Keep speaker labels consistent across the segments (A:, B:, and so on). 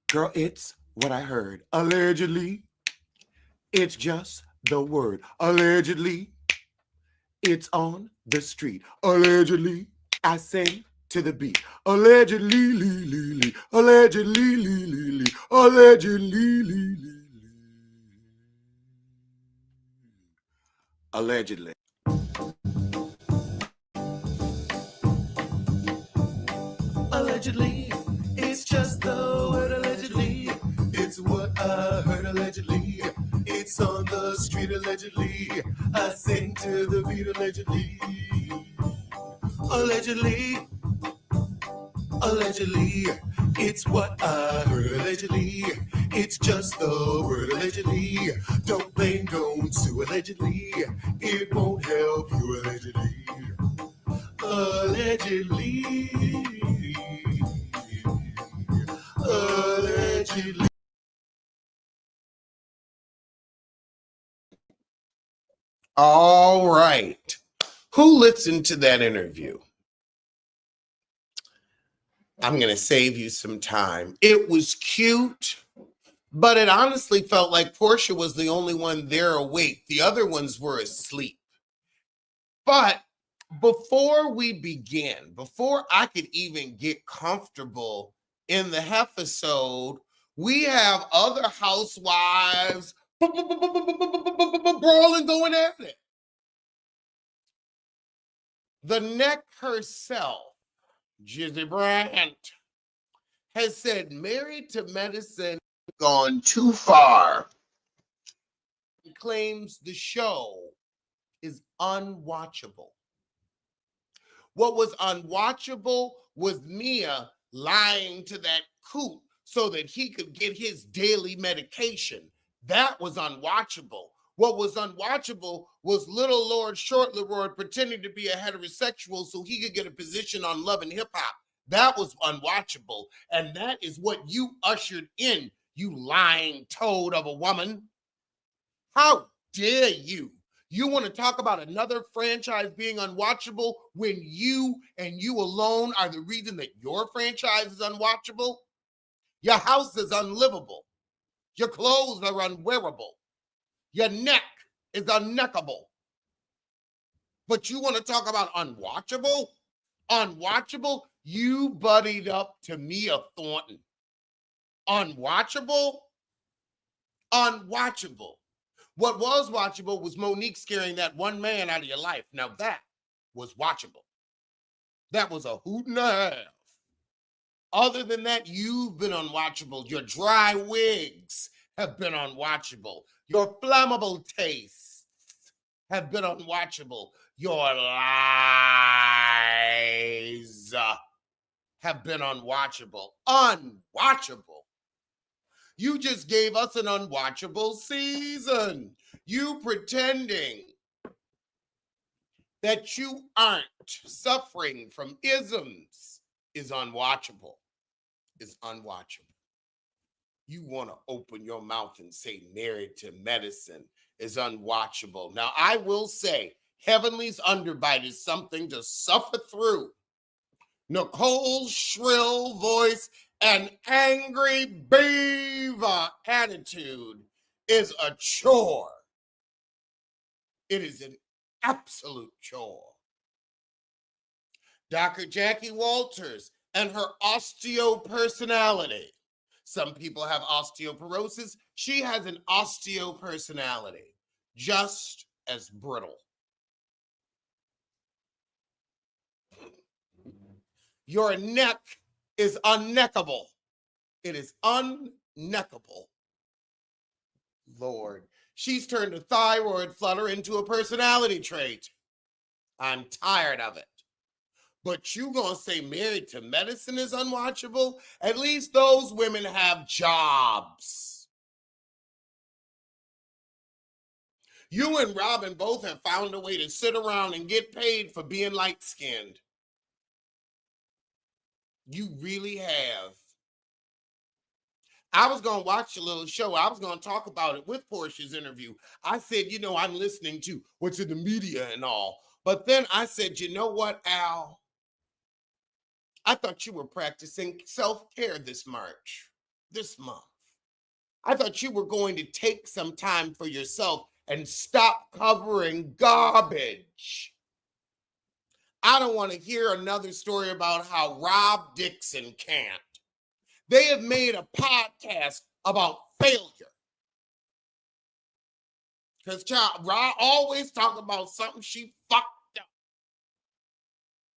A: Girl, it's what I heard. Allegedly, it's just the word. Allegedly, it's on the street. Allegedly, I say to the beat. Allegedly, lee, lee, lee. Allegedly, lee, lee, lee. Allegedly, lee, lee, lee. Allegedly. Allegedly, it's just the word allegedly. It's what I heard allegedly. It's on the street allegedly. I sing to the beat allegedly. Allegedly, allegedly, it's what I heard allegedly. It's just the word allegedly. Don't blame, don't sue allegedly. It won't help you allegedly. Allegedly. Allegedly. All right. Who listened to that interview? I'm going to save you some time. It was cute, but it honestly felt like Porsha was the only one there awake. The other ones were asleep. But before we begin, before I could even get comfortable in the episode, we have other housewives brawling, going at it. The neck herself, Jizzy Brandt, has said Married to Medicine gone too far and claims the show is unwatchable. What was unwatchable was Mia lying to that coot so that he could get his daily medication. That was unwatchable. What was unwatchable was little Lord Short Lord pretending to be a heterosexual so he could get a position on Love and Hip Hop. That was unwatchable. And that is what you ushered in, you lying toad of a woman. How dare you? You want to talk about another franchise being unwatchable when you and you alone are the reason that your franchise is unwatchable? Your house is unlivable. Your clothes are unwearable. Your neck is unneckable. But you want to talk about unwatchable? Unwatchable? You buddied up to Mia Thornton. Unwatchable? Unwatchable. What was watchable was Monique scaring that one man out of your life. Now that was watchable. That was a hoot and a half. Other than that, you've been unwatchable. Your dry wigs have been unwatchable. Your flammable tastes have been unwatchable. Your lies have been unwatchable. Unwatchable. You just gave us an unwatchable season. You pretending that you aren't suffering from isms is unwatchable. Is unwatchable. You want to open your mouth and say Married to Medicine is unwatchable. Now, I will say Heavenly's Underbite is something to suffer through. Nicole's shrill voice and angry beaver attitude is a chore. It is an absolute chore. Dr. Jackie Walters and her osteo personality. Some people have osteoporosis. She has an osteo personality, just as brittle. Your neck is unneckable. It is unneckable. Lord, she's turned a thyroid flutter into a personality trait. I'm tired of it. But you gonna say Married to Medicine is unwatchable? At least those women have jobs. You and Robin both have found a way to sit around and get paid for being light-skinned. You really have. I was going to watch a little show. I was going to talk about it with Porsha's interview. I said, I'm listening to what's in the media and all. But then I said, you know what, Al? I thought you were practicing self-care this March. this month. I thought you were going to take some time for yourself and stop covering garbage. I don't want to hear another story about how Rob Dixon can't. They have made a podcast about failure. Because Rob always talk about something she fucked up.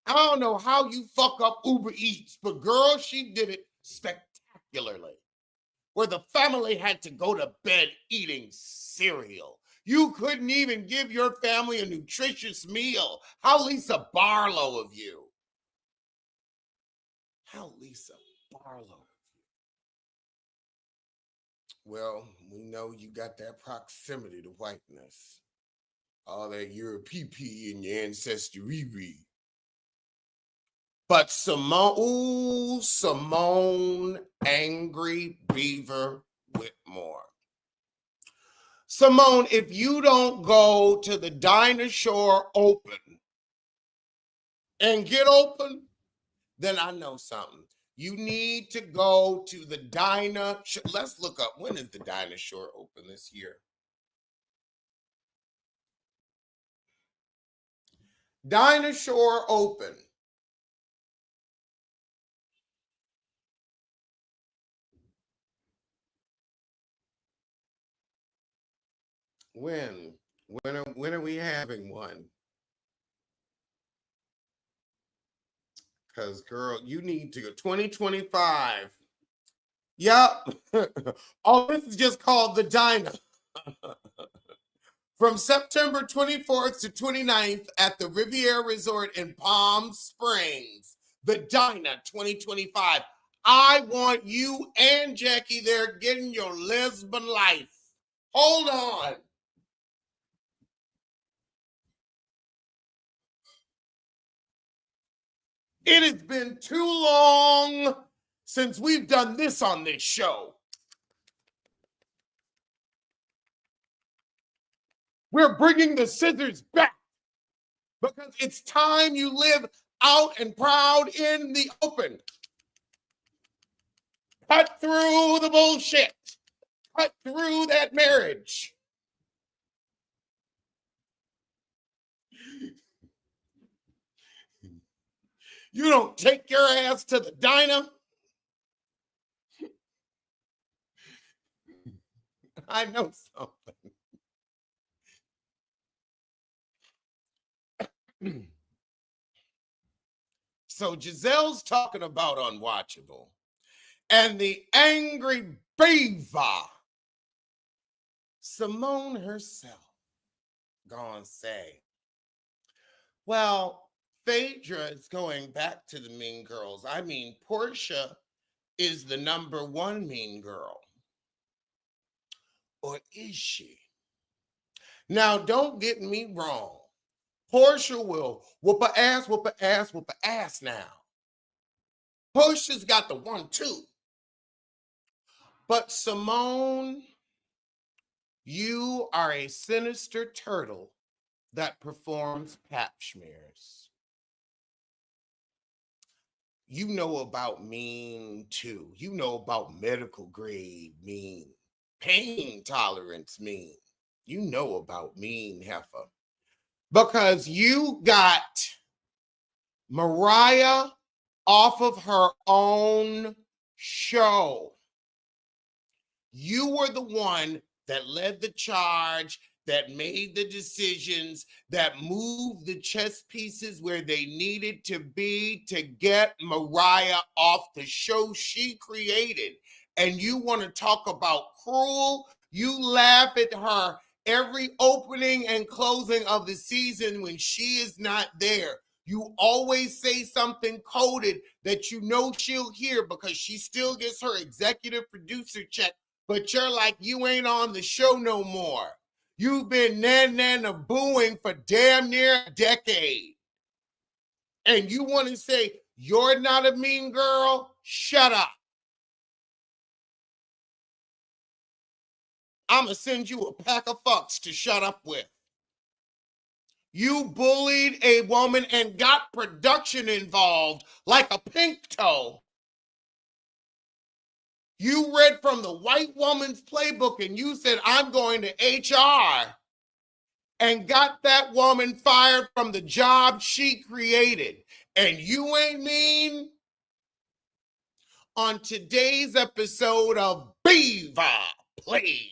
A: I don't know how you fuck up Uber Eats, but girl, she did it spectacularly. Where the family had to go to bed eating cereal. You couldn't even give your family a nutritious meal. How Lisa Barlow of you. How Lisa Barlow. Well, we know you got that proximity to whiteness. All that your pee and your ancestry. But Simone, Angry Beaver Whitmore. Simone, if you don't go to the Dinosaur Open and get open, then I know something. You need to go to the Let's look up, when is the Dinosaur Open this year? Dinosaur Open. When are we having one? Because, girl, you need to go. 2025. Yep. Oh, this is just called the Dyna. From September 24th to 29th at the Riviera Resort in Palm Springs, the Dyna 2025. I want you and Jackie there getting your lesbian life. Hold on. It has been too long since we've done this on this show. We're bringing the scissors back because it's time you live out and proud in the open. Cut through the bullshit. Cut through that marriage. You don't take your ass to the diner. I know something. So Gizelle's talking about Unwatchable. And the Angry Beaver, Simone herself, gonna say, well, Phaedra is going back to the Mean Girls. I mean, Porsha is the number one Mean Girl. Or is she? Now, don't get me wrong. Porsha will whoop her ass, whoop her ass, whoop her ass now. Porsha's got the 1-2. But Simone, you are a sinister turtle that performs pap smears. You know about mean too. You know about medical grade mean, pain tolerance mean. You know about mean, heifer. Because you got Mariah off of her own show. You were the one that led the charge, that made the decisions, that moved the chess pieces where they needed to be to get Mariah off the show she created. And you want to talk about cruel? You laugh at her every opening and closing of the season when she is not there. You always say something coded that you know she'll hear because she still gets her executive producer check, but you're like, you ain't on the show no more. You've been booing for damn near a decade. And you want to say, you're not a mean girl? Shut up. I'm going to send you a pack of fucks to shut up with. You bullied a woman and got production involved like a pink toe. You read from the white woman's playbook and you said, I'm going to HR, and got that woman fired from the job she created. And you ain't mean? On today's episode of Beaver Please.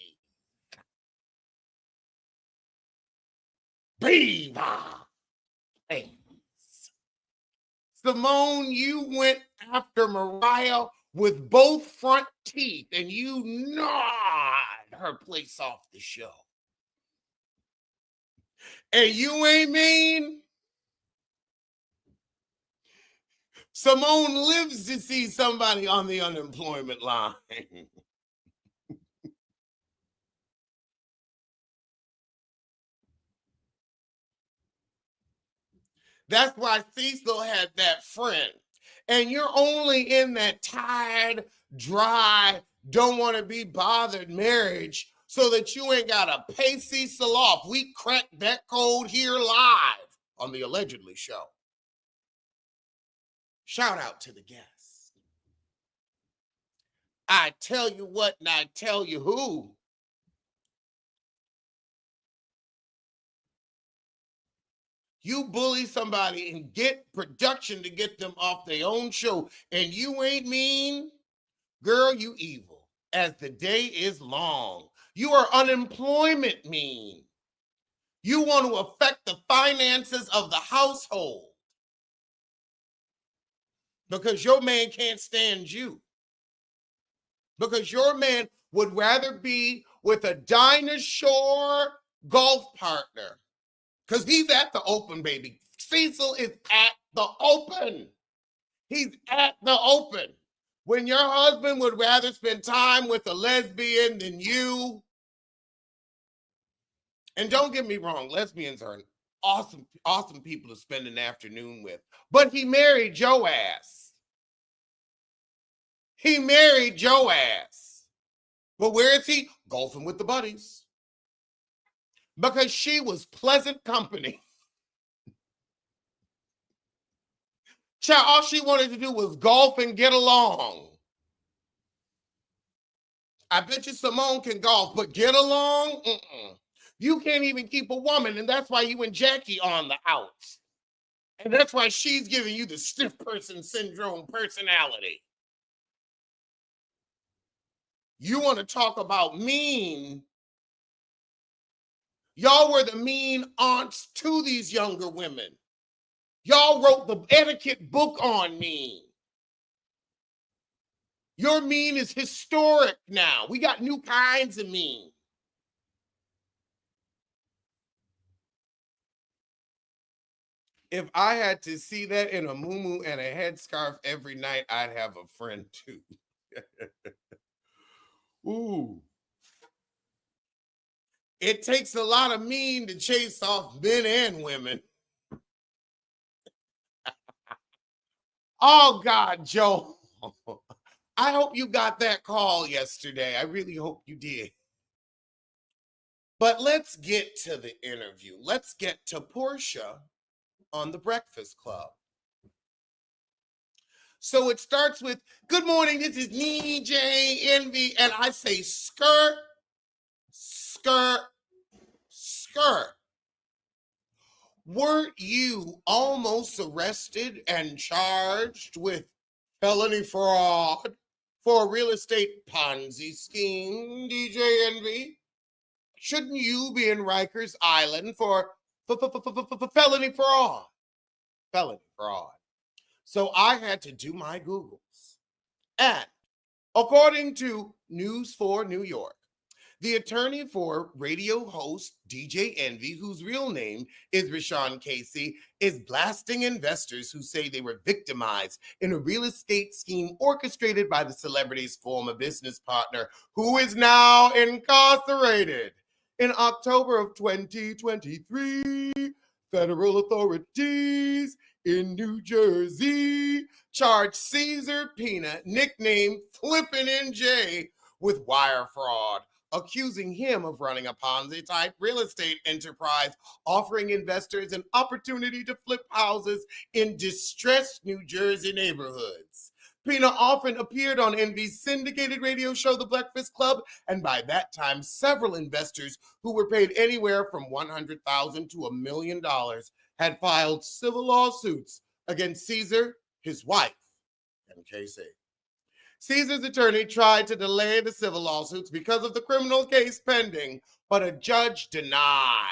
A: Beaver Please. Simone, you went after Mariah with both front teeth and you gnawed her place off the show. And you ain't mean? Simone lives to see somebody on the unemployment line. That's why Cecil had that friend. And you're only in that tired, dry, don't want to be bothered marriage so that you ain't got to pay Cecil off. We cracked that code here live on the Allegedly Show. Shout out to the guests. I tell you what, and I tell you who. You bully somebody and get production to get them off their own show, and you ain't mean? Girl, you evil. As the day is long. You are unemployment mean. You want to affect the finances of the household because your man can't stand you. Because your man would rather be with a dinosaur golf partner. Because he's at the Open, baby. Cecil is at the Open. He's at the Open. When your husband would rather spend time with a lesbian than you. And don't get me wrong, lesbians are awesome people to spend an afternoon with. But he married your ass. He married your ass. But where is he? Golfing with the buddies. Because she was pleasant company. Child, all she wanted to do was golf and get along. I bet you Simone can golf, but get along? You can't even keep a woman, and that's why you and Jackie on the outs. And that's why she's giving you the stiff person syndrome personality. You want to talk about mean? Y'all were the mean aunts to these younger women. Y'all wrote the etiquette book on mean. Your mean is historic now. We got new kinds of mean. If I had to see that in a muumuu and a headscarf every night, I'd have a friend too. Ooh. It takes a lot of mean to chase off men and women. Oh, God, Joe. I hope you got that call yesterday. I really hope you did. But let's get to the interview. Let's get to Porsha on The Breakfast Club. So it starts with, good morning, this is DJ Envy, and I say skirt, skirt, skirt. Weren't you almost arrested and charged with felony fraud for a real estate Ponzi scheme, DJ Envy? Shouldn't you be in Rikers Island for felony fraud? Felony fraud. So I had to do my Googles. And according to News 4 New York, the attorney for radio host DJ Envy, whose real name is Rashawn Casey, is blasting investors who say they were victimized in a real estate scheme orchestrated by the celebrity's former business partner, who is now incarcerated. In October of 2023, federal authorities in New Jersey charged Caesar Peanut, nicknamed Flippin' NJ, with wire fraud, accusing him of running a Ponzi-type real estate enterprise, offering investors an opportunity to flip houses in distressed New Jersey neighborhoods. Pina often appeared on Envy's syndicated radio show, The Breakfast Club, and by that time, several investors who were paid anywhere from $100,000 to $1 million had filed civil lawsuits against Caesar, his wife, and Casey. Caesar's attorney tried to delay the civil lawsuits because of the criminal case pending, but a judge denied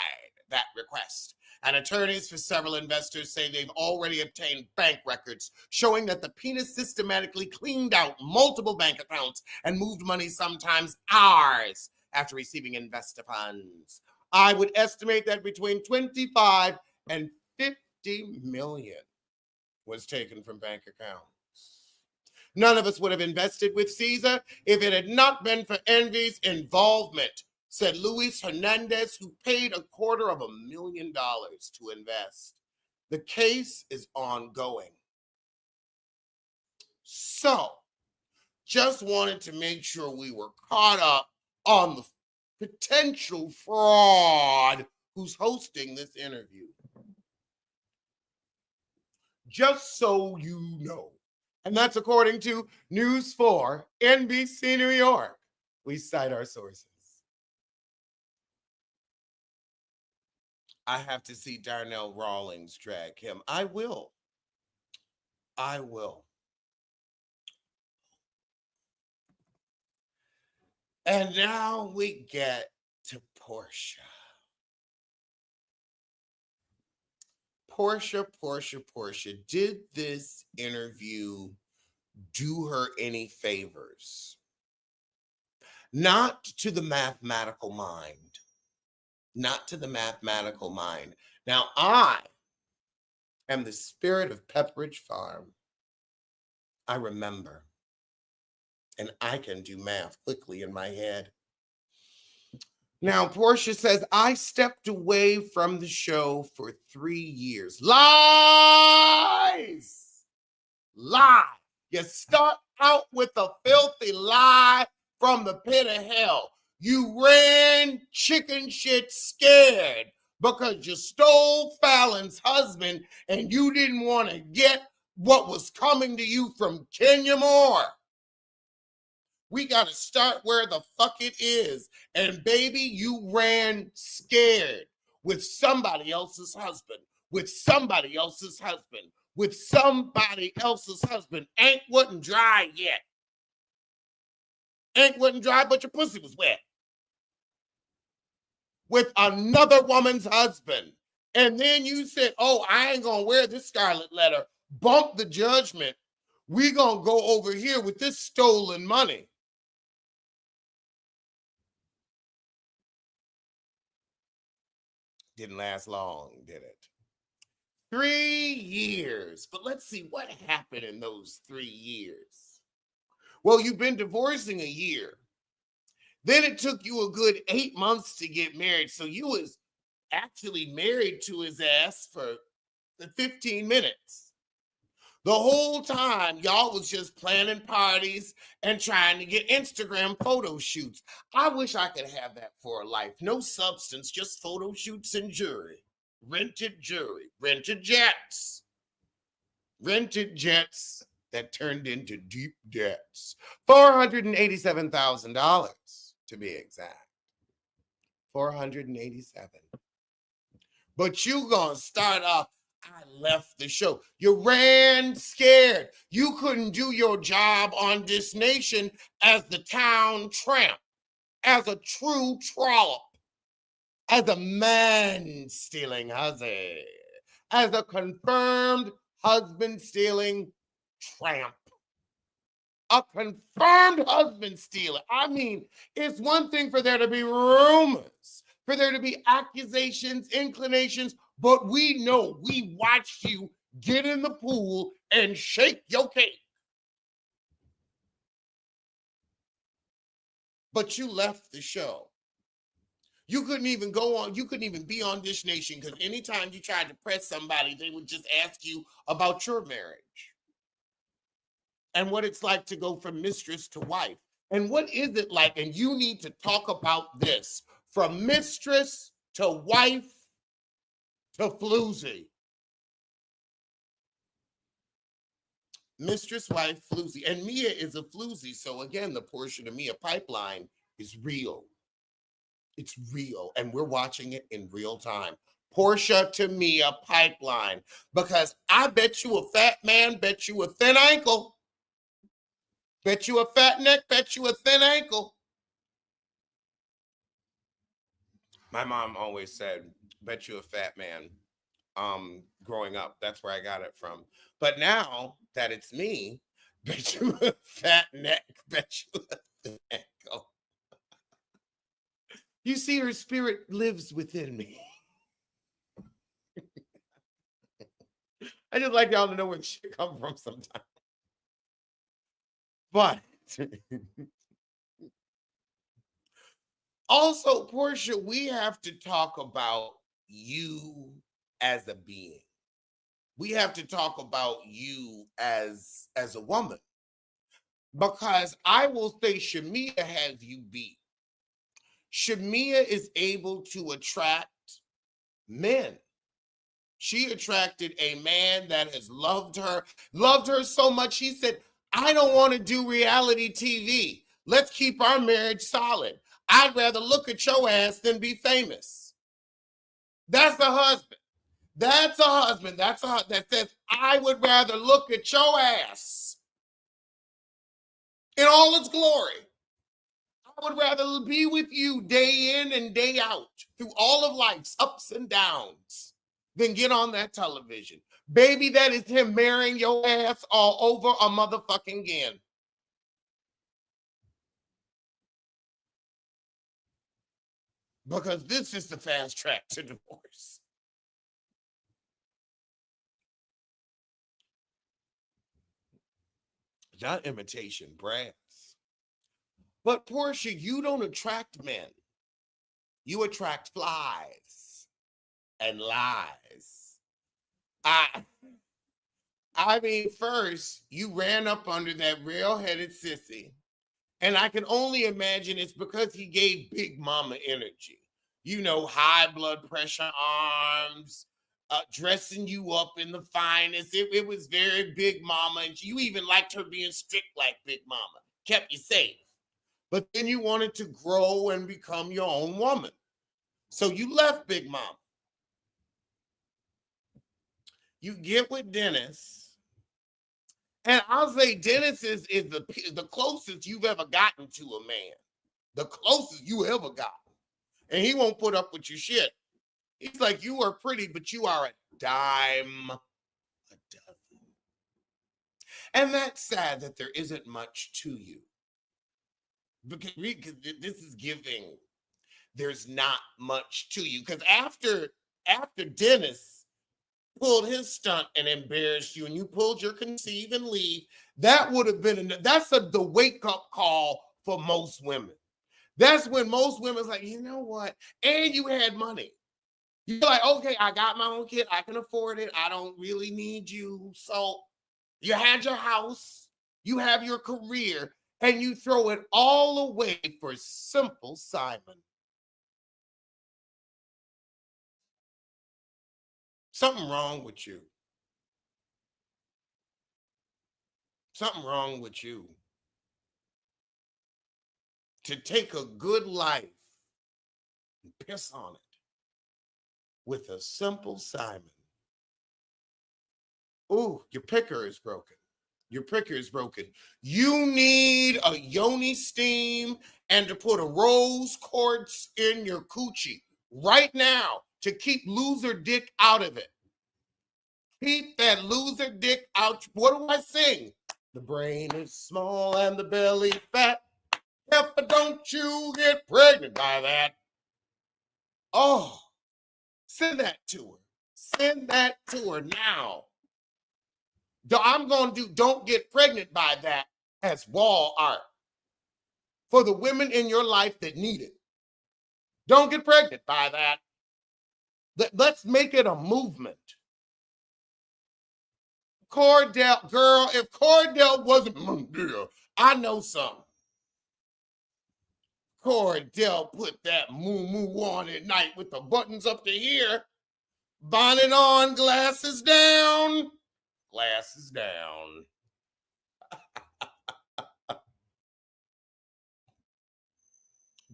A: that request. And attorneys for several investors say they've already obtained bank records showing that the Pina systematically cleaned out multiple bank accounts and moved money sometimes hours after receiving investor funds. I would estimate that between 25 and 50 million was taken from bank accounts. None of us would have invested with Caesar if it had not been for Envy's involvement, said Luis Hernandez, who paid $250,000 to invest. The case is ongoing. So, just wanted to make sure we were caught up on the potential fraud who's hosting this interview. Just so you know. And that's according to News 4, NBC New York. We cite our sources. I have to see Darnell Rawlings drag him. I will. And now we get to Porsha. Porsha. Did this interview do her any favors? Not to the mathematical mind. Not to the mathematical mind. Now, I am the spirit of Pepperidge Farm. I remember. And I can do math quickly in my head. Now, Porsha says, I stepped away from the show for 3 years. Lies! Lie. You start out with a filthy lie from the pit of hell. You ran chicken shit scared because you stole Fallon's husband and you didn't want to get what was coming to you from Kenya Moore. We got to start where the fuck it is. And baby, you ran scared with somebody else's husband, with somebody else's husband, with somebody else's husband. Ain't wasn't dry yet. Ain't wasn't dry, but your pussy was wet. With another woman's husband. And then you said, oh, I ain't going to wear this scarlet letter. Bump the judgment. We going to go over here with this stolen money. Didn't last long, did it? 3 years. But let's see what happened in those 3 years. Well, you've been divorcing a year. Then it took you a good 8 months to get married. So you was actually married to his ass for the 15 minutes. The whole time, y'all was just planning parties and trying to get Instagram photo shoots. I wish I could have that for a life. No substance, just photo shoots and jewelry. Rented jewelry, rented jets that turned into deep debts. $487,000 to be exact. 487. But you gonna start off, I left the show. You ran scared. You couldn't do your job on this nation as the town tramp, as a true trollop, as a man-stealing hussy, as a confirmed husband-stealing tramp. A confirmed husband stealer. I mean, it's one thing for there to be rumors, for there to be accusations, inclinations, but we know we watched you get in the pool and shake your cake. But you left the show. You couldn't even go on, you couldn't even be on Dish Nation because anytime you tried to press somebody, they would just ask you about your marriage and what it's like to go from mistress to wife. And what is it like? And you need to talk about this. From mistress to wife to floozy. Mistress, wife, floozy. And Mia is a floozy. So again, the Porsha to Mia pipeline is real. It's real. And we're watching it in real time. Porsha to Mia pipeline. Because I bet you a fat man, bet you a thin ankle. Bet you a fat neck, bet you a thin ankle. My mom always said, bet you a fat man. Growing up, that's where I got it from. But now that it's me, bet you a fat neck, bet you a thin ankle. You see, her spirit lives within me. I just like y'all to know where shit come from sometimes. But also, Porsha, we have to talk about you as a being. We have to talk about you as a woman. Because I will say Shamia has you beat. Shamia is able to attract men. She attracted a man that has loved her so much. She said, I don't want to do reality TV. Let's keep our marriage solid. I'd rather look at your ass than be famous. That's a husband. That's a husband. That's a that says, I would rather look at your ass in all its glory. I would rather be with you day in and day out through all of life's ups and downs than get on that television. Baby, that is him marrying your ass all over a motherfucking again. Because this is the fast track to divorce. Not imitation, brass. But Porsha, you don't attract men. You attract flies and lies. I mean, first, you ran up under that rail-headed sissy. And I can only imagine it's because he gave Big Mama energy. You know, high blood pressure arms, dressing you up in the finest. It was very Big Mama. And you even liked her being strict like Big Mama. Kept you safe. But then you wanted to grow and become your own woman. So you left Big Mama. You get with Dennis. And I'll say Dennis is the closest you've ever gotten to a man. The closest you ever gotten. And he won't put up with your shit. He's like, you are pretty, but you are a dime a dozen. And that's sad that there isn't much to you. Because this is giving. There's not much to you. Because after Dennis pulled his stunt and embarrassed you, and you pulled your conceive and leave, that would have been the wake-up call for most women. That's when most women's like, you know what? And you had money. You're like, okay, I got my own kid. I can afford it. I don't really need you. So you had your house, you have your career, and you throw it all away for simple Simon. Something wrong with you. Something wrong with you. To take a good life and piss on it with a simple Simon. Ooh, your picker is broken. Your picker is broken. You need a yoni steam and to put a rose quartz in your coochie right now to keep loser dick out of it. Keep that loser dick out. What do I sing? The brain is small and the belly fat. Pepper, don't you get pregnant by that. Oh, send that to her. Send that to her now. I'm going to do Don't Get Pregnant by That as wall art for the women in your life that need it. Don't get pregnant by that. Let's make it a movement. Cordell, girl, if Cordell wasn't, I know something. Cordell put that moo-moo on at night with the buttons up to here. Bonnet on, glasses down. Glasses down.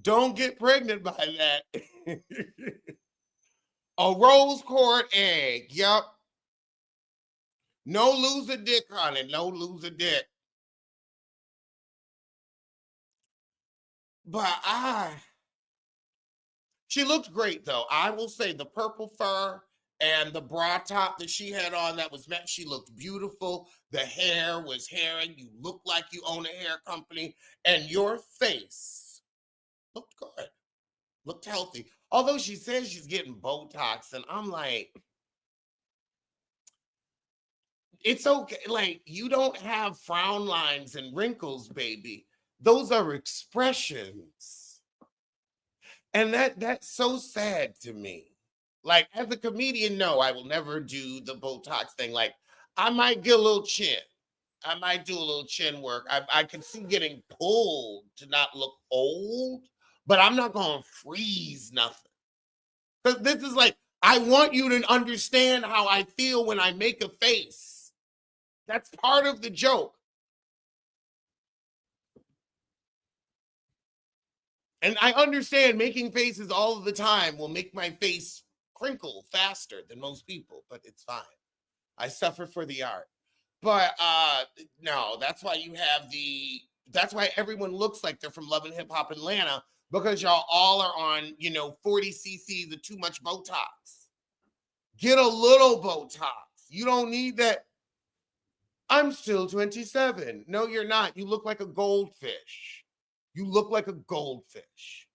A: Don't get pregnant by that. A rose quartz egg. Yep. No loser dick, honey. No loser dick. But she looked great though. I will say the purple fur and the bra top that she had on that was meant, she looked beautiful. The hair was hairing. You looked like you own a hair company. And your face looked good. Looked healthy. Although she says she's getting Botox, and I'm like, it's okay. Like, you don't have frown lines and wrinkles, baby. Those are expressions. And that's so sad to me. Like, as a comedian, no, I will never do the Botox thing. Like, I might get a little chin. I might do a little chin work. I can see getting pulled to not look old, but I'm not going to freeze nothing. Because this is like, I want you to understand how I feel when I make a face. That's part of the joke. And I understand making faces all of the time will make my face crinkle faster than most people, but it's fine. I suffer for the art. But no, that's why that's why everyone looks like they're from Love and Hip Hop Atlanta, because y'all all are on, 40 cc's of too much Botox. Get a little Botox. You don't need that. I'm still 27. No, you're not. You look like a goldfish. You look like a goldfish.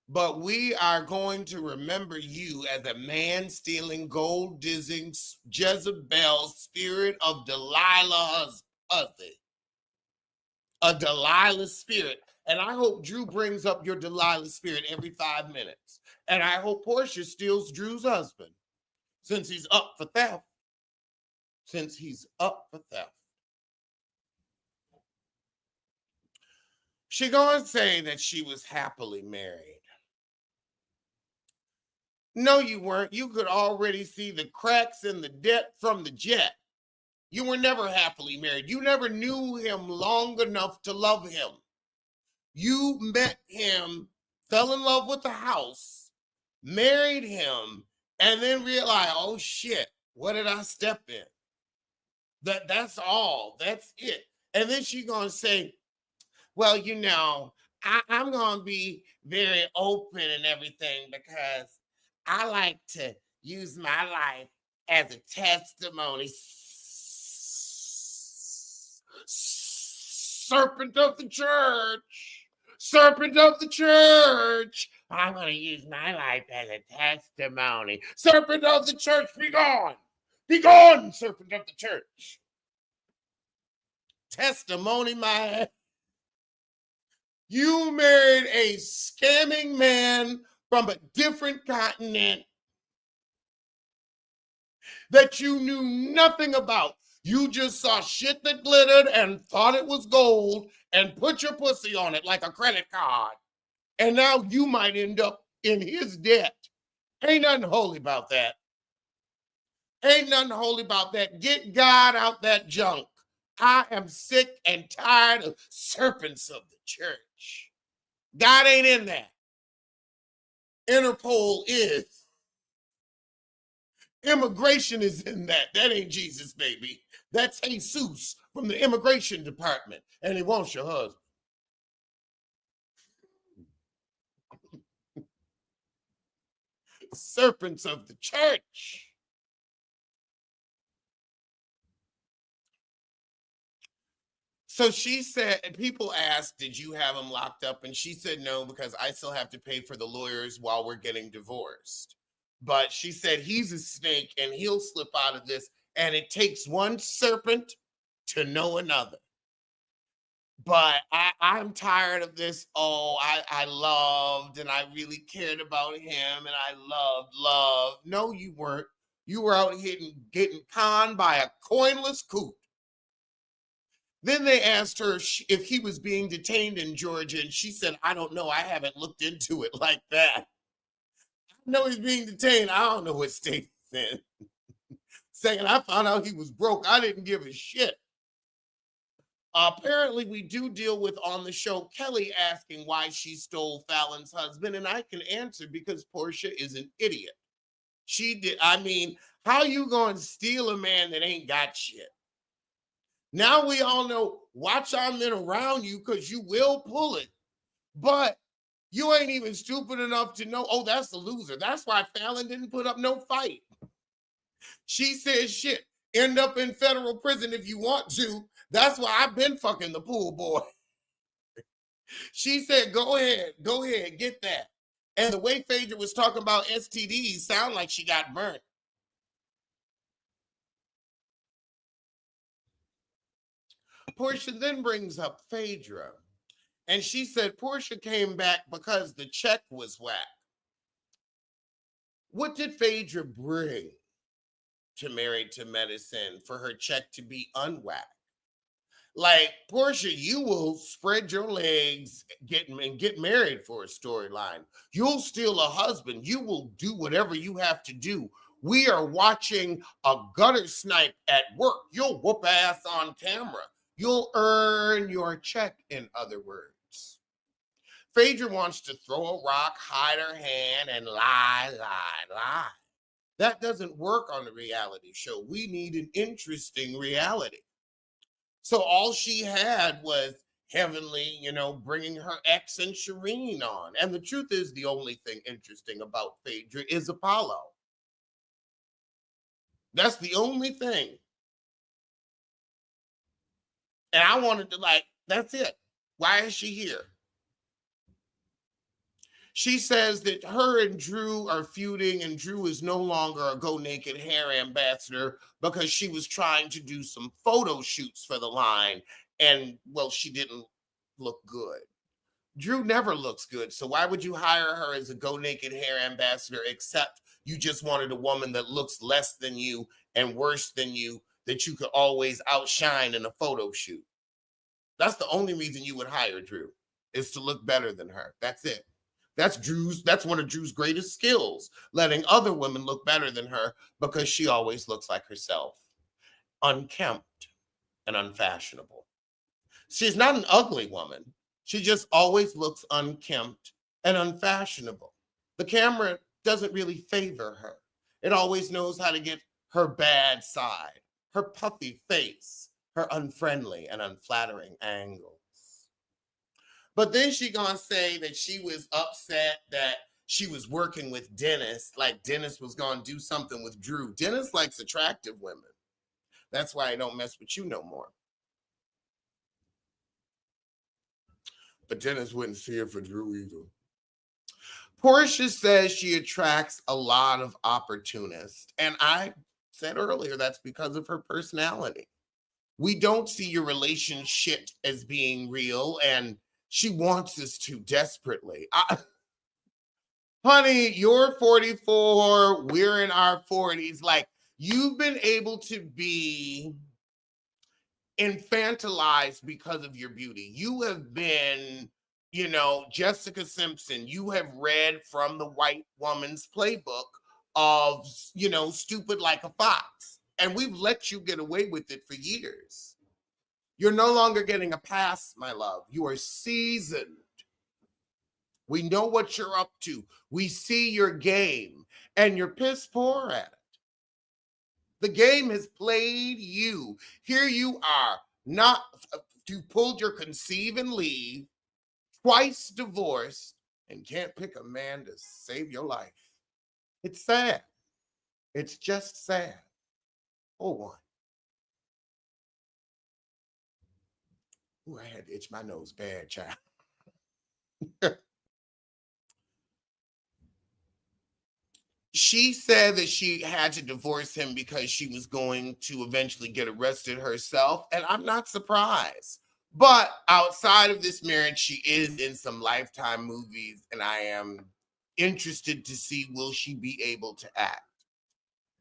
A: But we are going to remember you as a man stealing, gold dizzing, Jezebel, spirit of Delilah's husband. A Delilah spirit. And I hope Drew brings up your Delilah spirit every 5 minutes. And I hope Porsha steals Drew's husband, since he's up for theft. Since he's up for theft. She gonna say that she was happily married. No, you weren't. You could already see the cracks in the debt from the jet. You were never happily married. You never knew him long enough to love him. You met him, fell in love with the house, married him, and then realized, oh shit, what did I step in? That's all. That's it. And then she's gonna say, well, I'm gonna be very open and everything, because I like to use my life as a testimony. Serpent of the church. Serpent of the church. I'm going to use my life as a testimony. Serpent of the church, be gone. Be gone, serpent of the church. Testimony, my. You married a scamming man from a different continent that you knew nothing about. You just saw shit that glittered and thought it was gold and put your pussy on it like a credit card. And now you might end up in his debt. Ain't nothing holy about that. Ain't nothing holy about that. Get God out that junk. I am sick and tired of serpents of the church. God ain't in that. Interpol is. Immigration is in that. That ain't Jesus, baby. That's Jesus from the immigration department. And he wants your husband. Serpents of the church. So she said, and people asked, did you have him locked up? And she said no, because I still have to pay for the lawyers while we're getting divorced. But she said he's a snake and he'll slip out of this. And it takes one serpent to know another. But I'm tired of this. Oh, I loved and I really cared about him and I loved. No, you weren't. You were out getting conned by a coinless coot. Then they asked her if he was being detained in Georgia, and she said, I don't know. I haven't looked into it like that. I know he's being detained. I don't know what state he's in. Saying, I found out he was broke. I didn't give a shit. Apparently, we do deal with on the show Kelly asking why she stole Fallon's husband, and I can answer because Porsha is an idiot. She did. I mean, how you gonna steal a man that ain't got shit? Now we all know. Watch our men around you because you will pull it, but you ain't even stupid enough to know. Oh, that's a loser. That's why Fallon didn't put up no fight. She said, "Shit, end up in federal prison if you want to." That's why I've been fucking the pool boy. She said, go ahead, get that. And the way Phaedra was talking about STDs sound like she got burnt. Porsha then brings up Phaedra. And she said Porsha came back because the check was whack. What did Phaedra bring to Married to Medicine for her check to be unwhacked? Like, Porsha, you will spread your legs and get married for a storyline. You'll steal a husband. You will do whatever you have to do. We are watching a gutter snipe at work. You'll whoop ass on camera. You'll earn your check, in other words. Phaedra wants to throw a rock, hide her hand, and lie. That doesn't work on a reality show. We need an interesting reality. So all she had was Heavenly, bringing her ex and Shireen on. And the truth is, the only thing interesting about Phaedra is Apollo. That's the only thing. And I wanted to that's it. Why is she here? She says that her and Drew are feuding and Drew is no longer a Go Naked Hair ambassador because she was trying to do some photo shoots for the line and, well, she didn't look good. Drew never looks good, so why would you hire her as a Go Naked Hair ambassador except you just wanted a woman that looks less than you and worse than you that you could always outshine in a photo shoot? That's the only reason you would hire Drew, is to look better than her. That's it. That's one of Drew's greatest skills, letting other women look better than her because she always looks like herself. Unkempt and unfashionable. She's not an ugly woman. She just always looks unkempt and unfashionable. The camera doesn't really favor her. It always knows how to get her bad side, her puffy face, her unfriendly and unflattering angles. But then she gonna say that she was upset that she was working with Dennis, like Dennis was gonna do something with Drew. Dennis likes attractive women. That's why I don't mess with you no more. But Dennis wouldn't see her for Drew either. Porsha says she attracts a lot of opportunists. And I said earlier, that's because of her personality. We don't see your relationship as being real, and she wants us to desperately. Honey, you're 44. We're in our 40s. Like, you've been able to be infantilized because of your beauty. You have been, Jessica Simpson. You have read from the white woman's playbook of, stupid like a fox. And we've let you get away with it for years. You're no longer getting a pass, my love. You are seasoned. We know what you're up to. We see your game, and you're piss poor at it. The game has played you. Here you are, you pulled your conceive and leave, twice divorced, and can't pick a man to save your life. It's sad. It's just sad. Hold on. Ooh, I had to itch my nose bad, child. She said that she had to divorce him because she was going to eventually get arrested herself. And I'm not surprised. But outside of this marriage, she is in some Lifetime movies. And I am interested to see, will she be able to act?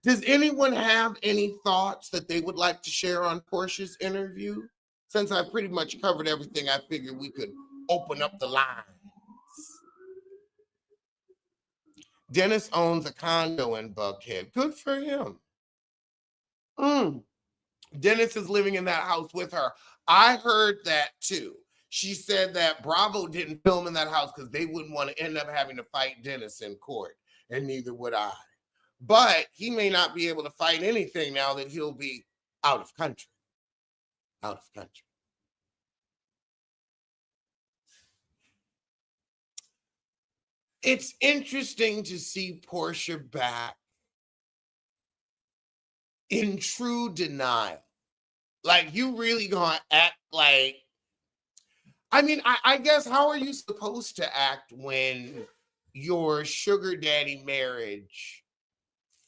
A: Does anyone have any thoughts that they would like to share on Porsha's interview? Since I pretty much covered everything, I figured we could open up the lines. Dennis owns a condo in Buckhead. Good for him. Dennis is living in that house with her. I heard that too. She said that Bravo didn't film in that house because they wouldn't want to end up having to fight Dennis in court, and neither would I. But he may not be able to fight anything now that he'll be out of country. Out of country. It's interesting to see Porsha back in true denial. Like, you really gonna act like, I mean, I guess, how are you supposed to act when your sugar daddy marriage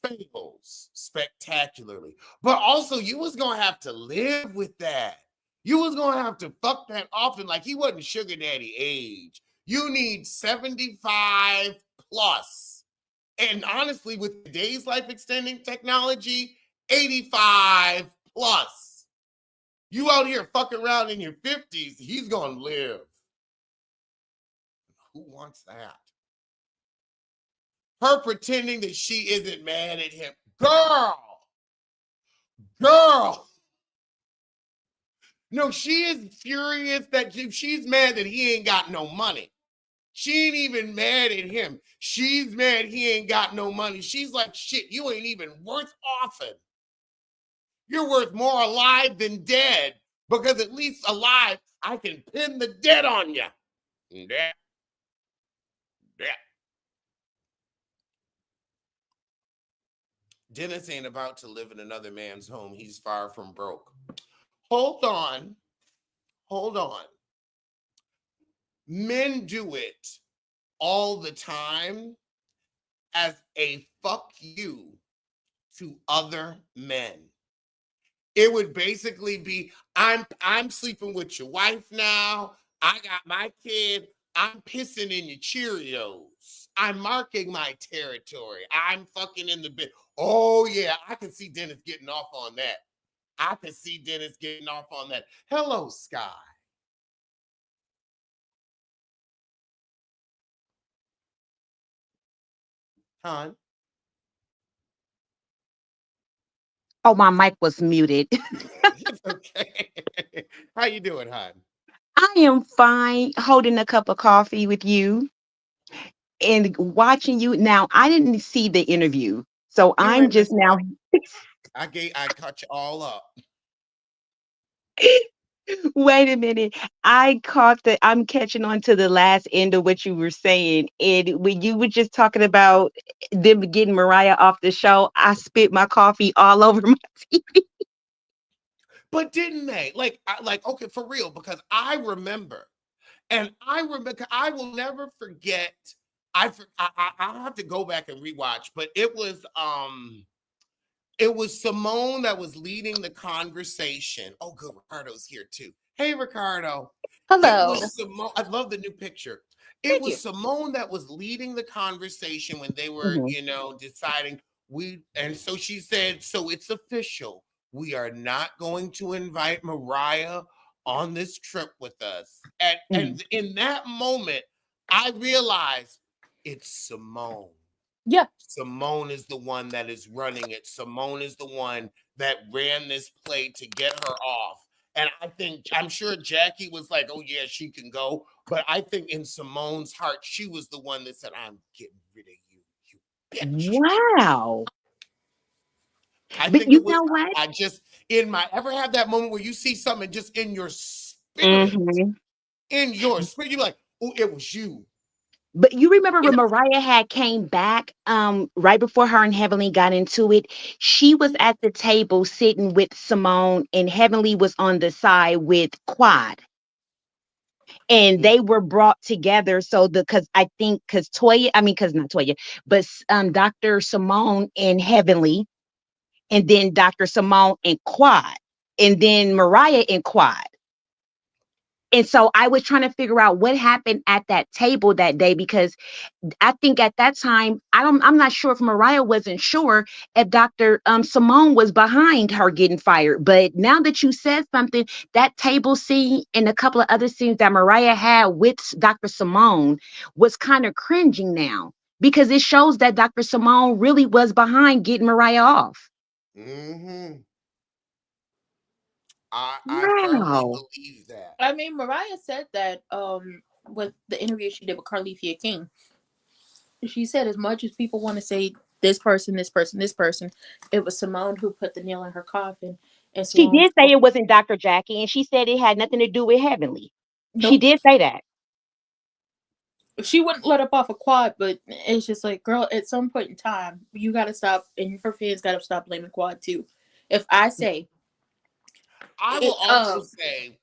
A: fails spectacularly? But also, you was gonna have to live with that. You was gonna have to fuck that often. Like, he wasn't sugar daddy age. You need 75 plus. And honestly, with today's life extending technology, 85 plus. You out here fucking around in your 50s, he's gonna live. Who wants that? Her pretending that she isn't mad at him. Girl. No, she is furious that she's mad that he ain't got no money. She ain't even mad at him. She's mad he ain't got no money. She's like, shit, you ain't even worth offing. You're worth more alive than dead, because at least alive, I can pin the dead on you. Yeah. Dennis ain't about to live in another man's home. He's far from broke. Hold on. Men do it all the time as a fuck you to other men. It would basically be, I'm sleeping with your wife now. I got my kid. I'm pissing in your Cheerios. I'm marking my territory. I'm fucking in the bed. Oh yeah, I can see Dennis getting off on that. Hello, Sky. Hon.
B: Oh, my mic was muted.
A: It's okay. How you doing, hon?
B: I am fine holding a cup of coffee with you and watching you. Now, I didn't see the interview, so
A: You
B: I'm
A: ain't
B: just
A: missed
B: now.
A: much. I caught you all up.
B: Wait a minute. I'm catching on to the last end of what you were saying. And when you were just talking about them getting Mariah off the show, I spit my coffee all over my TV.
A: But didn't they? Like, okay, for real, because I remember, I will never forget. I'll have to go back and rewatch, but it was Simone that was leading the conversation. Oh, good, Ricardo's here too. Hey, Ricardo. It
C: Hello.
A: was Simone. I love the new picture. It
C: Thank
A: was
C: you.
A: Simone that was leading the conversation when they were,
B: Mhm.
A: deciding and so she said, so it's official. We are not going to invite Mariah on this trip with us. And
B: Mhm.
A: and in that moment, I realized it's Simone.
C: Yeah.
A: Simone is the one that is running it. Simone is the one that ran this play to get her off. And I'm sure Jackie was like, oh, yeah, she can go. But I think in Simone's heart, she was the one that said, I'm getting rid of you, you bitch.
B: Wow.
A: I
B: But
A: think
B: you
A: it was,
B: know what?
A: I just, ever have that moment where you see something just
B: Mhm.
A: in your spirit, you're like, oh, it was you.
B: But you remember when
A: And
B: Mariah had came back, right before her and Heavenly got into it, she was at the table sitting with Simone, and Heavenly was on the side with Quad. And
A: mm,
B: they were brought together so because I think because Toya, I mean, because not Toya, but Dr. Simone and Heavenly, and then Dr. Simone and Quad, and then Mariah and Quad. And so I was trying to figure out what happened at that table that day because I think at that time, I'm not sure if Mariah wasn't sure if Dr. Simone was behind her getting fired. But now that you said something, that table scene and a couple of other scenes that Mariah had with Dr. Simone was kind of cringing now because it shows that Dr. Simone really was behind getting Mariah off.
A: mm-hmm. I firmly
B: Wow.
A: believe that.
C: I mean, Mariah said that with the interview she did with Carlithia King. She said as much as people want to say this person, this person, this person, it was Simone who put the nail in her coffin, and
B: She
C: Simone
B: did say
C: told,
B: it wasn't Dr. Jackie, and she said it had nothing to do with Heavenly. She
C: nope.
B: did say that.
C: She wouldn't let up off a quad, but it's just like, girl, at some point in time, you got to stop, and her fans got to stop blaming quad too. If I say
A: I will
C: it,
A: also say,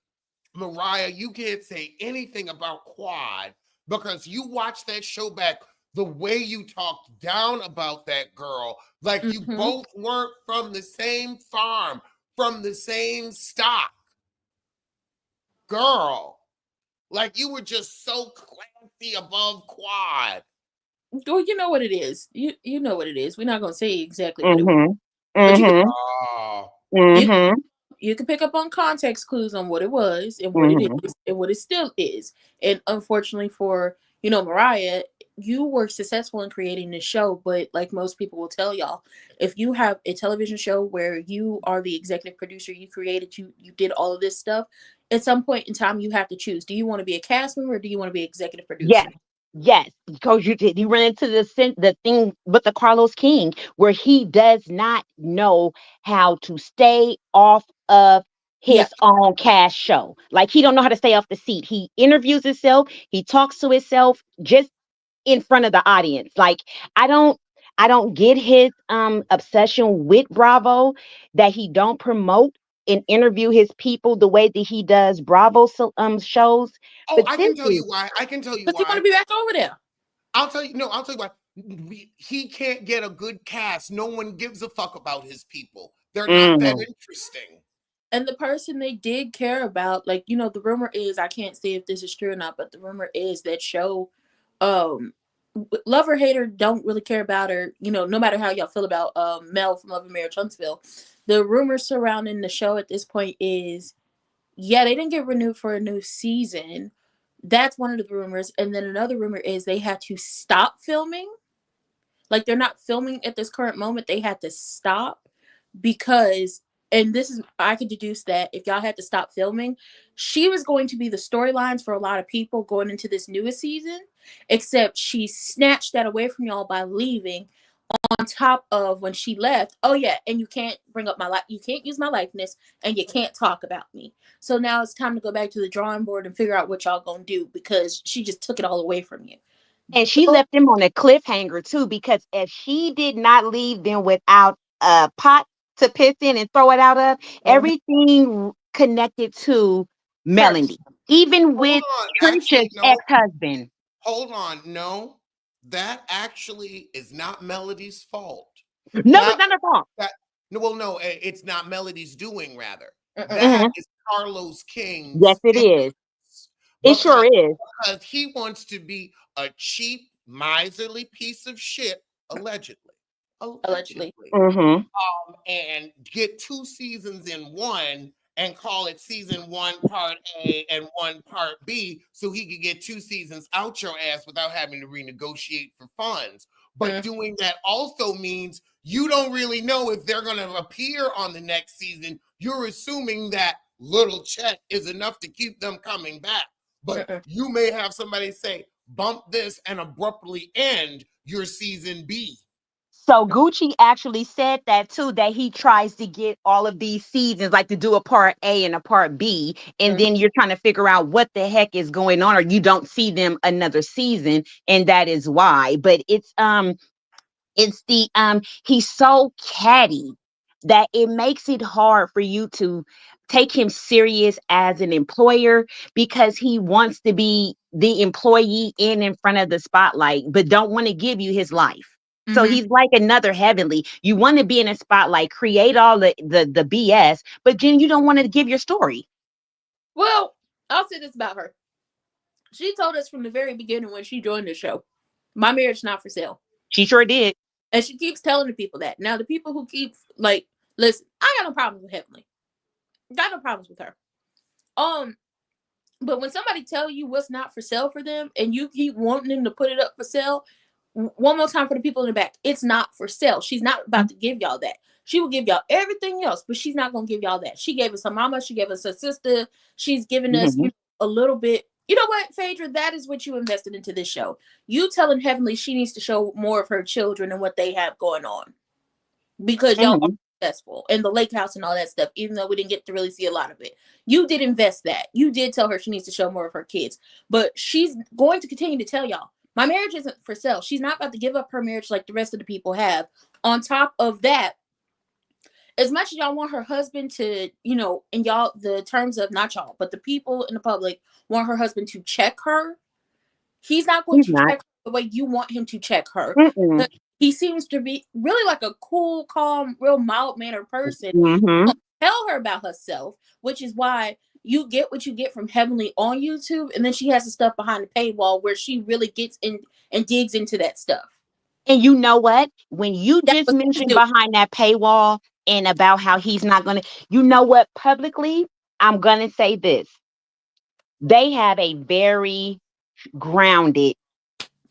A: Mariah, you can't say anything about Quad because you watch that show back. The way you talked down about that girl, like you
C: mhm.
A: both weren't from the same farm, from the same stock, girl. Like you were just so classy above Quad.
C: Well, you know what it is. You know what it is. We're not gonna say exactly what it was,
B: Mhm.
C: but
B: Mhm.
A: Oh,
C: you
B: Mhm.
C: you can pick up on context clues on what it was and what it
B: Mhm.
C: is and what it still is. And unfortunately for, Mariah, you were successful in creating this show, but like most people will tell y'all, if you have a television show where you are the executive producer, you created, you did all of this stuff, at some point in time you have to choose. Do you want to be a cast member or do you want to be executive
B: Yes.
C: producer?
B: Yes, because you run into the thing with the Carlos King where he does not know how to stay off of
C: Yeah.
B: his own cast show. Like he don't know how to stay off the seat. He interviews himself, he talks to himself just in front of the audience. Like I don't I don't get his obsession with Bravo that he don't promote and interview his people the way that he does Bravo shows.
A: oh,
B: But
A: I
B: this
A: can tell
B: is
A: you why. I can tell you
C: Because he want to
A: why.
C: be back over there.
A: I'll tell you. No, I'll tell you why. He can't get a good cast. No one gives a fuck about his people. They're not that
B: mm,
A: interesting.
C: And the person they did care about, like, the rumor is, I can't say if this is true or not, but the rumor is that show, um, love or hater, don't really care about her, no matter how y'all feel about Mel from Love and Marriage Huntsville. The rumors surrounding the show at this point is, yeah, they didn't get renewed for a new season. That's one of the rumors. And then another rumor is they had to stop filming. Like, they're not filming at this current moment. They had to stop because, and this is, I could deduce that if y'all had to stop filming, she was going to be the storylines for a lot of people going into this newest season, except she snatched that away from y'all by leaving. On top of when she left, oh yeah, and you can't bring up my life, you can't use my likeness, and you can't talk about me. So now it's time to go back to the drawing board and figure out what y'all gonna do because she just took it all away from you.
B: and she
C: Oh,
B: left him on a cliffhanger too, because if she did not leave them without a pot to piss in and throw it out of, everything connected to
C: her.
B: Melanie, even
A: Hold
B: with
A: on.
B: Trisha's
A: Actually, no.
B: ex-husband.
A: Hold on. No, that actually is not Melody's fault.
B: No, it's
A: That
B: not her fault.
A: that no, well, no, it's not Melody's doing. Rather,
C: Mm-mm.
A: that
B: Mhm.
A: is Carlos
B: Yes,
A: King's
B: it is.
A: ignorance
B: It
A: because
B: sure is.
A: he wants to be a cheap, miserly piece of shit, allegedly,
C: Allegedly.
A: allegedly,
B: Mhm.
A: and get two seasons in one and call it season one part A and one part B so he could get two seasons out your ass without having to renegotiate for funds. But
C: Mm.
A: doing that also means you don't really know if they're going to appear on the next season. You're assuming that little check is enough to keep them coming back. But
C: Mm-mm.
A: you may have somebody say, bump this and abruptly end your season B.
B: So Gucci actually said that too, that he tries to get all of these seasons, like to do a part A and a part B, and
C: Mm.
B: then you're trying to figure out what the heck is going on, or you don't see them another season, and that is why. But it's the he's so catty that it makes it hard for you to take him serious as an employer because he wants to be the employee in front of the spotlight but don't want to give you his life. So
C: Mm-hmm.
B: he's like another Heavenly. You want to be in a spotlight, create all the BS, but then you don't want to give your story.
C: Well, I'll say this about her. She told us from the very beginning when she joined the show, my marriage is not for sale.
B: She sure did.
C: And she keeps telling the people that. Now, the people who keep, like, listen, I got no problems with Heavenly. Got no problems with her. Um, but when somebody tell you what's not for sale for them and you keep wanting them to put it up for sale, one more time for the people in the back, it's not for sale. She's not about to give y'all that. She will give y'all everything else, but she's not gonna give y'all that. She gave us her mama, she gave us her sister, she's given us a little bit. You know what, Phaedra? That is what you invested into this show. You telling Heavenly she needs to show more of her children and what they have going on. Because y'all are successful in the lake house and all that stuff, even though we didn't get to really see a lot of it. You did invest that. You did tell her she needs to show more of her kids. But she's going to continue to tell y'all, my marriage isn't for sale. She's not about to give up her marriage like the rest of the people have. On top of that, as much as y'all want her husband to, you know, in y'all, the terms of not y'all, but the people in the public want her husband to check her, he's not going to check her the way you want him to check her. He seems to be really like a cool, calm, real mild-mannered person. Tell her about herself, which is why you get what you get from Heavenly on YouTube, and then she has the stuff behind the paywall where she really gets in and digs into that stuff.
B: And you know what? When you just mentioned behind that paywall and about how he's not going to, you know what? Publicly, I'm going to say this. They have a very grounded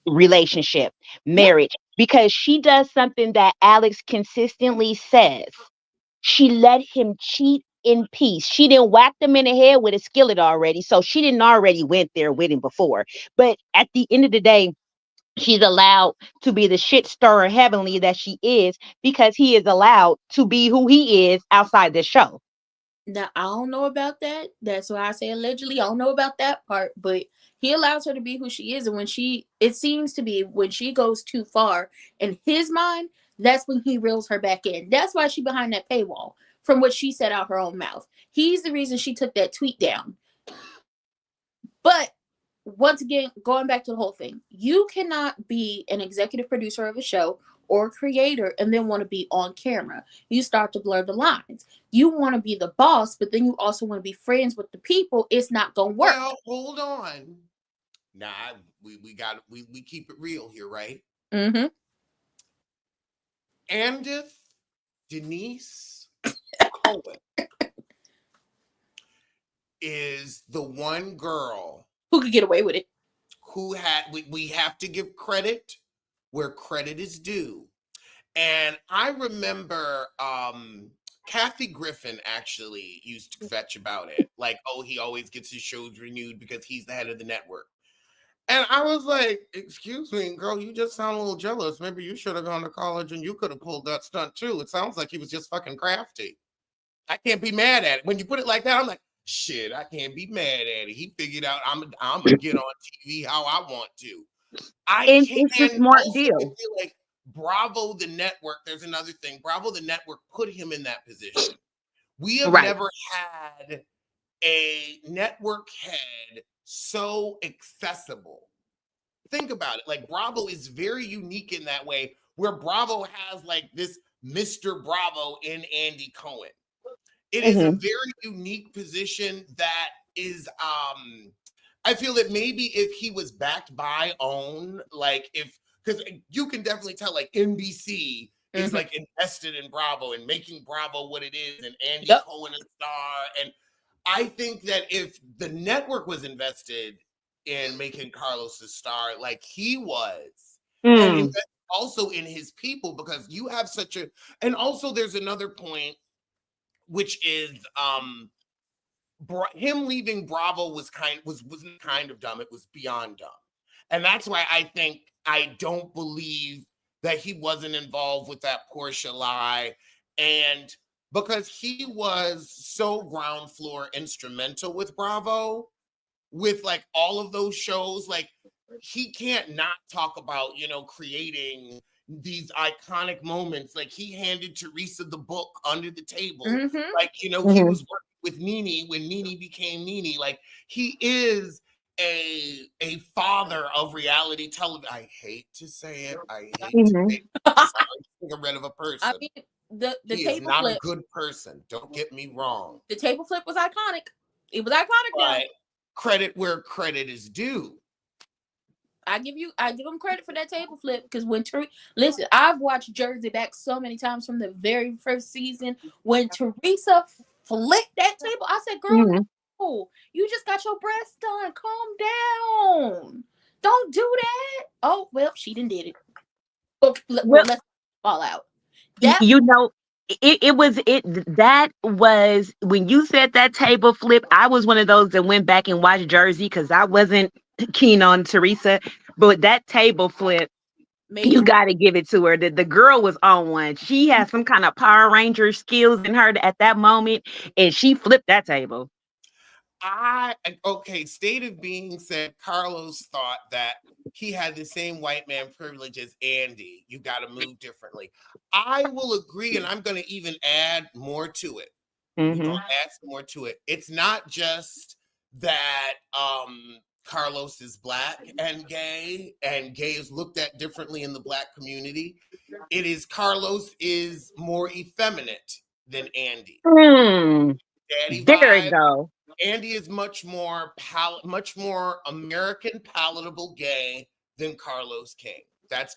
B: relationship, marriage, because she does something that Alex consistently says. She let him cheat in peace. She didn't whack them in the head with a skillet already, so she didn't already went there with him before. But at the end of the day, she's allowed to be the shit stirrer Heavenly that she is because he is allowed to be who he is outside the show.
C: Now, I don't know about that. That's why I say allegedly. I don't know about that part, but he allows her to be who she is. And when it seems to be when she goes too far in his mind, that's when he reels her back in. That's why she's behind that paywall from what she said out her own mouth. He's the reason she took that tweet down. But once again, going back to the whole thing, you cannot be an executive producer of a show or creator and then want to be on camera. You start to blur the lines. You want to be the boss, but then you also want to be friends with the people. It's not gonna work.
A: Well, hold on. Nah, we keep it real here, right? Andith Denise Cohen is the one girl
C: who could get away with it.
A: Who had we have to give credit where credit is due. And I remember Kathy Griffin actually used to fetch about it. Like, oh, he always gets his shows renewed because he's the head of the network. And I was like, excuse me, girl, you just sound a little jealous. Maybe you should have gone to college and you could have pulled that stunt too. It sounds like he was just fucking crafty. I can't be mad at it. When you put it like that, I'm like, shit, I can't be mad at it. He figured out I'm gonna get on TV how I want to.
B: It's a smart deal.
A: Feel like Bravo the network. There's another thing. Bravo the network put him in that position. We have never had a network head so accessible. Think about it. Like Bravo is very unique in that way, where Bravo has like this Mr. Bravo in Andy Cohen. It is a very unique position that is I feel that maybe if he was backed by OWN, like because you can definitely tell like NBC is like invested in Bravo and making Bravo what it is, and Andy Cohen a star. And I think that if the network was invested in making Carlos a star like he was, and also in his people, because you have such a, and also there's another point, which is him leaving Bravo wasn't kind of dumb. It was beyond dumb. And that's why I don't believe that he wasn't involved with that Porsha lie. And because he was so ground floor instrumental with Bravo, with like all of those shows, like he can't not talk about, creating these iconic moments. Like he handed Teresa the book under the table. Like, he was working with Nene when Nene became Nene. Like he is a father of reality television. I hate to say it. I hate to make get rid of a person.
C: I mean, the
A: he
C: table
A: is not
C: flip,
A: a good person. Don't get me wrong.
C: The table flip was iconic. It was iconic.
A: But credit where credit is due.
C: I give him credit for that table flip, because listen, I've watched Jersey back so many times from the very first season when Teresa flipped that table. I said, girl, no, you just got your breasts done. Calm down. Don't do that. Oh, well, she done did it. Okay, let's fall out.
B: that was when you said that table flip. I was one of those that went back and watched Jersey because I wasn't keen on Teresa, but that table flip,
C: Made
B: you
C: you
B: got to give it to her. That the girl was on one. She had some kind of Power Ranger skills in her at that moment, and she flipped that table.
A: Okay, state of being said Carlos thought that he had the same white man privilege as Andy. You got to move differently. I will agree, and I'm going to even add more to it. We're going to add some more to it. It's not just that Carlos is black and gay is looked at differently in the black community. It is Carlos is more effeminate than Andy. Daddy
B: There it
A: vibe.
B: go.
A: Andy is much more American palatable gay than Carlos King. That's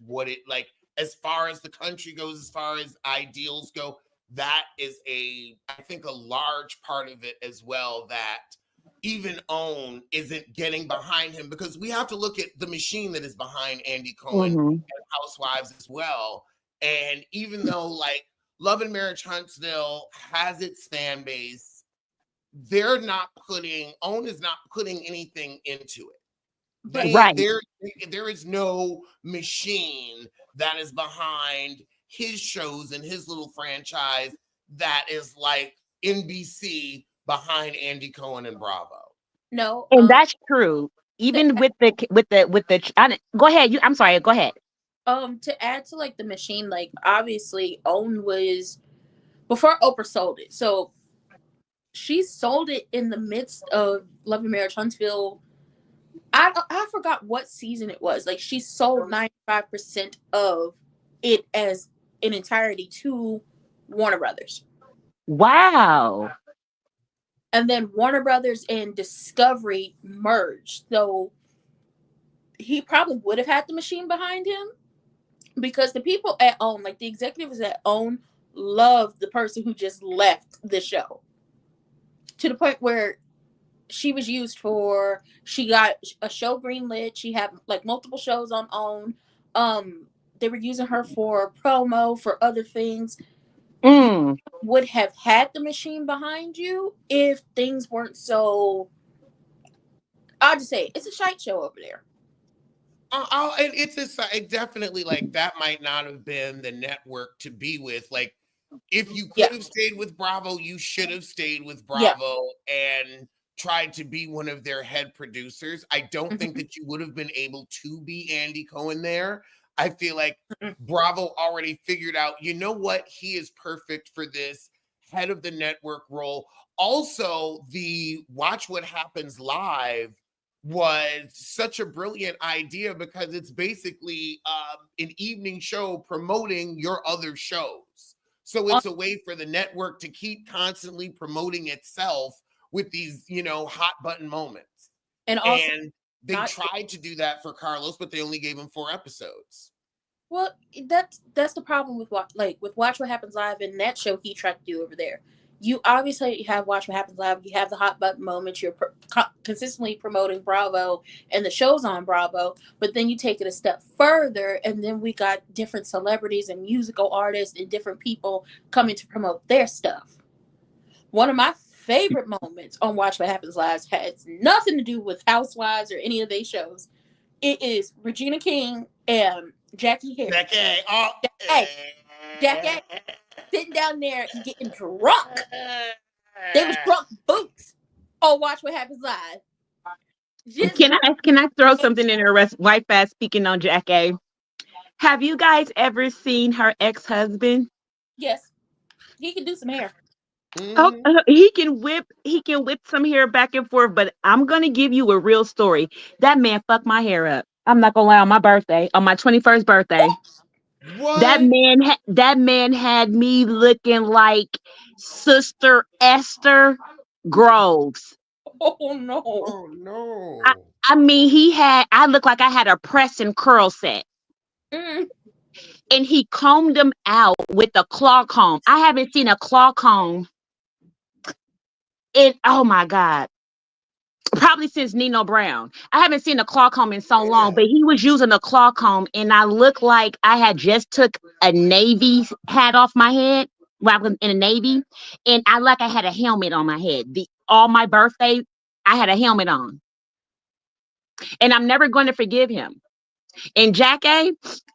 A: what it like as far as the country goes, as far as ideals go. That is I think a large part of it as well, that even OWN isn't getting behind him, because we have to look at the machine that is behind Andy Cohen and Housewives as well. And even though like Love and Marriage Huntsville has its fan base, OWN is not putting anything into it. There is no machine that is behind his shows and his little franchise that is like NBC behind Andy Cohen and Bravo.
C: No,
B: And that's true. Even with the go ahead. I'm sorry. Go ahead.
C: To add to like the machine, like obviously OWN was before Oprah sold it. So she sold it in the midst of Love and Marriage Huntsville. I forgot what season it was. Like she sold 95% of it as an entirety to Warner Brothers.
B: Wow.
C: And then Warner Brothers and Discovery merged. So he probably would have had the machine behind him, because the people at OWN, like the executives at OWN, loved the person who just left the show, to the point where she was used for, she got a show greenlit. She had like multiple shows on OWN. They were using her for promo for other things. You would have had the machine behind you if things weren't so, I'll just say it's a shite show over there.
A: It's definitely like that might not have been the network to be with. Like if you could have stayed with Bravo, you should have stayed with Bravo and tried to be one of their head producers. I don't think that you would have been able to be Andy Cohen there. I feel like Bravo already figured out, you know what, he is perfect for this head of the network role. Also, the Watch What Happens Live was such a brilliant idea, because it's basically an evening show promoting your other shows. So it's a way for the network to keep constantly promoting itself with these, hot button moments.
C: And also,
A: they tried to do that for Carlos, but they only gave him 4 episodes.
C: Well, that's the problem with Watch What Happens Live, and that show he tried to do over there. You obviously have Watch What Happens Live. You have the hot button moments. You're consistently promoting Bravo and the shows on Bravo. But then you take it a step further, and then we got different celebrities and musical artists and different people coming to promote their stuff. One of my favorite moments on Watch What Happens Live has nothing to do with Housewives or any of these shows. It is Regina King and Jackie Harris. Jackie sitting down there and getting drunk. They was drunk boots. Oh, Watch What Happens Live.
B: Can I throw something in her right fast? Speaking on Jackie, have you guys ever seen her ex-husband?
C: Yes, he can do some hair.
B: Oh, he can whip some hair back and forth. But I'm gonna give you a real story. That man fucked my hair up. I'm not gonna lie. On my birthday, on my 21st birthday,
A: what?
B: that man had me looking like Sister Esther Groves.
C: Oh no!
A: Oh no!
B: I mean, I looked like I had a press and curl set. And he combed them out with a claw comb. I haven't seen a claw comb. Oh my God. Probably since Nino Brown. I haven't seen a claw comb in so
A: Yeah.
B: long, but he was using a claw comb, and I looked like I had just took a Navy hat off my head while I was in the Navy, and I had a helmet on my head. The all my birthday, I had a helmet on, and I'm never going to forgive him. And Jack A,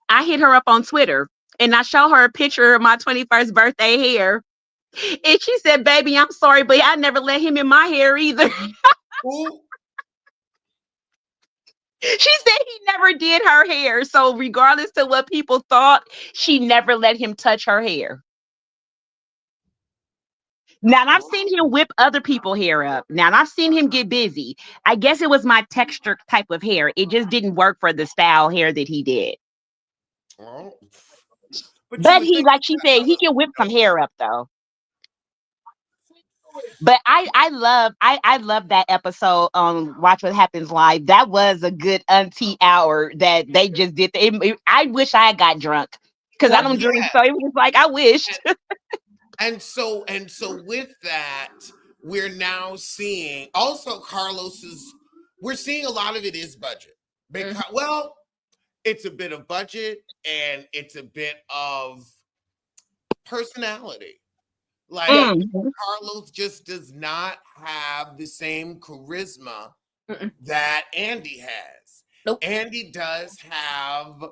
B: I hit her up on Twitter, and I show her a picture of my 21st birthday hair, and she said, "Baby, I'm sorry, but I never let him in my hair either."
A: Who?
B: She said he never did her hair. So regardless of what people thought, she never let him touch her hair. Now I've seen him whip other people hair up. Now I've seen him get busy. I guess it was my texture type of hair. It just didn't work for the style hair that he did.
A: Oh. But you
B: But
A: would
B: he,
A: think
B: like she said, he
A: that
B: can whip some hair up though. But I love that episode on Watch What Happens Live. That was a good auntie hour that they just did. I wish I got drunk because I
C: Well,
B: don't drink,
A: yeah.
B: so it was like I wished.
A: And so with that, we're now seeing also Carlos's. We're seeing a lot of it is budget because well, it's a bit of budget and it's a bit of personality.
C: yeah.
A: Like
B: Mhm.
A: Carlos just does not have the same charisma
C: Mm-mm.
A: that Andy has.
C: Nope.
A: Andy does have,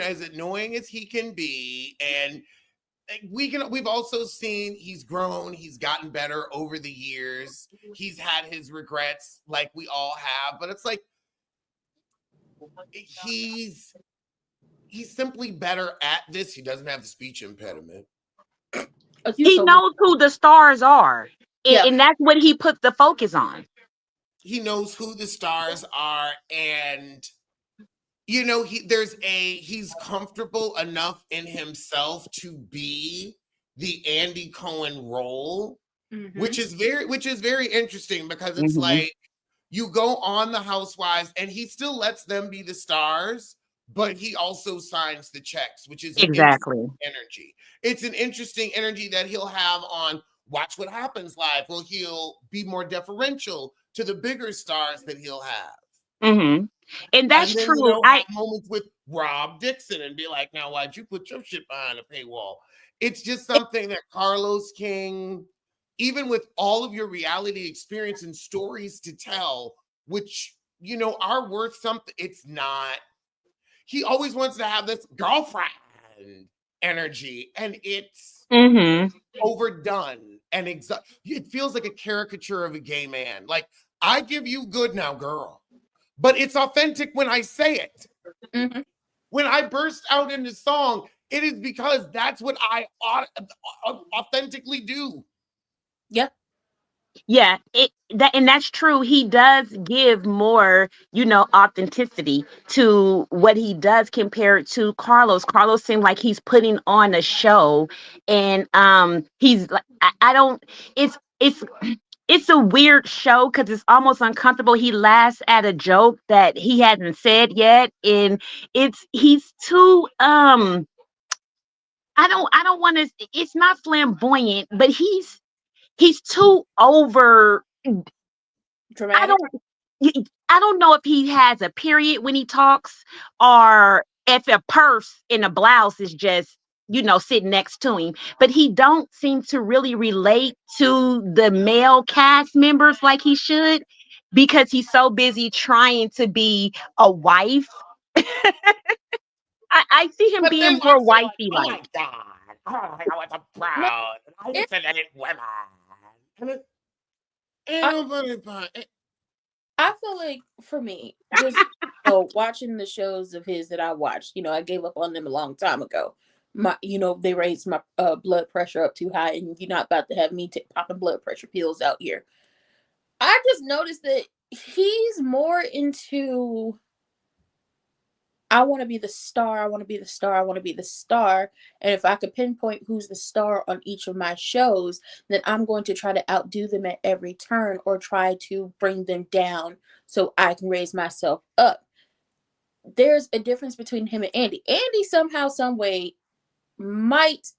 A: as annoying as he can be, and we've also seen he's grown, he's gotten better over the years. He's had his regrets like we all have, but it's like he's simply better at this. He doesn't have the speech impediment.
C: You
B: He
C: so
B: knows who the stars are,
C: yeah.
B: and that's what he puts the focus on.
A: He knows who the stars are, and he's comfortable enough in himself to be the Andy Cohen role, which
C: Mm-hmm.
A: is very interesting because it's
B: Hmm.
A: like you go on the Housewives and he still lets them be the stars, but he also signs the checks, which is an interesting
B: Exactly.
A: energy. It's an interesting energy that he'll have on Watch What Happens Live. Well, he'll be more deferential to the bigger stars that he'll have.
B: Hmm. And that's
A: And then,
B: true.
A: have moments with Rob Dixon and be like, now, why'd you put your shit behind a paywall? It's just something that Carlos King, even with all of your reality experience and stories to tell, which, are worth something, it's not. He always wants to have this girlfriend energy, and it's
B: Hmm.
A: overdone and it feels like a caricature of a gay man. Like, I give you good now, girl, but it's authentic when I say it.
C: Mm-hmm.
A: When I burst out into song, it is because that's what I authentically do.
C: Yeah.
B: Yeah, and that's true. He does give more, authenticity to what he does compared to Carlos. Carlos seems like he's putting on a show, and he's like, I don't. It's it's a weird show because it's almost uncomfortable. He laughs at a joke that he hasn't said yet, and he's too I don't want to. It's not flamboyant, but he's too over. I
C: Dramatic.
B: don't I don't know if he has a period when he talks or if a purse in a blouse is just, sitting next to him. But he don't seem to really relate to the male cast members like he should because he's so busy trying to be a wife. I see him
A: But
B: being
A: then
B: more
A: once they're like,
B: wifey
A: oh
B: like.
A: my God, I was so
C: No,
A: proud. I
C: it,
A: intimidated women. And ain't
C: I,
A: nobody
C: I feel like for me, just watching the shows of his that I watched, I gave up on them a long time ago. They raised my blood pressure up too high, and you're not about to have me popping blood pressure pills out here. I just noticed that he's more into I want to be the star. I want to be the star. I want to be the star. And if I could pinpoint who's the star on each of my shows, then I'm going to try to outdo them at every turn or try to bring them down so I can raise myself up. There's a difference between him and Andy. Andy somehow, some way might,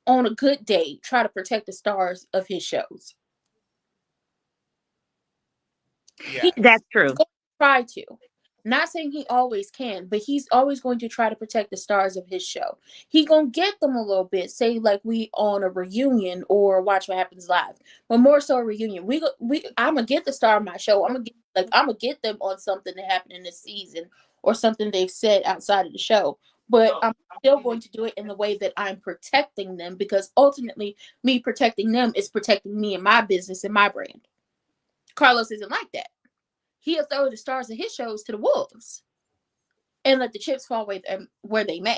C: on a good day, try to protect the stars of his shows.
A: Yes.
B: That's true.
C: He's going to try to. Not saying he always can, but he's always going to try to protect the stars of his show. He gonna get them a little bit, say like we on a reunion or Watch What Happens Live, but more so a reunion. I'm gonna get the star of my show. I'm gonna get them on something that happened in this season or something they've said outside of the show. But I'm still going to do it in the way that I'm protecting them, because ultimately, me protecting them is protecting me and my business and my brand. Carlos isn't like that. He'll throw the stars of his shows to the wolves and let the chips fall where they may.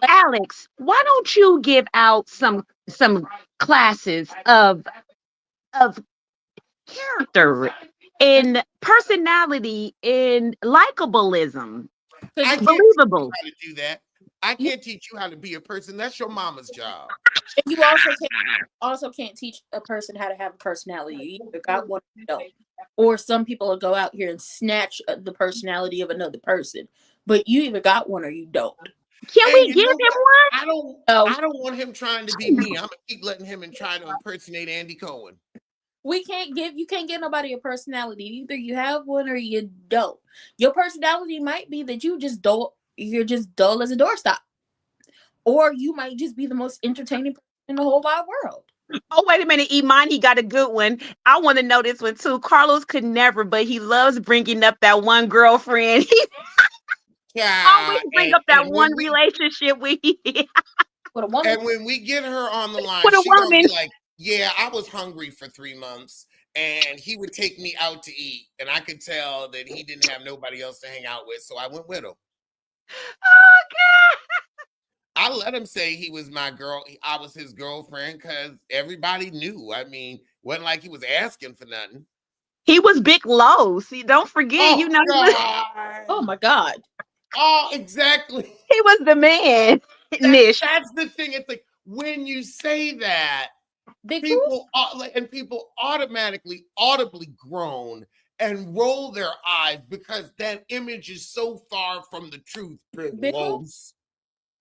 B: Alex, why don't you give out some classes of character and personality and likabilism,
A: I
C: Because
A: can't teach you
B: believable?
A: how to do that. I can't teach you how to be a person. That's your mama's job.
C: you also can't teach a person how to have a personality. You either got one or you don't. Or some people will go out here and snatch the personality of another person. But you either got one or you don't.
B: Can
A: And
B: we
A: you
B: give
A: know
B: him
A: what?
B: one?
C: So
A: I don't want him trying to be me. I'm gonna keep letting him and try to impersonate Andy Cohen.
C: you can't give nobody a personality. Either you have one or you don't. Your personality might be that you're just dull as a doorstop. Or you might just be the most entertaining person in the whole wide world.
B: Oh, wait a minute, Iman, he got a good one. I want to know this one too. Carlos could never, but he loves bringing up that one girlfriend. He always
A: Yeah,
B: bring up that one relationship with
C: With a woman.
A: and when we get her on the line,
B: with a
A: she gonna
B: woman.
A: be like, "Yeah, I was hungry for 3 months, and he would take me out to eat, and I could tell that he didn't have nobody else to hang out with, so I went with him.
B: Oh God.
A: I let him say he was my girl. I was his girlfriend because everybody knew. I mean, wasn't like he was asking for nothing.
B: He was Big Low. See, don't forget,
A: Oh
C: Oh
A: God!
C: my God.
A: Oh, exactly.
B: he was the man.
A: That
B: Nish.
A: that's the thing. It's like when you say that,
C: Big who?
A: people automatically audibly groan and roll their eyes because that image is so far from the truth. Big
C: Big who?
A: Los.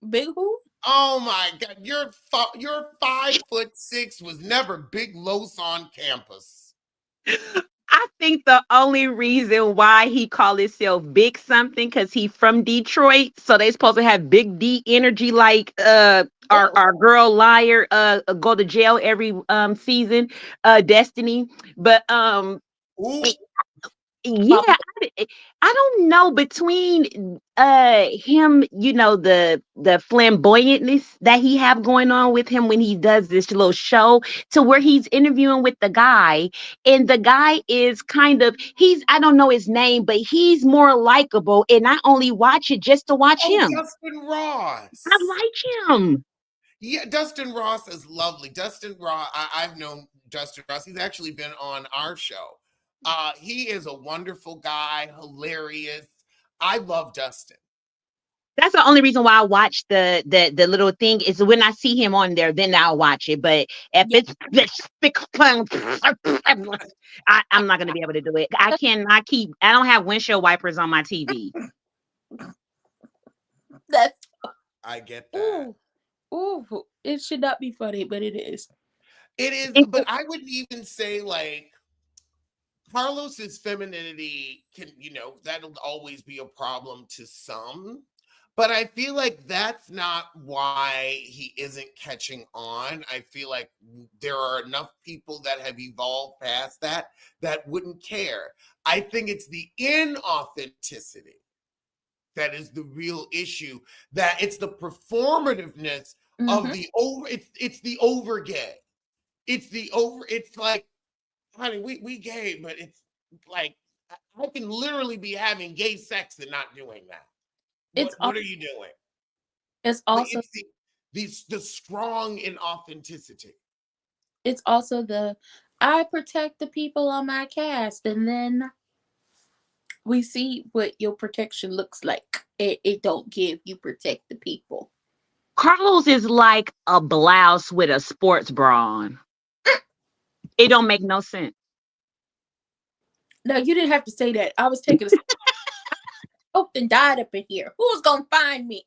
C: Big who?
A: Oh my God, your 5'6" was never Big Los on campus.
B: I think the only reason why he called himself Big something because he from Detroit, so they supposed to have big D energy like our girl Liar go to jail every season, Destiny. But
A: Ooh,
B: yeah,
C: Probably.
B: I don't know between him, the flamboyantness that he have going on with him when he does this little show to where he's interviewing with the guy, and the guy is kind of he's I don't know his name, but he's more likable, and I only watch it just to watch
A: oh,
B: him.
A: Dustin
B: I
A: Ross.
B: like him.
A: Yeah, Dustin Ross is lovely. Dustin Ross, I've known Dustin Ross. He's actually been on our show. He is a wonderful guy, hilarious. I love Dustin.
B: That's the only reason why I watch the little thing is when I see him on there, then I'll watch it. But if
C: Yeah.
B: it's I'm not gonna be able to do it. I cannot keep. I don't have windshield wipers on my TV.
C: That's
A: I get that.
C: ooh. Ooh. It should not be funny, but it is.
A: It is,
B: It-
A: but I wouldn't even say like Carlos's femininity can, that'll always be a problem to some. But I feel like that's not why he isn't catching on. I feel like there are enough people that have evolved past that wouldn't care. I think it's the inauthenticity that is the real issue. That it's the performativeness of
C: Mm-hmm.
A: the over. It's the over gay. It's the over. It's like, honey, we gay, but it's like I can literally be having gay sex and not doing that.
C: It's
A: What are you doing?
C: it's
A: Like
C: also
A: it's the strong inauthenticity.
C: it's also the I protect the people on my cast, and then we see what your protection looks like. It don't give you protect the people.
B: Carlos is like a blouse with a sports bra on. It don't make no sense.
C: No, you didn't have to say that. I was taking a smoked and died up in here. Who's gonna find me?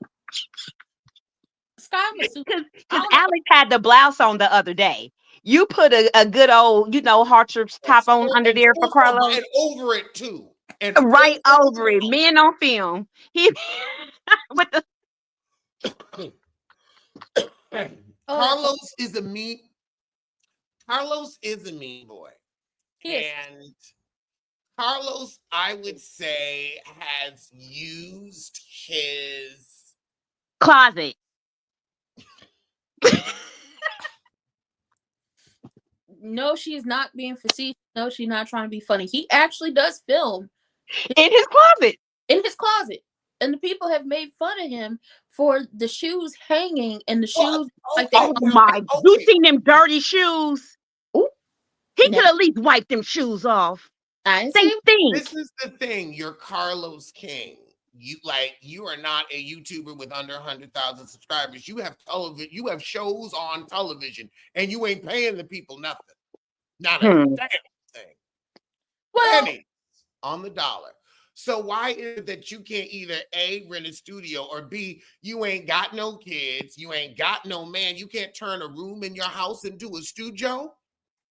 C: style a suit. I
B: Because
C: don't know.
B: Alex had the blouse on the other day. You put a good old, Hartridge top on under there for Carlos.
A: And over it too. And
B: Right over it. Men on film. He with the
C: Oh,
A: Carlos is a mean boy.
C: he is.
A: And Carlos, I would say, has used his
B: closet.
C: No, she's not being facetious. No, she's not trying to be funny. He actually does film
B: In his closet.
C: in his closet. And the people have made fun of him for the shoes hanging and the
A: well,
C: shoes like they
B: Oh my, you seen them dirty shoes?
C: Ooh,
B: He
C: now,
B: could at least wipe them shoes off.
C: I ain't
B: They
C: saying
B: stink.
A: This is the thing. You're Carlos King. You are not a YouTuber with under 100,000 subscribers. You have television. You have shows on television, and you ain't paying the people nothing. Not a damn thing.
C: well,
A: Penny on the dollar. So why is it that you can't either A, rent a studio, or B, you ain't got no kids, you ain't got no man, you can't turn a room in your house into a studio?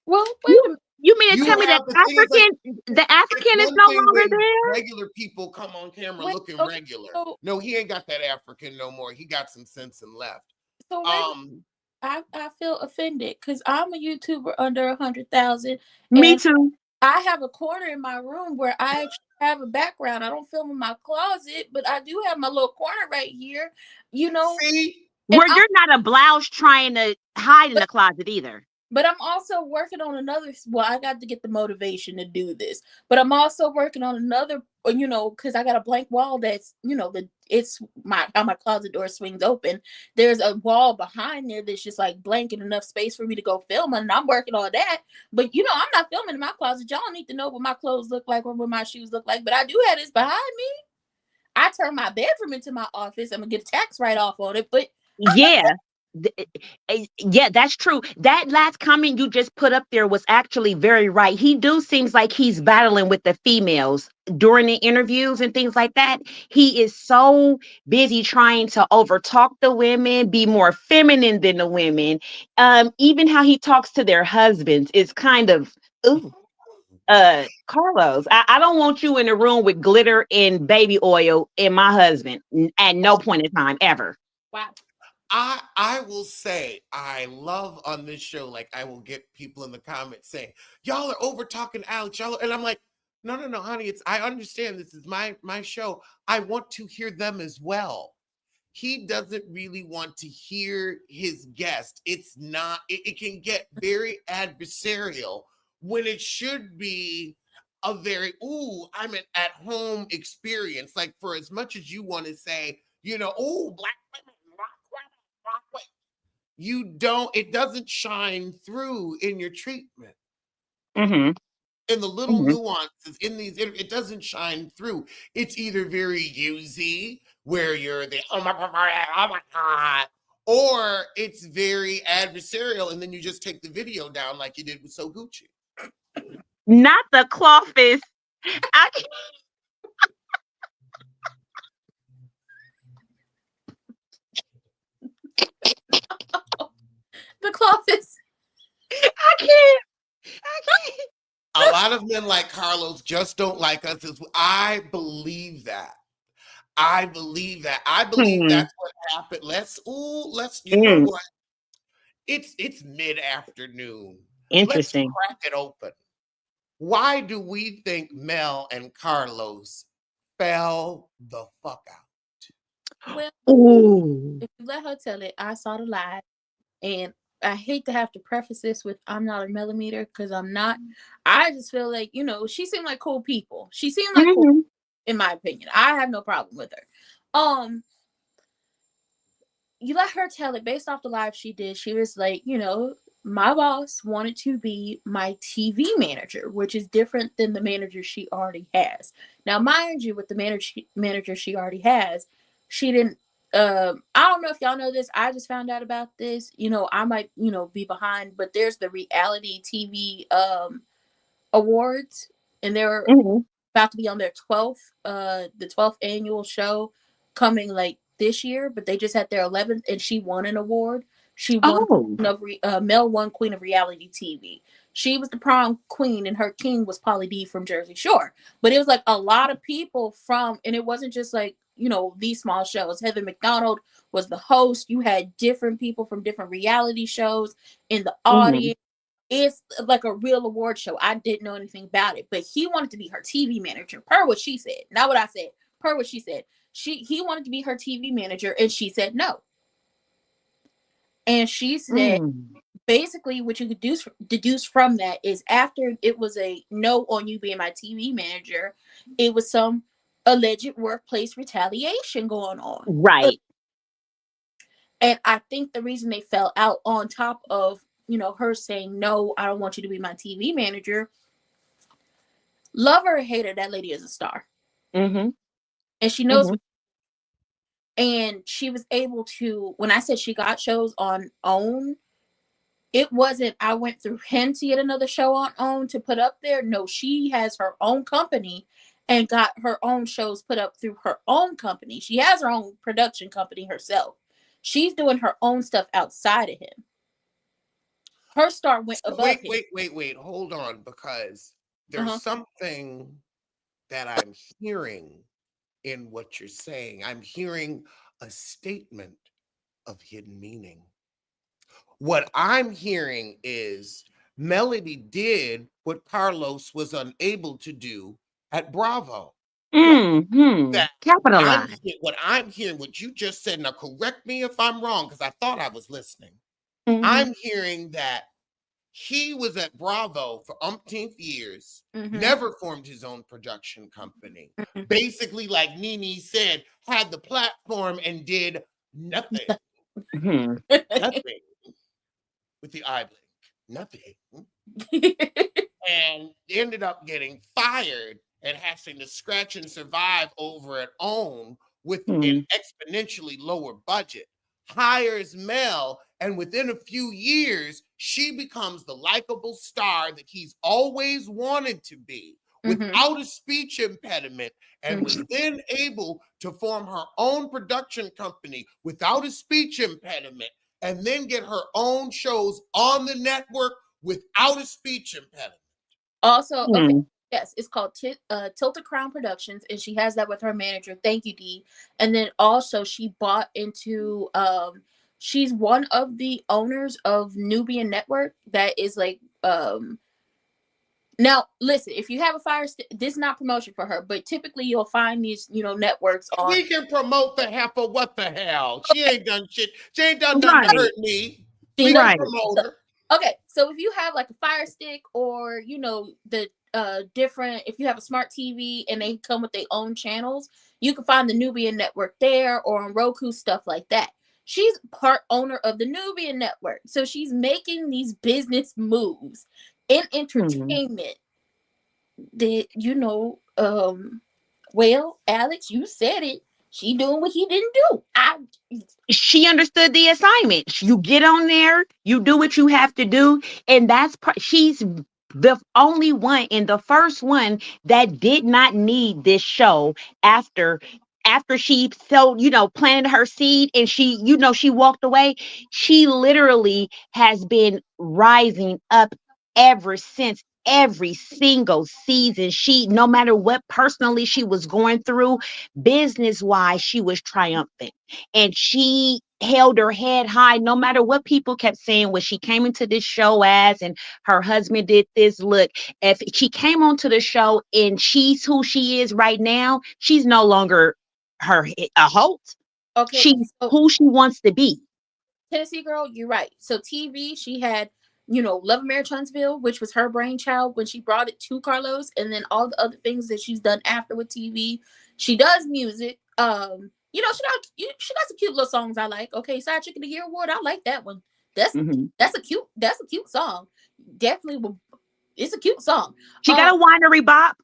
C: well, wait a minute.
B: You mean to
A: You
B: tell me that
A: have the thing is like
B: the African
A: it's
B: is
A: one
B: no
A: thing
B: longer
A: when
B: there?
A: regular people come on camera
C: Wait,
A: looking
C: okay,
A: regular.
C: so
A: No, he ain't got that African no more. He got some sense and left.
C: so wait a minute.
A: Um,
C: I feel offended because I'm a YouTuber under 100,000,
B: Me
C: and
B: too.
C: I have a corner in my room where I actually have a background. I don't film in my closet, but I do have my little corner right here,
A: see,
C: and
B: Where you're not a blouse trying to hide in the closet either.
C: but I'm also working on another. Well, I got to get the motivation to do this, but I'm also working on another. Because I got a blank wall that's, it's how my closet door swings open. There's a wall behind there that's just like blank and enough space for me to go film, and I'm working on that. But I'm not filming in my closet. Y'all need to know what my clothes look like or what my shoes look like. But I do have this behind me. I turn my bedroom into my office. I'm gonna get a tax write off on it, but
B: Yeah. Yeah, that's true. That last comment you just put up there was actually very right. He do seems like he's battling with the females during the interviews and things like that. He is so busy trying to overtalk the women, be more feminine than the women. Even how he talks to their husbands is kind of ooh. Carlos, I don't want you in a room with glitter and baby oil and my husband at no point in time ever.
C: wow.
A: I will say I love on this show, like I will get people in the comments saying, y'all are over talking Alex, and I'm like, no, honey, I understand this is my show. I want to hear them as well. He doesn't really want to hear his guest. It's not, it can get very adversarial when it should be a very, I'm an at-home experience. Like for as much as you want to say, black women, it doesn't shine through in your treatment.
B: Mm-hmm.
A: In the little nuances in these, it doesn't shine through. It's either very usy, where you're the oh my god, or it's very adversarial, and then you just take the video down like you did with So Gucci.
B: Not the cloth is. I can't.
C: The cloth is.
B: I can't. I can't.
A: A lot of men like Carlos just don't like us. I believe that. I believe that's what happened. You know what? It's mid-afternoon. Let's
B: Interesting.
A: crack it open. Why do we think Mel and Carlos fell the fuck out?
C: Well,
B: Ooh.
C: if you let her tell it, I saw the live, and I hate to have to preface this with I'm not a millimeter because I'm not. I just feel like she seemed like cool people. She seemed like cool,
B: Mm-hmm.
C: in my opinion. I have no problem with her. You let her tell it based off the live she did. She was like, my boss wanted to be my TV manager, which is different than the manager she already has. Now, mind you, with the manager she already has, she didn't. I don't know if y'all know this. I just found out about this. I might, be behind, but there's the reality TV awards, and they're
B: Mm-hmm.
C: about to be on their 12th annual show coming like this year, but they just had their 11th, and she won an award. She won
B: Oh.
C: Mel won Queen of Reality TV. She was the prom queen, and her king was Pauly D from Jersey Shore. But it was like a lot of people from, and it wasn't just like, you know, these small shows. Heather McDonald was the host. You had different people from different reality shows in the
B: Mhm.
C: audience. It's like a real award show. I didn't know anything about it, but he wanted to be her TV manager, per what she said. Not what I said, per what she said. He wanted to be her TV manager, and she said no. And she said,
B: Mm.
C: basically, what you could deduce from that is after it was a no on you being my TV manager, it was some alleged workplace retaliation going on.
B: Right.
C: And I think the reason they fell out, on top of, you know, her saying, no, I don't want you to be my TV manager, love her or hate her, that lady is a star.
B: Mhm.
C: And she knows.
B: Mhm.
C: And she was able to, when I said she got shows on OWN, it wasn't I went through him to get another show on OWN to put up there. No, she has her own company and got her own shows put up through her own company. She has her own production company herself. She's doing her own stuff outside of him. Her star went
A: So
C: above him.
A: wait. Hold on, because there's
C: Uh-huh.
A: something that I'm hearing in what you're saying. I'm hearing a statement of hidden meaning. What I'm hearing is Melody did what Carlos was unable to do at Bravo.
B: Mhm.
A: That
B: Capitalize.
A: what I'm hearing, what you just said, now correct me if I'm wrong, because I thought I was listening.
B: Mhm.
A: I'm hearing that he was at Bravo for umpteenth years,
C: Mm-hmm.
A: never formed his own production company.
C: Mm-hmm.
A: Basically, like Nene said, had the platform and did nothing.
B: Mhm.
A: Nothing with the eye blink. Nothing. And ended up getting fired and having to scratch and survive over at OWN with an
B: Mhm.
A: exponentially lower budget. Hires Mel, and within a few years, she becomes the likable star that he's always wanted to be,
C: Mm-hmm.
A: without a speech impediment, and was then able to form her own production company without a speech impediment, and then get her own shows on the network without a speech impediment.
C: Also, okay,
B: Mhm.
C: yes, it's called Tilted Crown Productions, and she has that with her manager. Thank you, Dee. And then also she bought into she's one of the owners of Nubian Network, that is like now listen, if you have a fire stick, this is not promotion for her, but typically you'll find these, you know, networks on.
A: We can promote the heifer. What the hell? She ain't done shit. She ain't done nothing to
B: Right.
A: hurt me.
C: She
A: We
C: knows.
A: can
B: Right.
A: promote her.
C: Okay, so if you have like a fire stick, or you know, the different, if you have a smart TV and they come with their own channels, you can find the Nubian Network there, or on Roku, stuff like that. She's part owner of the Nubian Network, so she's making these business moves in
B: Mhm.
C: entertainment. That, you know, well, Alex, you said it. She doing what he didn't do.
B: She understood the assignment. You get on there, you do what you have to do, and she's the only one and the first one that did not need this show after she planted her seed, and she walked away. She literally has been rising up ever since. Every single season, no matter what personally she was going through, business wise, she was triumphant, and she held her head high no matter what people kept saying, what she came into this show as, and her husband did this. Look, if she came onto the show and she's who she is right now, she's no longer a host.
C: Okay,
B: She's
C: so
B: who she wants to be.
C: Tennessee Girl, you're right. So TV, she had, you know, Love and Marriage Huntsville, which was her brainchild when she brought it to Carlos, and then all the other things that she's done after with TV. She does music. You know, she got some cute little songs I like. Okay, Side Chick of the Year Award, I like that one. That's
B: Mhm.
C: that's a cute song. Definitely, it's a cute song.
B: She got a winery bop.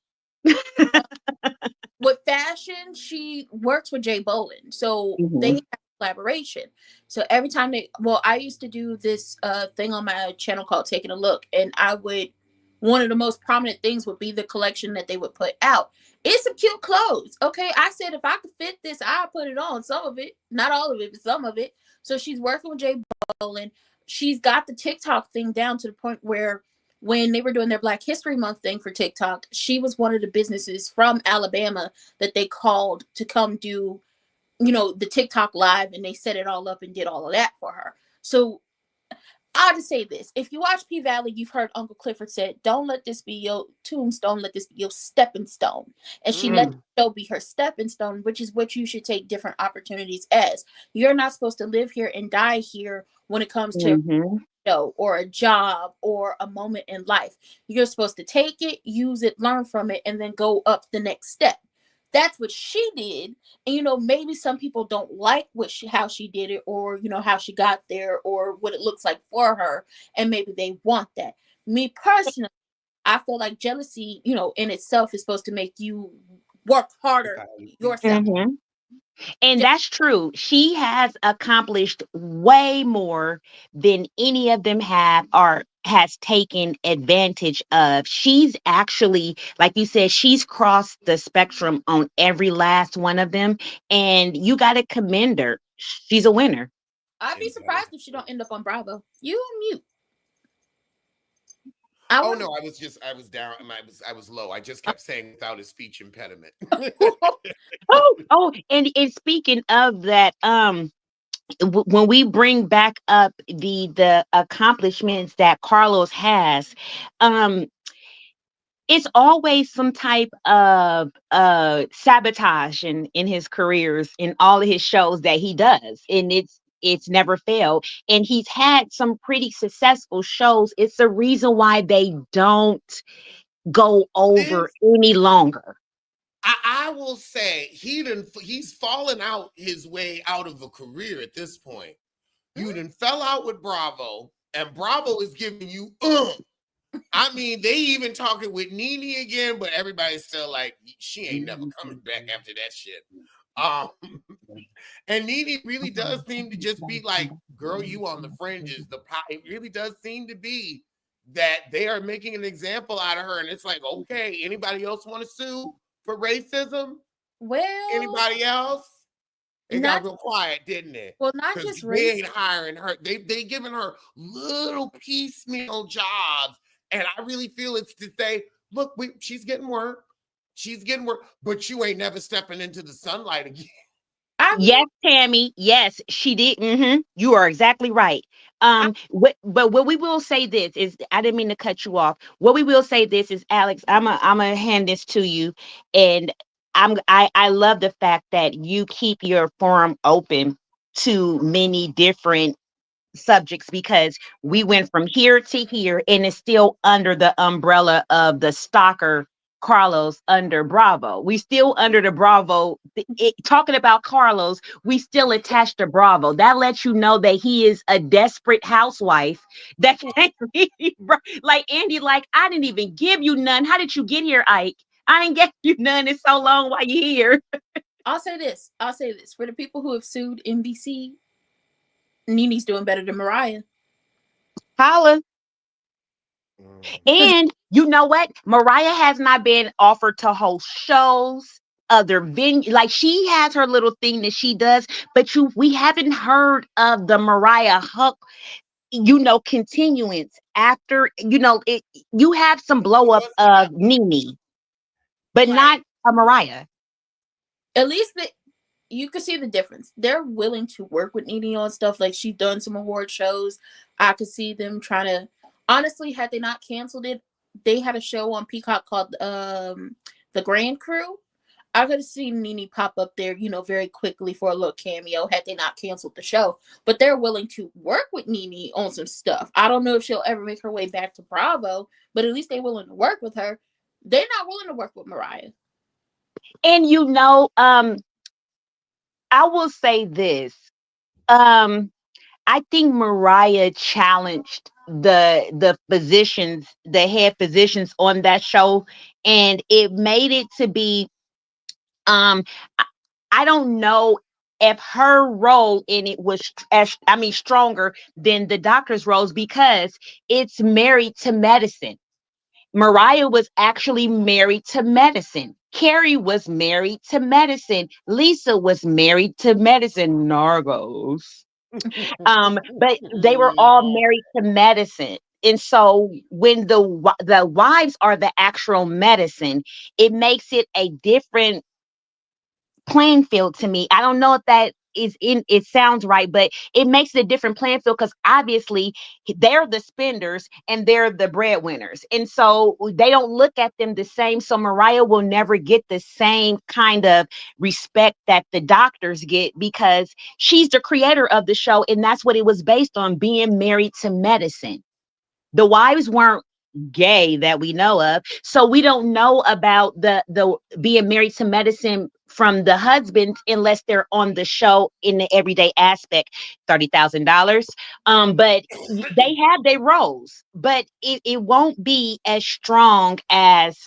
C: With fashion, she works with Jay Bowen, so they
B: Mhm.
C: have collaboration. So every time I used to do this thing on my channel called Taking a Look, and I would, one of the most prominent things would be the collection that they would put out. It's some cute clothes. Okay. I said if I could fit this, I'll put it on. Some of it. Not all of it, but some of it. So she's working with Jay Bolin. She's got the TikTok thing down to the point where when they were doing their Black History Month thing for TikTok, she was one of the businesses from Alabama that they called to come do, the TikTok live, and they set it all up and did all of that for her. So I'll just say this. If you watch P Valley, you've heard Uncle Clifford said, don't let this be your tombstone, let this be your stepping stone. And she let the show be her stepping stone, which is what you should take different opportunities as. You're not supposed to live here and die here when it comes to show or a job or a moment in life. You're supposed to take it, use it, learn from it, and then go up the next step. That's what she did. And maybe some people don't like how she did it, or how she got there, or what it looks like for her, and maybe they want that. Me personally, I feel like jealousy, in itself is supposed to make you work harder yourself.
B: And that's true. She has accomplished way more than any of them have or has taken advantage of. She's actually, like you said, she's crossed the spectrum on every last one of them. And you got to commend her. She's a winner.
C: I'd be surprised if she don't end up on Bravo. You on mute.
A: No, I was down. I was low. I just kept saying without a speech impediment.
B: And speaking of that, when we bring back up the accomplishments that Carlos has, it's always some type of sabotage in his careers, in all of his shows that he does, and it's never failed. And he's had some pretty successful shows. It's the reason why they don't go over any longer.
A: I will say he's fallen out his way out of a career at this point. You done fell out with Bravo, and Bravo is giving you I mean, they even talking with Nene again, but everybody's still like, she ain't never coming back after that shit. And Nene really does seem to just be like, girl, you on the fringes. It really does seem to be that they are making an example out of her, and it's like, okay, anybody else want to sue for racism?
C: Well,
A: anybody else? It got real quiet, didn't it?
C: Well, not just
A: they ain't hiring her. They giving her little piecemeal jobs, and I really feel it's to say, look, she's getting work. She's getting work, but you ain't never stepping into the sunlight again.
B: Yes, Tammy. Yes, she did. You are exactly right. But what we will say this is, I didn't mean to cut you off. What we will say this is, Alex, I'm gonna hand this to you, and I love the fact that you keep your forum open to many different subjects, because we went from here to here, and it's still under the umbrella of the stalker Carlos under Bravo. We still under the Bravo. Talking about Carlos, we still attached to Bravo. That lets you know that he is a desperate housewife. That like Andy, like, I didn't even give you none. How did you get here, Ike? I ain't get you none in so long. While you here?
C: I'll say this. For the people who have sued NBC, Nene's doing better than Mariah.
B: Holla. And you know what? Mariah has not been offered to host shows, other venue. Like, she has her little thing that she does, but we haven't heard of the Mariah Huck, continuance after, you have some blow up of Nene, but not a Mariah.
C: At least you can see the difference. They're willing to work with Nene on stuff. Like, she's done some award shows. I could see them trying to, honestly, had they not canceled it, they had a show on Peacock called The Grand Crew. I could have seen Nene pop up there, very quickly for a little cameo had they not canceled the show. But they're willing to work with Nene on some stuff. I don't know if she'll ever make her way back to Bravo, but at least they're willing to work with her. They're not willing to work with Mariah.
B: And I will say this. I think Mariah challenged the physicians, the head physicians on that show, and it made it to be. I don't know if her role in it was stronger than the doctor's roles, because it's married to medicine. Mariah was actually married to medicine. Carrie was married to medicine. Lisa was married to medicine. Nargos. But they were all
A: No.
B: married to medicine. And so when the wives are the actual medicine, it makes it a different playing field to me. I don't know if that is in it sounds right, but it makes it a different playing field because obviously they're the spenders and they're the breadwinners. And so they don't look at them the same. So Mariah will never get the same kind of respect that the doctors get because she's the creator of the show. And that's what it was based on, being married to medicine. The wives weren't gay that we know of, so we don't know about the being married to medicine from the husbands unless they're on the show in the everyday aspect. $30,000. But they have their roles, but it won't be as strong as,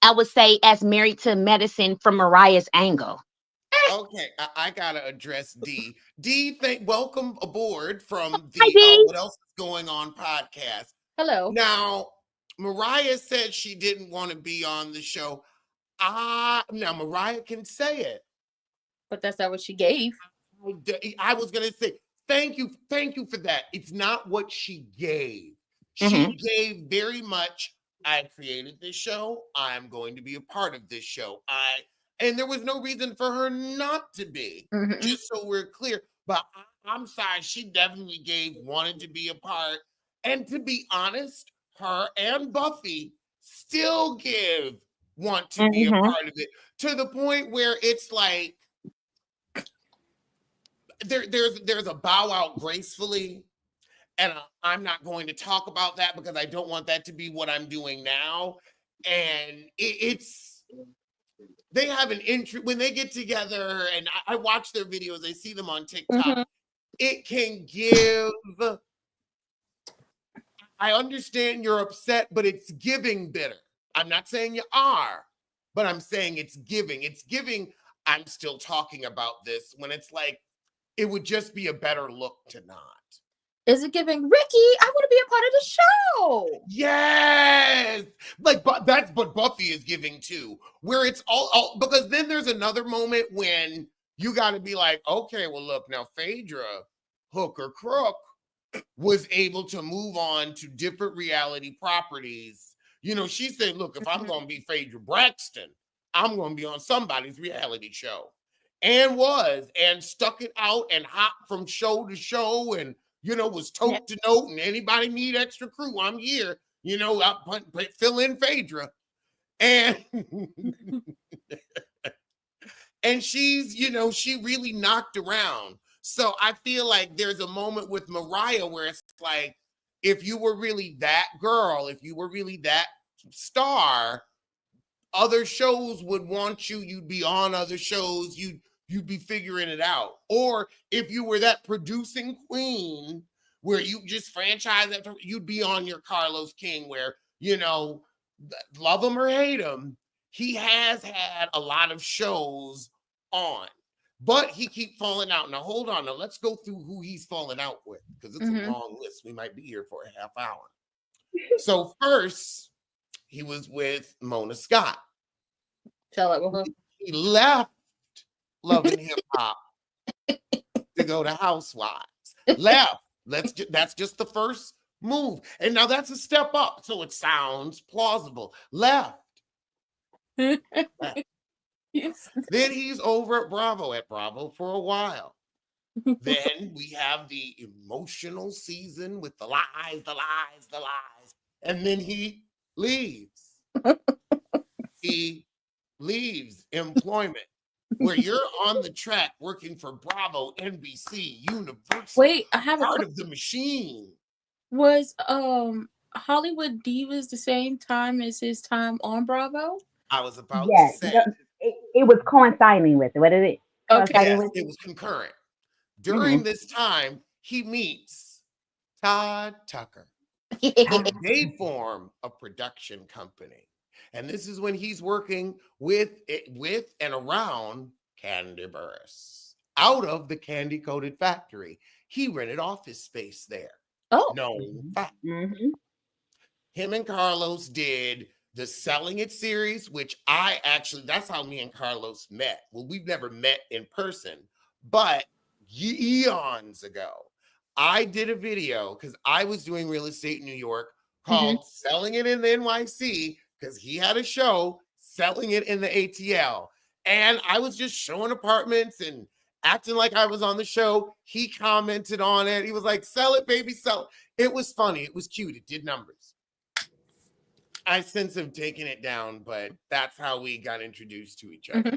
B: I would say, as married to medicine from Mariah's angle.
A: Okay, I gotta address D. D, welcome aboard from
B: Hi,
A: the
B: D.
A: What Else Is Going On podcast.
C: Hello.
A: Now, Mariah said she didn't want to be on the show. Now Mariah can say it.
C: But that's not what she gave.
A: I was gonna say thank you for that. It's not what she gave. She
B: Mm-hmm.
A: gave very much. I created this show. I'm going to be a part of this show. And there was no reason for her not to be.
C: Mm-hmm.
A: Just so we're clear. But I'm sorry, she definitely wanted to be a part. And to be honest, her and Buffy still want to be a
B: Mm-hmm.
A: part of it, to the point where it's like there's a bow out gracefully, and I'm not going to talk about that because I don't want that to be what I'm doing now. And it's they have an interest when they get together, and I watch their videos. I see them on TikTok.
C: Mm-hmm.
A: It can give. I understand you're upset, but it's giving bitter. I'm not saying you are, but I'm saying it's giving. It's giving. I'm still talking about this when it's like it would just be a better look to not.
C: Is it giving Ricky? I want to be a part of the show.
A: Yes, like but that's what Buffy is giving too, where it's all because then there's another moment when you got to be like, okay, well look now, Phaedra, hook or crook, was able to move on to different reality properties. You know, she said, look, if I'm going to be Phaedra Braxton, I'm going to be on somebody's reality show. And stuck it out and hopped from show to show and, was tote to note. And anybody need extra crew, I'm here. I fill in Phaedra. And and she's, she really knocked around. So I feel like there's a moment with Mariah where it's like, if you were really that girl, if you were really that star, other shows would want you. You'd be on other shows. You'd be figuring it out. Or if you were that producing queen where you just franchise after, you'd be on your Carlos King where, love him or hate him, he has had a lot of shows on. But he keep falling out. Now, hold on. Now, let's go through who he's falling out with because it's a long list. We might be here for a half hour. So first, he was with Mona Scott.
C: Tell it with her.
A: He left Love and Hip Hop to go to Housewives. Left. That's just the first move. And now that's a step up. So it sounds plausible. Left.
C: Yes.
A: Then he's over at Bravo for a while. Then we have the emotional season with the lies. And then he leaves. He leaves employment where you're on the track working for Bravo, NBC, Universal.
C: Wait, I have
A: part of the machine.
C: Was Hollywood Divas the same time as his time on Bravo?
A: I was about
B: Yes,
A: to say.
B: it was coinciding with it. What is it?
C: Okay.
A: Yes, it was concurrent. During this time, he meets Todd Tucker. They form a production company. And this is when he's working with and around Candy Burris. Out of the Candy Coated Factory. He rented office space there.
C: Oh.
A: No fact. Him and Carlos did the Selling It series, which that's how me and Carlos met. Well, we've never met in person, but eons ago, I did a video because I was doing real estate in New York called Selling It in the NYC because he had a show selling it in the ATL. And I was just showing apartments and acting like I was on the show. He commented on it. He was like, sell it, baby, sell it. It was funny. It was cute. It did numbers. I since have taken it down, but that's how we got introduced to each other.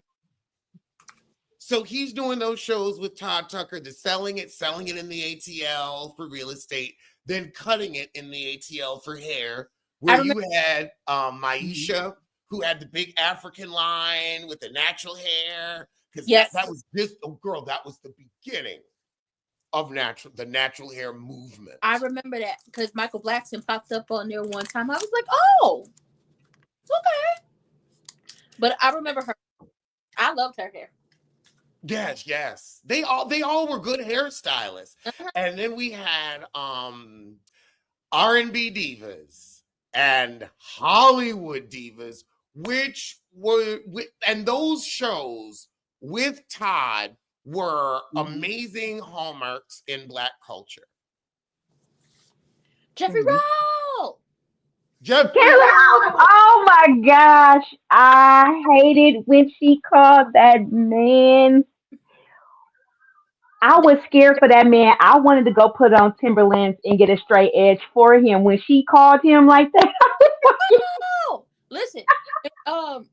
A: So he's doing those shows with Todd Tucker, the selling it in the ATL for real estate, then cutting it in the ATL for hair, where you had Maisha, who had the big African line with the natural hair. Because that was just, that was the beginning of the natural hair movement.
C: I remember that because Michael Blackson popped up on there one time. I was like, oh, okay. But I remember her. I loved her hair.
A: Yes. They all were good hairstylists. And then we had R&B divas and Hollywood divas, and those shows with Todd were amazing hallmarks in Black culture.
C: Jeffrey Roll!
B: Oh my gosh. I hated when she called that man. I was scared for that man. I wanted to go put on Timberlands and get a straight edge for him when she called him like that.
C: Oh, listen,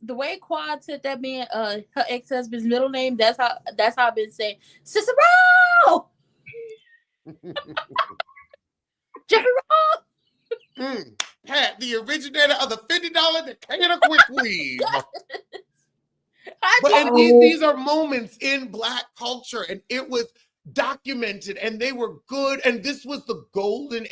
C: the way Quad said that man, her ex-husband's middle name, that's how I've been saying, Cicero! Jeffrey Roll!
A: Pat, the originator of the $50 Decatur quick weave. But these are moments in Black culture, and it was documented, and they were good, and this was the golden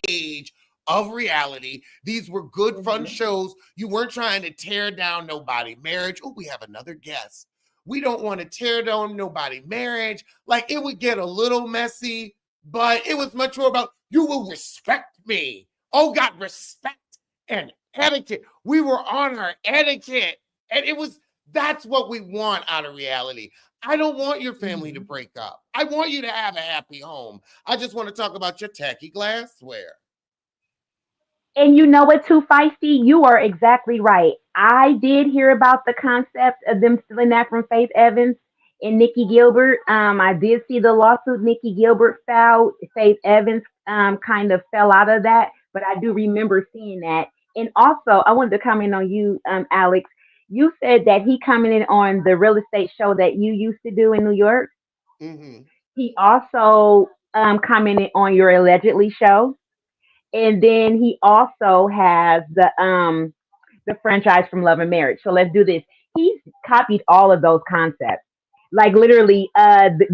A: age of reality. These were good, fun shows. You weren't trying to tear down nobody marriage. Oh, we have another guest. We don't want to tear down nobody marriage. Like, it would get a little messy, but it was much more about, you will respect me. Oh, God, respect and etiquette. We were on our etiquette, and that's what we want out of reality. I don't want your family to break up. I want you to have a happy home. I just want to talk about your tacky glassware.
B: And you know what, too, Feisty? You are exactly right. I did hear about the concept of them stealing that from Faith Evans and Nikki Gilbert. I did see the lawsuit Nikki Gilbert filed. Faith Evans kind of fell out of that, but I do remember seeing that. And also, I wanted to comment on you, Alex. You said that he commented on the real estate show that you used to do in New York. He also commented on your allegedly show. And then he also has the franchise from Love and Marriage. So let's do this. He's copied all of those concepts. Like literally,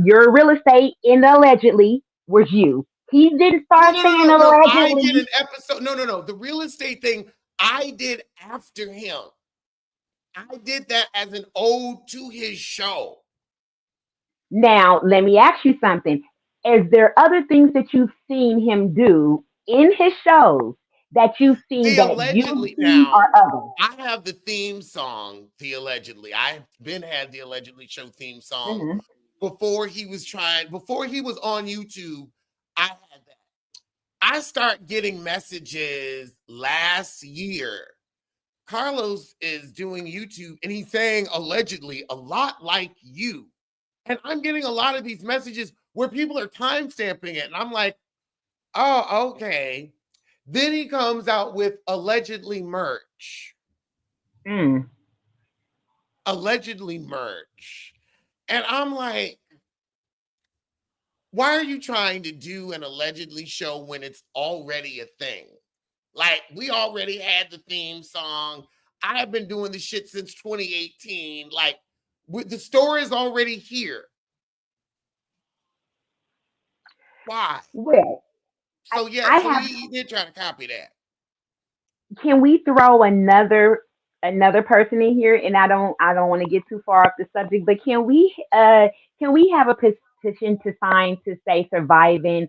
B: your real estate in the allegedly was you. He didn't start saying allegedly.
A: I did an episode. No. The real estate thing I did after him. I did that as an ode to his show.
B: Now, let me ask you something. Is there other things that you've seen him do in his shows that you've seen that you are others?
A: I have the theme song, the allegedly. I've had the allegedly show theme song before he was on YouTube. I had that. I start getting messages last year. Carlos is doing YouTube and he's saying allegedly a lot like you. And I'm getting a lot of these messages where people are timestamping it. And I'm like, oh, okay. Then he comes out with allegedly merch. Allegedly merch. And I'm like, why are you trying to do an allegedly show when it's already a thing? Like, we already had the theme song. I have been doing this shit since 2018. Like, the story is already here. Why?
B: Well,
A: so he did try to copy that.
B: Can we throw another person in here? And I don't want to get too far off the subject, but can we have a petition to sign to say surviving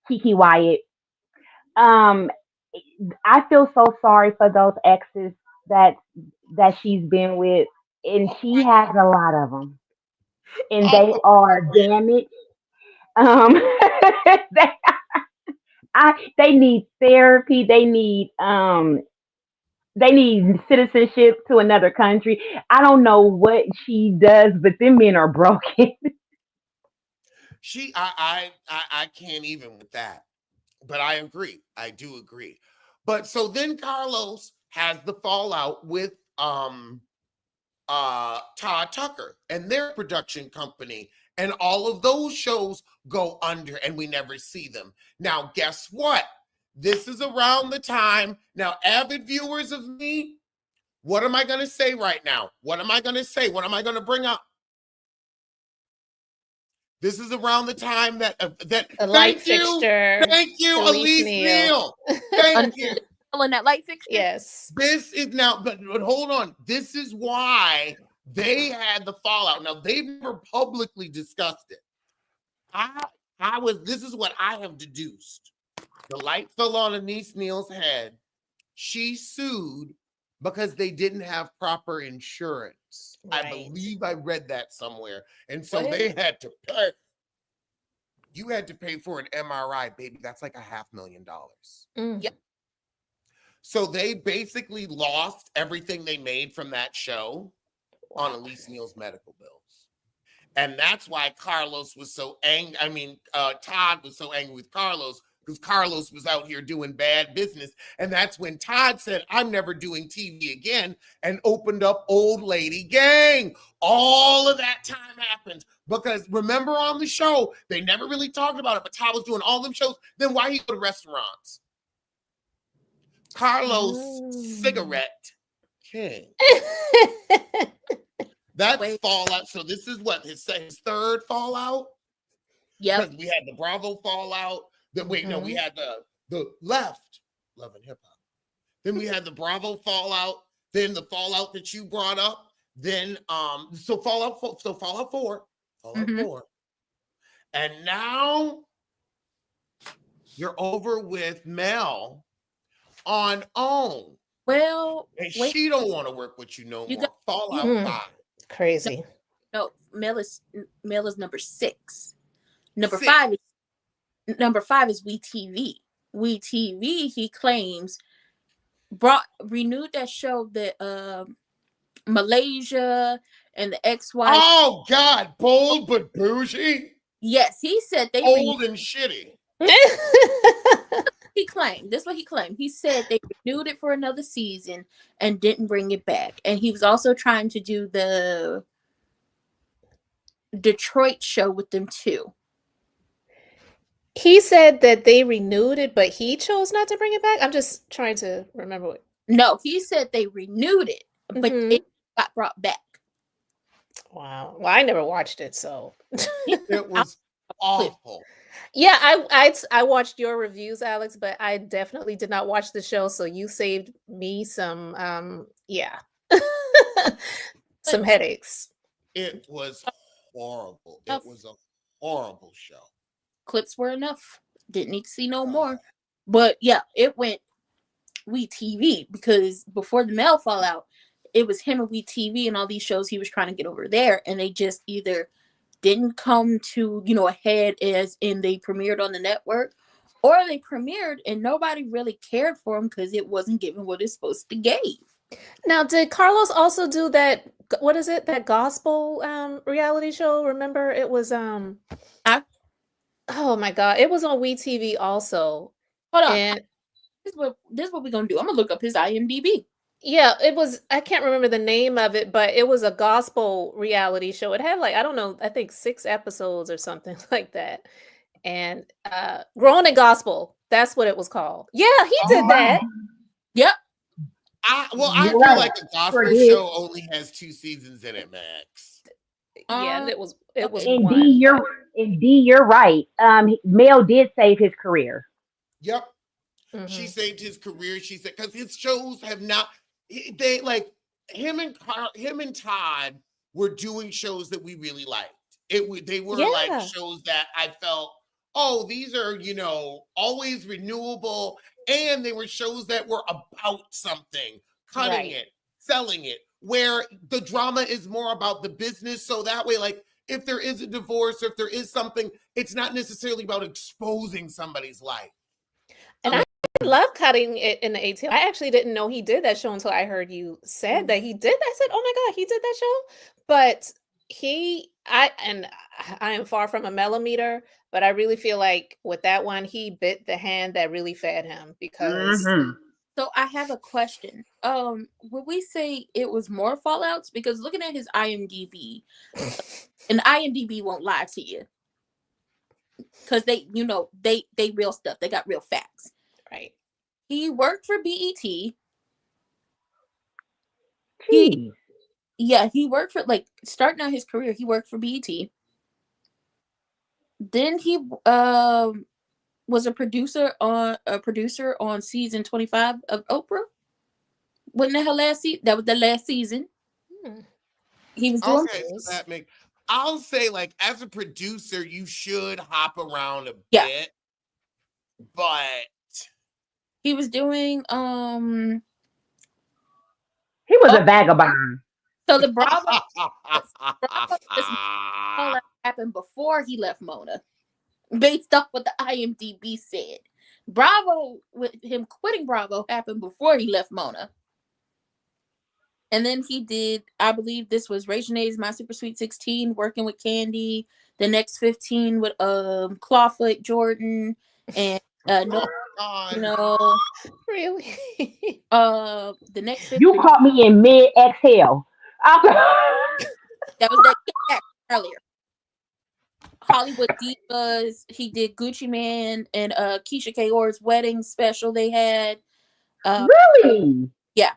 B: Kiki Wyatt? I feel so sorry for those exes that she's been with, and she has a lot of them, and
A: Oh,
B: they are damaged. Um, they, they need therapy. They need citizenship to another country. I don't know what she does, but them men are broken.
A: I can't even with that. But I agree. I do agree. But so then Carlos has the fallout with Todd Tucker and their production company, and all of those shows go under and we never see them. Now, guess what? This is around the time. Now, avid viewers of me, what am I going to say right now? What am I going to say? What am I going to bring up? This is around the time that
D: The light
A: thank you,
D: fixture.
A: Elise Neal. Thank you.
C: On that light fixture.
D: Yes.
A: This is now, but hold on. This is why they had the fallout. Now they've never publicly discussed it. This is what I have deduced. The light fell on Elise Neal's head. She sued because they didn't have proper insurance.
D: Right.
A: I believe I read that somewhere. And so
D: What?
A: they had to pay. You had to pay for an MRI, baby. That's like $500,000.
D: Mm.
C: Yep.
A: So they basically lost everything they made from that show on
D: Wow.
A: Elise Neal's medical bills. And that's why Carlos was so angry. I mean, Todd was so angry with Carlos because Carlos was out here doing bad business. And that's when Todd said, I'm never doing TV again, and opened up Old Lady Gang. All of that time happened because remember on the show, they never really talked about it, but Todd was doing all them shows. Then why he go to restaurants? Carlos Cigarette King. That's fallout. So this is what his third fallout.
C: Yep.
A: Because we had the Bravo fallout. No, we had the left Love and Hip Hop. Then we had the Bravo fallout. Then the fallout that you brought up. Then Fallout 4. And now you're over with Mel on OWN.
C: Well,
A: And she don't want to work with you no more. Fallout 5.
D: Crazy.
C: No, Mel is number 6. Number 5 is WeTV. WeTV, he claims, renewed that show that Malaysia and the ex-wife.
A: Oh God, bold but bougie.
C: Yes, he said they
A: old and shitty.
C: He claimed. That's what he claimed. He said they renewed it for another season and didn't bring it back. And he was also trying to do the Detroit show with them too.
D: He said that they renewed it, but he chose not to bring it back. I'm just trying to remember what.
C: No, he said they renewed it, but it got brought back.
D: Wow. Well, I never watched it, so
A: it was awful.
D: Yeah, I watched your reviews, Alex, but I definitely did not watch the show. So you saved me some some headaches.
A: It was horrible. It was a horrible show.
C: Clips were enough. Didn't need to see no more. But yeah, it went WeTV because before the Mel fallout, it was him and WeTV and all these shows he was trying to get over there, and they just either didn't come to a head as in they premiered on the network, or they premiered and nobody really cared for them because it wasn't giving what it's supposed to give.
D: Now, did Carlos also do that? What is it? That gospel reality show? Remember, it was oh my God, it was on WeTV also.
C: Hold on,
D: and
C: this is what we're gonna do. I'm gonna look up his IMDb.
D: Yeah, it was. I can't remember the name of it, but it was a gospel reality show. It had I don't know, I think 6 episodes or something like that. And Growing in Gospel, that's what it was called. Yeah, he did that.
C: Yep.
A: I feel like a gospel show only has 2 seasons in it, Max.
D: Yeah, it was
B: and
D: one.
B: D, you're right. Mel did save his career.
A: Yep. She saved his career. She said because his shows have not. They him and Todd were doing shows that we really liked. They were like shows that I felt oh, these are, always renewable. And they were shows that were about something, cutting it, selling it, where the drama is more about the business. So that way, like, if there is a divorce or if there is something, it's not necessarily about exposing somebody's life.
D: And I love cutting it in the ATL. I actually didn't know he did that show until I heard you said that he did that. I said, oh my God, he did that show. But I am far from a millimeter, but I really feel like with that one, he bit the hand that really fed him because
C: So I have a question. Would we say it was more fallouts? Because looking at his IMDb, and IMDb won't lie to you. Because they real stuff. They got real facts.
D: right.
C: He worked for BET.
B: Jeez.
C: He worked for, like, starting out his career, he worked for BET. Then he was a producer on season 25 of Oprah. Wasn't that her last season? That was the last season. He was doing
A: So I'll say, like, as a producer, you should hop around a bit, but
C: he was doing
B: He was a vagabond.
C: so the Bravo happened before he left Mona, based off what the IMDb said. Bravo, with him quitting Bravo, happened before he left Mona. And then he did, I believe this was Ray Janae's My Super Sweet 16, working with Candy. The next 15 with Clawfoot Jordan and
D: really.
C: The next 15,
B: You caught me in mid exhale.
C: that was that kickback earlier. Hollywood Divas. He did Gucci Man and Keisha Kaur's wedding special they had.
B: Really?
C: Yeah.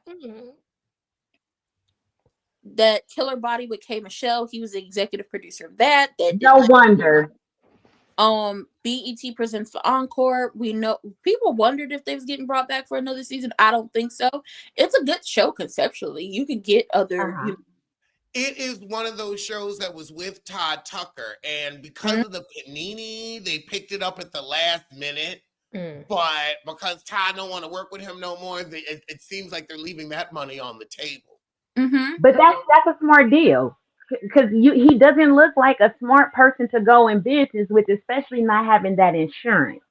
C: That Killer Body with K. Michelle. He was the executive producer of that.
B: No wonder.
C: BET presents the Encore. We know people wondered if they was getting brought back for another season. I don't think so. It's a good show conceptually. You could get other.
A: It is one of those shows that was with Todd Tucker, and because of the panini, they picked it up at the last minute. But because Todd don't want to work with him no more, it seems like they're leaving that money on the table.
B: But that's a smart deal, because he doesn't look like a smart person to go in business with, especially not having that insurance.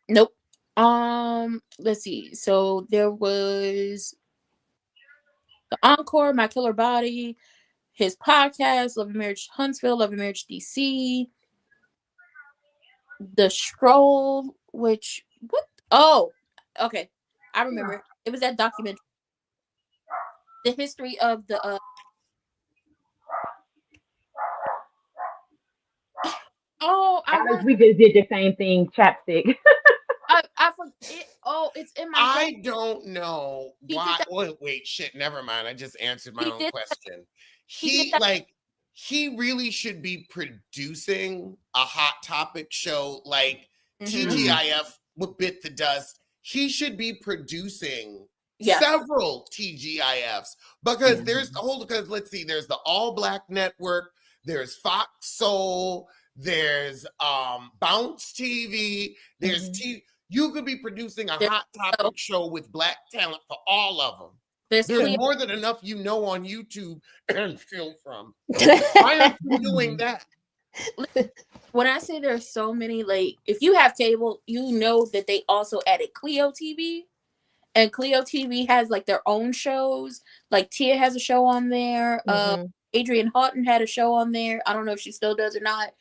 C: Nope. Let's see. So there was the Encore, My Killer Body, his podcast, Love and Marriage Huntsville, Love and Marriage DC, The Stroll, which what? Oh, okay, I remember. It was that documentary, the history of the.
B: We just did the same thing, chapstick.
C: I forget. Oh, it's in my.
A: I don't know why. Wait, shit. Never mind. I just answered my own question. He really should be producing a Hot Topic show like TGIF with Bit the Dust. He should be producing several TGIFs because because let's see, there's the All Black Network, there's Fox Soul, there's Bounce TV, there's You could be producing a Hot Topic show with Black talent for all of them. There's more than enough on YouTube and steal from. Why aren't you doing that?
C: When I say there's so many, like, if you have cable, you know that they also added Clio TV. And Clio TV has, like, their own shows. Like, Tia has a show on there. Adrienne Houghton had a show on there. I don't know if she still does or not.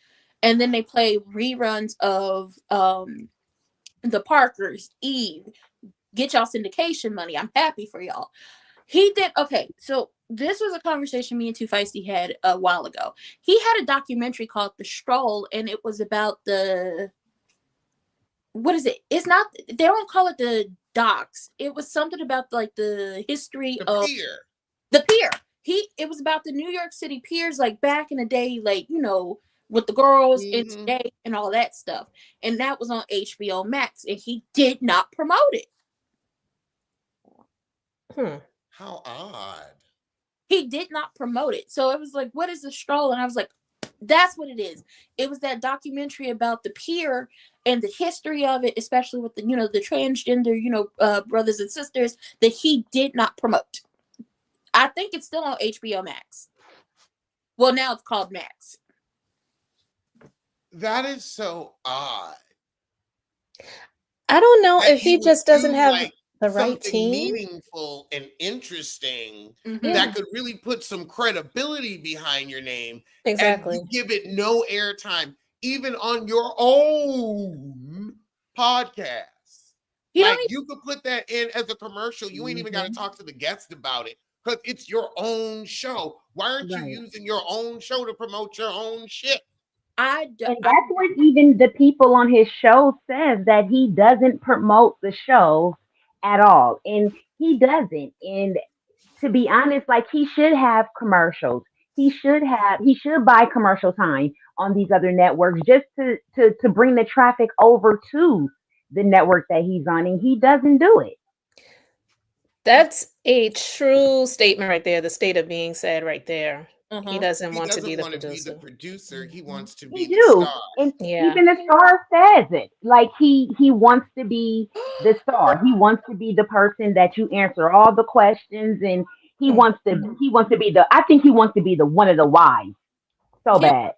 C: And then they play reruns of The Parkers, Eve, get y'all syndication money. I'm happy for y'all. He did. Okay, so this was a conversation me and Too Feisty had a while ago. He had a documentary called The Stroll, and it was about what is it? It's not, they don't call it the docs. It was something about, like, the history of the pier. It was about the New York City piers, like, back in the day, like, with the girls in today and all that stuff. And that was on HBO Max, and he did not promote it.
A: How odd.
C: He did not promote it. So it was like, what is The Stroll? And I was like, That's what it is. It was that documentary about the pier and the history of it, especially with the, the transgender, brothers and sisters that he did not promote. I think it's still on HBO Max. Well, now it's called Max.
A: That is so odd.
D: I don't know
A: That
D: if he
A: would
D: just doesn't
A: do,
D: have
A: like,
D: the right
A: something
D: team.
A: meaningful and interesting
C: Mhm.
A: that could really put some credibility behind your name,
D: Exactly.
A: and you give it no airtime, even on your own podcast.
C: He
A: Like,
C: only
A: you could put that in as a commercial. You ain't even got to talk to the guest about it because it's your own show. Why aren't you
B: Right.
A: using your own show to promote your own shit?
B: And that's what even the people on his show says, that he doesn't promote the show at all. And he doesn't. And to be honest, like, he should have commercials. He should buy commercial time on these other networks just to bring the traffic over to the network that he's on, and he doesn't do it.
D: That's a true statement right there. The state of being said right there. He doesn't
A: He
D: want to be
A: doesn't
D: the
A: want to be the
D: producer.
A: producer. He wants to
B: He
A: be the
B: do.
A: star.
B: And
D: Yeah.
B: even the star says it. Like, he wants to be the star. He wants to be the person that you answer all the questions, and he wants to be the I think he wants to be the one of the wise. So
C: Yeah.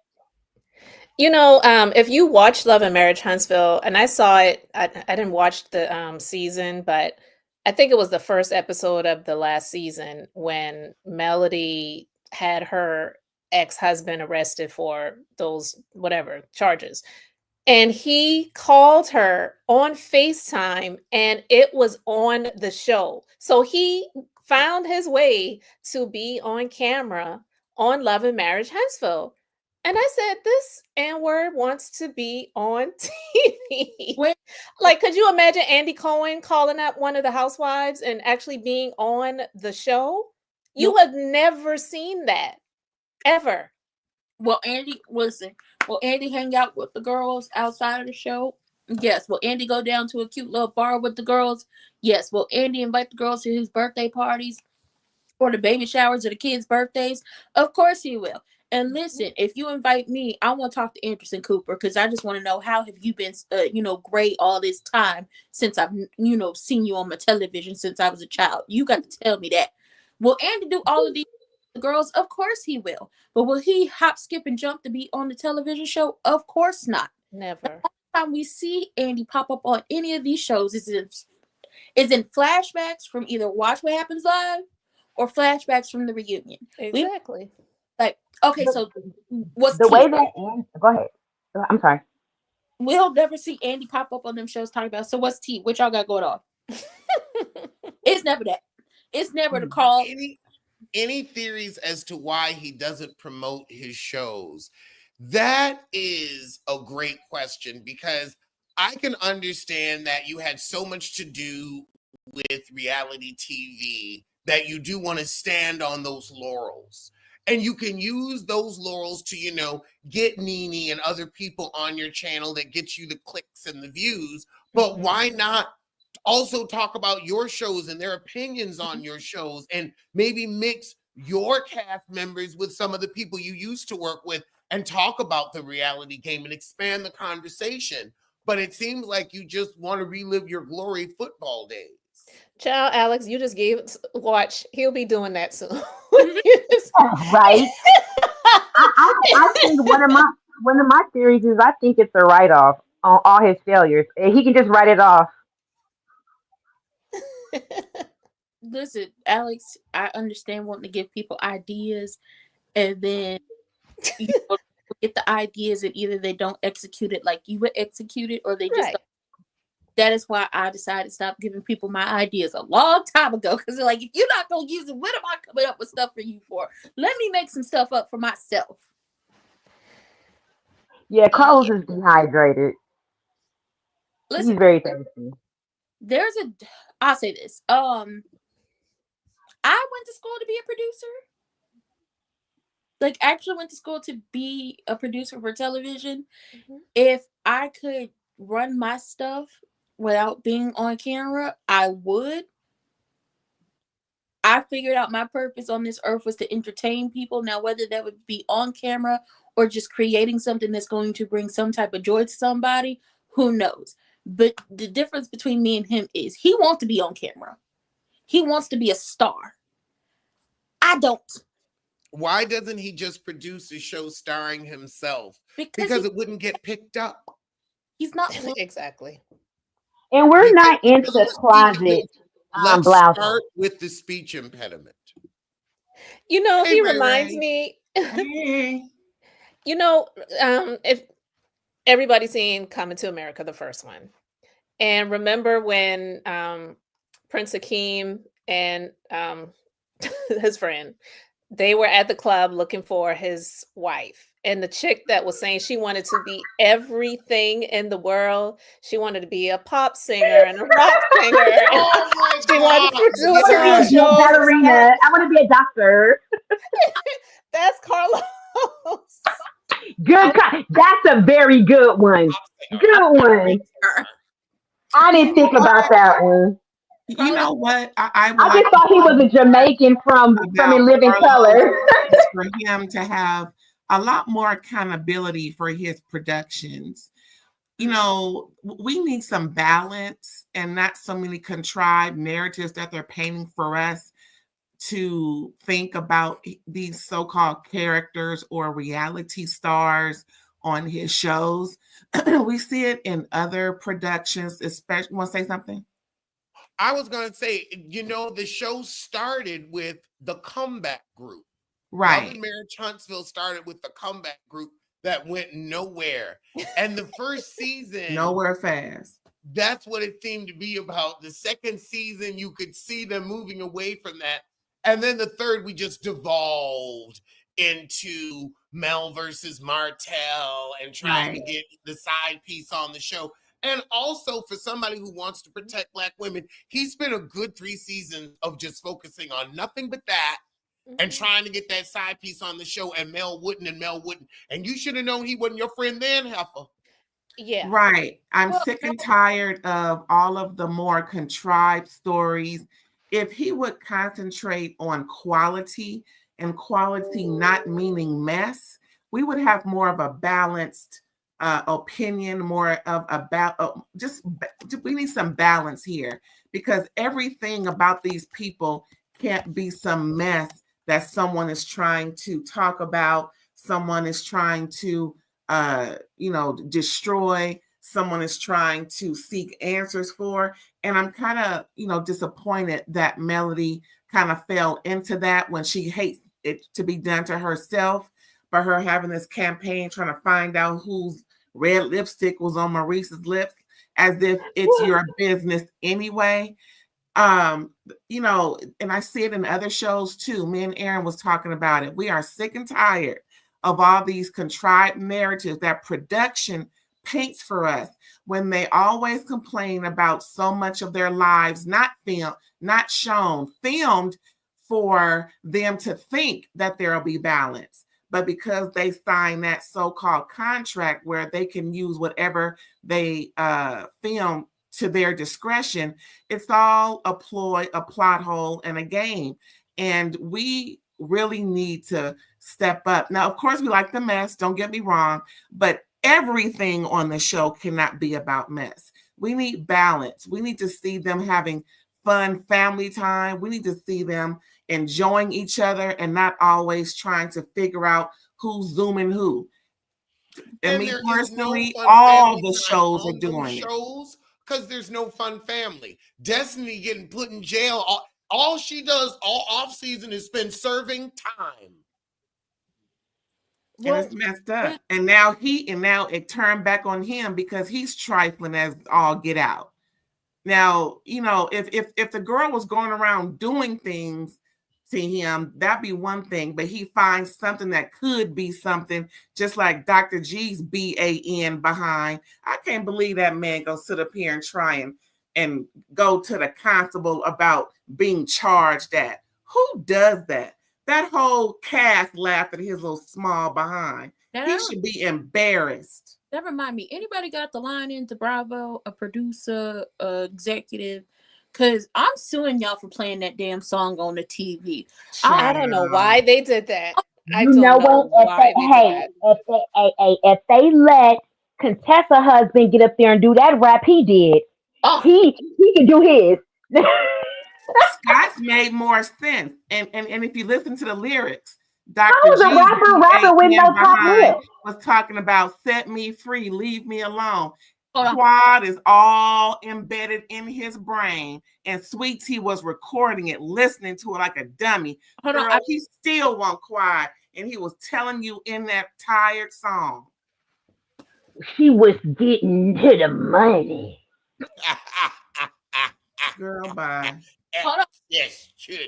B: bad.
D: If you watch Love and Marriage Huntsville, and I saw it, I didn't watch the season, but I think it was the first episode of the last season when Melody had her ex-husband arrested for those whatever charges. And he called her on FaceTime and it was on the show. So he found his way to be on camera on Love and Marriage Huntsville. And I said, this N-word wants to be on TV.
C: Wait.
D: Like, could you imagine Andy Cohen calling up one of the housewives and actually being on the show? You
C: Nope.
D: have never seen that, ever.
C: Will Andy hang out with the girls outside of the show? Yes. Will Andy go down to a cute little bar with the girls? Yes. Will Andy invite the girls to his birthday parties or the baby showers or the kids' birthdays? Of course he will. And listen, if you invite me, I want to talk to Anderson Cooper because I just want to know, how have you been, great all this time since I've, seen you on my television since I was a child? You got to tell me that. Will Andy do all of these girls? Of course he will. But will he hop, skip, and jump to be on the television show? Of course not.
D: Never.
C: The only time we see Andy pop up on any of these shows is in flashbacks from either Watch What Happens Live or flashbacks from the reunion.
D: Exactly.
C: Okay, so what's
B: The
C: T?
B: way that go ahead. I'm sorry.
C: We'll never see Andy pop up on them shows talking about, so what's T? What y'all got going on? It's never that. It's never the call.
A: Any theories as to why he doesn't promote his shows? That is a great question, because I can understand that you had so much to do with reality TV that you do want to stand on those laurels. And you can use those laurels to, get Nene and other people on your channel that get you the clicks and the views. But why not also talk about your shows and their opinions on your shows, and maybe mix your cast members with some of the people you used to work with and talk about the reality game and expand the conversation? But it seems like you just want to relive your glory football days.
D: Child, Alex, you just watch. He'll be doing that soon.
B: Right. I think one of my theories is, I think it's a write-off on all his failures. He can just write it off.
C: Listen, Alex, I understand wanting to give people ideas, and then get the ideas, and either they don't execute it like you would execute it, or they just don't. That is why I decided to stop giving people my ideas a long time ago, because they're like, if you're not going to use it, what am I coming up with stuff for you for? Let me make some stuff up for myself.
B: Yeah, Carlos is dehydrated.
C: Listen,
B: he's very thirsty.
C: I'll say this. I went to school to be a producer. Like, actually went to school to be a producer for television. If I could run my stuff without being on camera, I would. I figured out my purpose on this earth was to entertain people. Now, whether that would be on camera or just creating something that's going to bring some type of joy to somebody, who knows? But the difference between me and him is he wants to be on camera. He wants to be a star. I don't.
A: Why doesn't he just produce a show starring himself?
C: Because
A: Because it wouldn't get picked up.
C: he's not.
D: Exactly.
B: And we're
A: Because
B: not into
A: because of the speech
B: closet
A: impediment. Let's
B: blouses.
A: start with the speech impediment.
D: You know,
A: Hey,
D: he
A: Ray
D: reminds
A: Ray.
D: me,
E: Hey.
D: you know, if everybody's seen Coming to America, the first one. And remember when Prince Akeem and his friend, they were at the club looking for his wife. And the chick that was saying she wanted to be everything in the world. She wanted to be a pop singer and a rock singer. And
A: Oh my
D: she wanted to
A: God.
D: produce
B: I want to
D: her
B: be
D: own
B: a
D: shows.
B: ballerina. I want to be a doctor.
D: That's Carlos.
B: That's a very good one. Good one. I didn't think about that one.
E: You know what? I would
B: I
E: like
B: just thought he was a Jamaican from
E: about
B: In Living
E: Carlos
B: Color.
E: is for him to have a lot more accountability for his productions. You know, we need some balance and not so many contrived narratives that they're painting for us to think about these so-called characters or reality stars on his shows. We see it in other productions, especially. Want to say something?
A: I was going to say, the show started with the Comeback Group. Love
E: Right.
A: and Marriage Huntsville started with the Comeback Group that went nowhere. And the first season,
E: Nowhere fast.
A: that's what it seemed to be about. The second season, you could see them moving away from that. And then the third, we just devolved into Mel versus Martell and trying to
E: Right.
A: get the side piece on the show. And also for somebody who wants to protect Black women, he spent a good 3 seasons of just focusing on nothing but that and trying to get that side piece on the show, and Mel wouldn't. And you should have known he wasn't your friend then, Heifer.
D: Yeah.
E: Right. I'm
C: Well,
E: sick and tired of all of the more contrived stories. If he would concentrate on quality, and quality not meaning mess, we would have more of a balanced opinion, more of we need some balance here, because everything about these people can't be some mess that someone is trying to talk about, someone is trying to destroy, someone is trying to seek answers for. And I'm kind of, disappointed that Melody kind of fell into that when she hates it to be done to herself, by her having this campaign trying to find out whose red lipstick was on Maurice's lips, as if it's your business anyway. And I see it in other shows too. Me and Aaron was talking about it. We are sick and tired of all these contrived narratives that production paints for us, when they always complain about so much of their lives not filmed, not shown, filmed for them to think that there'll be balance. But because they sign that so-called contract where they can use whatever they film to their discretion, it's all a ploy, a plot hole, and a game. And we really need to step up. Now, of course, we like the mess, don't get me wrong, but everything on the show cannot be about mess. We need balance. We need to see them having fun family time. We need to see them enjoying each other and not always trying to figure out who's zooming who. And me personally, all the shows are doing it.
A: Because there's no fun family. Destiny getting put in jail. All she does all off season is spend serving time.
E: And it's messed up. And now it turned back on him because he's trifling as all get out. Now, if the girl was going around doing things to him, that'd be one thing. But he finds something that could be something, just like Dr. G's BAN behind. I can't believe that man go sit up here and try and go to the constable about being charged at. Who does that? That whole cast laughed at his little small behind. He should be embarrassed.
C: That remind me, anybody got the line into Bravo, a producer, executive? Because I'm suing y'all for playing that damn song on the TV.
D: I don't know why they did that. I
B: You
D: don't
B: know
D: know
B: what?
D: why they did that.
B: If they let Contessa husband get up there and do that rap he did,
C: Oh,
B: he can do his.
E: Scott's made more sense. And if you listen to the lyrics, Dr.
B: I was a
E: G,
B: rapper with
E: man
B: no top
E: behind,
B: lip.
E: was talking about set me free, leave me alone.
C: hold on.
E: Quad is all embedded in his brain, and Sweet Tea was recording it, listening to it like a dummy.
C: Hold on.
E: Girl, he still want Quad, and he was telling you in that tired song.
B: She was getting to the money.
E: Girl, bye.
C: Hold on.
A: Yes, should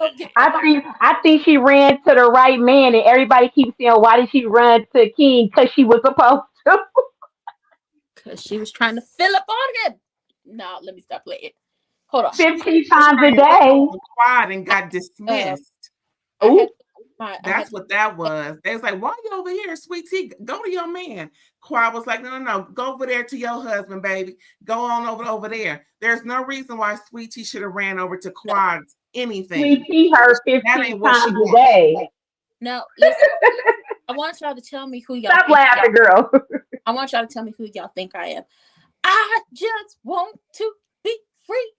C: Okay.
B: I think she ran to the right man, and everybody keeps saying, "Why did she run to King?" Because she was supposed to.
C: Because she was trying to fill up on him. No, let me stop playing. Hold on.
B: 15 times a day.
E: Quad and got dismissed.
C: I had
E: That's what that was. They was like, why are you over here, Sweet Tea? Go to your man. Quad was like, no. Go over there to your husband, baby. Go on over there. There's no reason why Sweet Tea should have ran over to Quad's anything.
B: We see her
E: That
B: 15
E: ain't what she
B: times a
E: wants.
B: day.
C: Now, listen. I want y'all to tell me who y'all
B: Stop
C: think
B: laughing, girl.
C: I want y'all to tell me who y'all think I am. I just want to be free.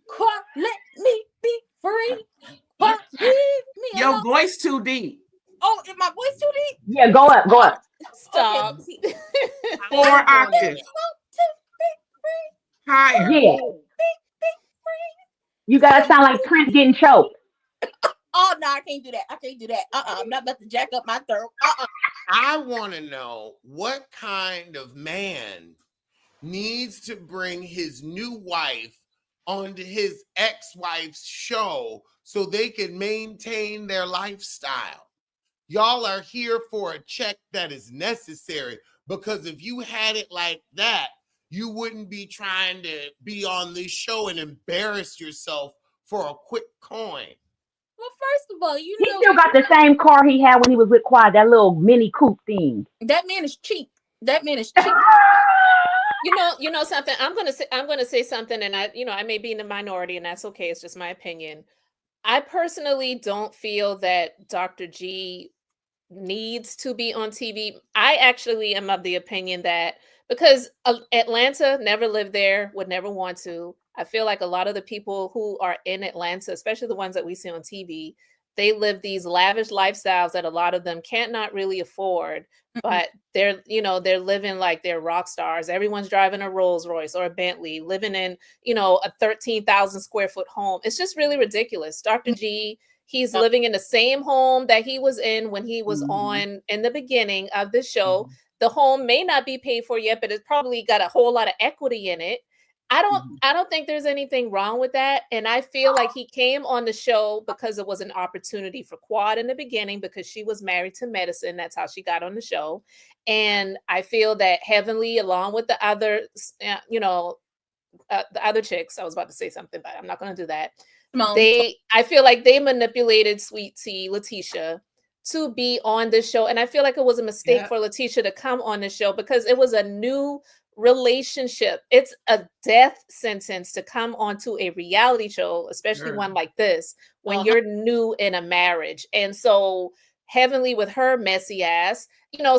C: Quite let me be free. Quite leave me
E: Your
C: alone.
E: voice too deep.
C: Oh, is my voice too deep?
B: Yeah, go up, go up.
D: Stop.
C: Okay.
E: 4
A: I wanna-
E: octaves. Higher.
B: Yeah. You gotta sound like Prince getting choked.
C: Oh no, I can't do that. I can't do that. I'm not about to jack up my throat.
A: I want to know what kind of man needs to bring his new wife onto his ex-wife's show so they can maintain their lifestyle. Y'all are here for a check that is necessary, because if you had it like that, you wouldn't be trying to be on this show and embarrass yourself for a quick coin.
C: Well, first of all, you
B: He
C: know
B: still got the same car he had when he was with Quad, that little mini coupe thing.
C: that man is cheap. That man is cheap.
D: You know something. I'm gonna say something, and I may be in the minority, and that's okay. It's just my opinion. I personally don't feel that Dr. G needs to be on TV. I actually am of the opinion that because Atlanta, never lived there, would never want to. I feel like a lot of the people who are in Atlanta, especially the ones that we see on TV, they live these lavish lifestyles that a lot of them can't not really afford, but they're living like they're rock stars. Everyone's driving a Rolls Royce or a Bentley, living in, a 13,000 square foot home. It's just really ridiculous. Dr. G, he's living in the same home that he was in when he was on in the beginning of the show. The home may not be paid for yet, but it's probably got a whole lot of equity in it. I don't think there's anything wrong with that. And I feel like he came on the show because it was an opportunity for Quad in the beginning, because she was married to medicine. That's how she got on the show. And I feel that Heavenly, along with the other, the other chicks, I was about to say something, but I'm not going to do that. I feel like they manipulated Sweet Tea, Letitia, to be on this show. And I feel like it was a mistake for Letitia to come on the show, because it was a new relationship. It's a death sentence to come onto a reality show, especially one like this, when you're new in a marriage. And so Heavenly, with her messy ass,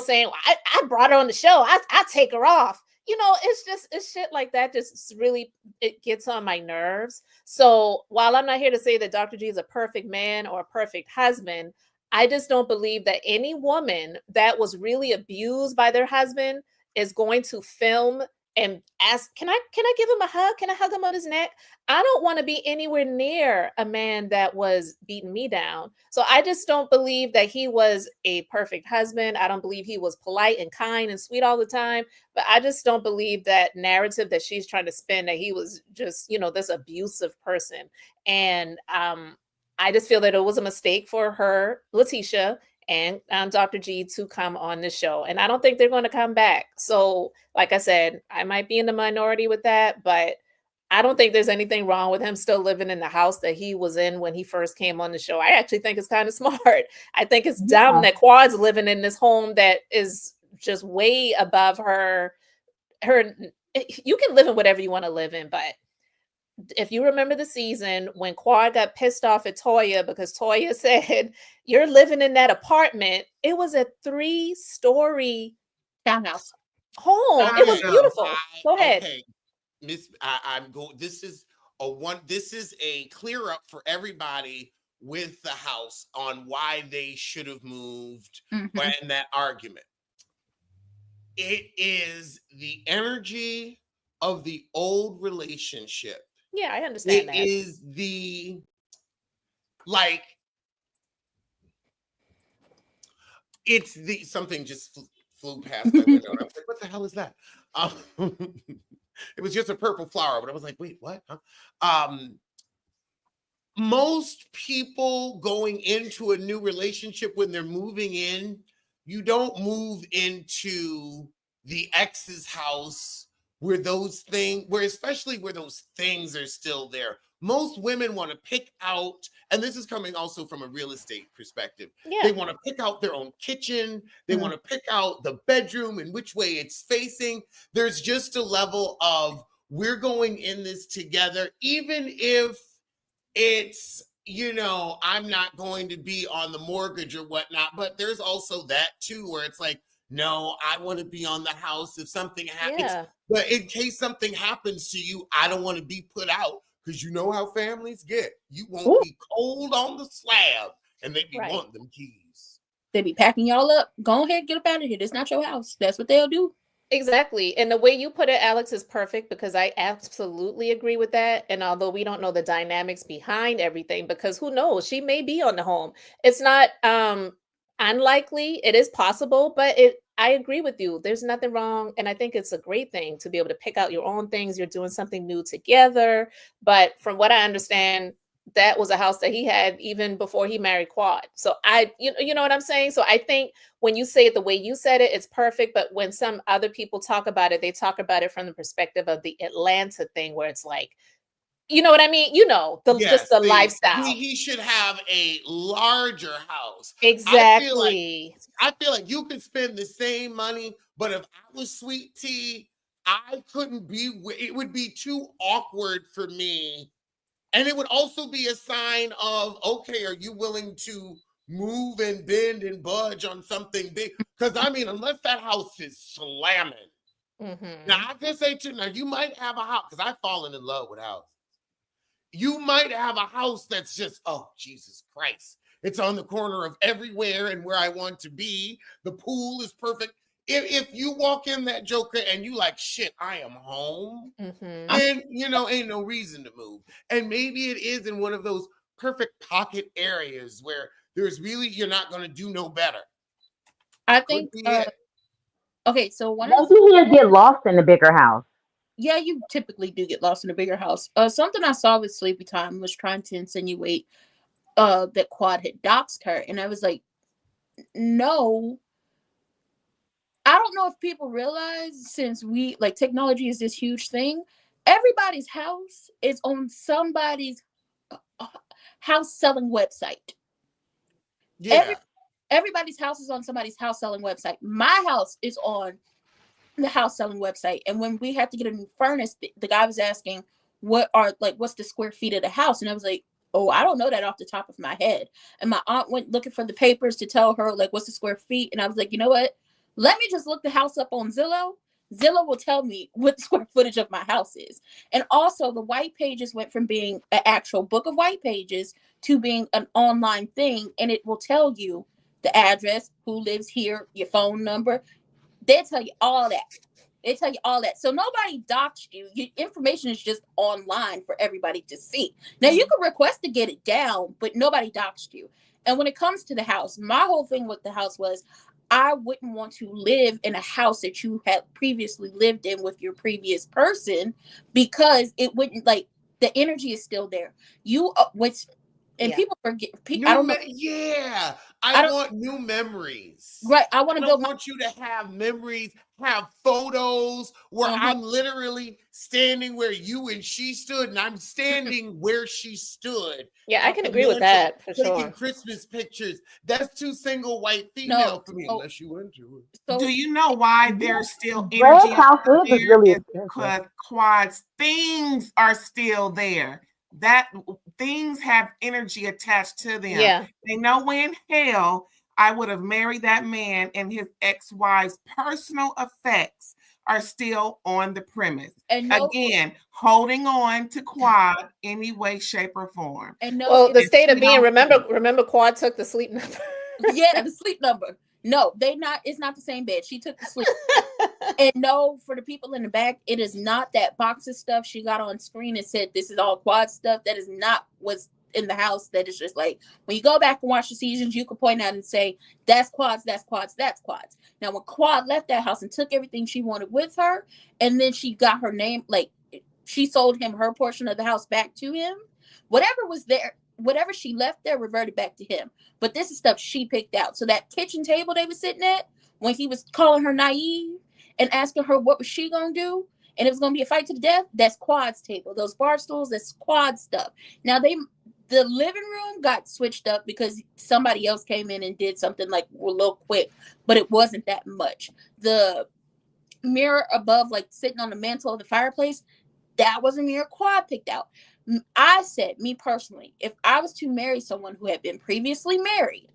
D: saying, I brought her on the show, I take her off. It's shit like that. Just really, it gets on my nerves. So while I'm not here to say that Dr. G is a perfect man or a perfect husband, I just don't believe that any woman that was really abused by their husband is going to film and ask, can I give him a hug? Can I hug him on his neck? I don't want to be anywhere near a man that was beating me down. So I just don't believe that he was a perfect husband. I don't believe he was polite and kind and sweet all the time. But I just don't believe that narrative that she's trying to spin, that he was just, this abusive person. And I just feel that it was a mistake for her, Letitia, and Dr. G to come on the show. And I don't think they're going to come back. So, like I said, I might be in the minority with that, but I don't think there's anything wrong with him still living in the house that he was in when he first came on the show. I actually think it's kind of smart. I think it's dumb that Quad's living in this home that is just way above her. You can live in whatever you want to live in, but if you remember the season when Quad got pissed off at Toya because Toya said, "You're living in that apartment." It was a 3-story
C: Townhouse.
D: home. It was beautiful. Go ahead.
A: Okay, Miss, I'm going. This is a clear up for everybody with the house on why they should have moved and that argument. It is the energy of the old relationship.
D: Yeah, I understand that.
A: It is it's the something just flew past my window. And I was like, what the hell is that? It was just a purple flower, but I was like, wait, what? Huh? Most people going into a new relationship when they're moving in, you don't move into the ex's house where especially where those things are still there. Most women want to pick out, and this is coming also from a real estate perspective.
D: Yeah.
A: They want to pick out their own kitchen. They want to pick out the bedroom and which way it's facing. There's just a level of, we're going in this together, even if it's, I'm not going to be on the mortgage or whatnot, but there's also that too, where it's like, no, I want to be on the house if something happens.
D: Yeah.
A: But in case something happens to you, I don't want to be put out, because you know how families get. You won't be cold on the slab, and they be wanting them keys.
C: They be packing y'all up. Go ahead, get up out of here. It's not your house. That's what they'll do.
D: Exactly. And the way you put it, Alex, is perfect, because I absolutely agree with that. And although we don't know the dynamics behind everything, because who knows, she may be on the home. It's not unlikely. It is possible, but I agree with you. There's nothing wrong. And I think it's a great thing to be able to pick out your own things. You're doing something new together. But from what I understand, that was a house that he had even before he married Quad. So you know what I'm saying? So I think when you say it the way you said it, it's perfect. But when some other people talk about it, they talk about it from the perspective of the Atlanta thing, where it's like, you know what I mean? Just the lifestyle.
A: He should have a larger house.
D: Exactly.
A: I feel like you could spend the same money, but if I was Sweet Tea, I couldn't be. It would be too awkward for me. And it would also be a sign of, okay, are you willing to move and bend and budge on something big? Because unless that house is slamming. Now, I can say too, now you might have a house, because I've fallen in love with houses. You might have a house that's just, oh, Jesus Christ. It's on the corner of everywhere and where I want to be. The pool is perfect. If you walk in that joker and you like, shit, I am home, then, ain't no reason to move. And maybe it is in one of those perfect pocket areas where there's really, you're not going to do no better.
C: I think, okay, so
B: maybe he'll get lost in a bigger house.
C: Yeah, you typically do get lost in a bigger house. Something I saw with Sleepy Time was trying to insinuate that Quad had doxed her. And I was like, no. I don't know if people realize, since technology is this huge thing, everybody's house is on somebody's house selling website.
A: Yeah.
C: Everybody's house is on somebody's house selling website. My house is on the house selling website. And when we had to get a new furnace, the guy was asking, what's the square feet of the house? And I was like, oh, I don't know that off the top of my head. And my aunt went looking for the papers to tell her, what's the square feet? And I was like, you know what? Let me just look the house up on Zillow. Zillow will tell me what the square footage of my house is. And also, the white pages went from being an actual book of white pages to being an online thing. And it will tell you the address, who lives here, your phone number. They'll tell you all that. So nobody doxed you. Your information is just online for everybody to see. Now, you can request to get it down, but nobody doxed you. And when it comes to the house, my whole thing with the house was, I wouldn't want to live in a house that you had previously lived in with your previous person, because it wouldn't, the energy is still there. And
D: Yeah.
C: people forget.
A: New
C: I don't know.
A: yeah,
C: I
A: I
C: don't-
A: want new memories.
C: Right. I want
A: I
C: to
A: don't
C: build my.
A: want you to have memories, have photos where I'm literally standing where you and she stood, and I'm standing where she stood.
D: Yeah, I
A: at
D: can
A: the
D: agree with
A: mansion,
D: that for
A: taking
D: sure.
A: Christmas pictures. That's too single white female
C: No,
A: for me,
C: so-
A: unless you into it.
C: So
E: Do you know why there's still
B: Brad
E: energy
B: House
E: out
B: is
E: there?
B: really
E: It's
B: expensive.
E: because Quad's things are still there. That things have energy attached to them.
D: Yeah.
E: They know when hell I would have married that man, and his ex-wife's personal effects are still on the premise.
C: and no
E: Again, holding on to Quad any way, shape, or form.
C: and no.
D: Well, the
E: If
D: state of
E: she
D: being,
E: don't-
D: remember Quad took the sleep number.
C: Yeah, the sleep number. No, they not. It's not the same bed. She took the sleep. And no, for the people in the back, it is not that box of stuff she got on screen and said this is all Quad stuff. That is not what's in the house. That is just like when you go back and watch the seasons, you can point out and say that's Quads, that's Quads, that's Quads. Now, when Quad left that house and took everything she wanted with her, and then she got her name, like she sold him her portion of the house back to him. Whatever was there, whatever she left there, reverted back to him. But this is stuff she picked out. So that kitchen table they were sitting at when he was calling her naive and asking her what was she gonna do, and it was gonna be a fight to the death. That's Quad's table. Those bar stools, that's Quad stuff. Now the living room got switched up because somebody else came in and did something like a little quick, but it wasn't that much. The mirror above, like sitting on the mantle of the fireplace, that was a mirror Quad picked out. I said, me personally, if I was to marry someone who had been previously married,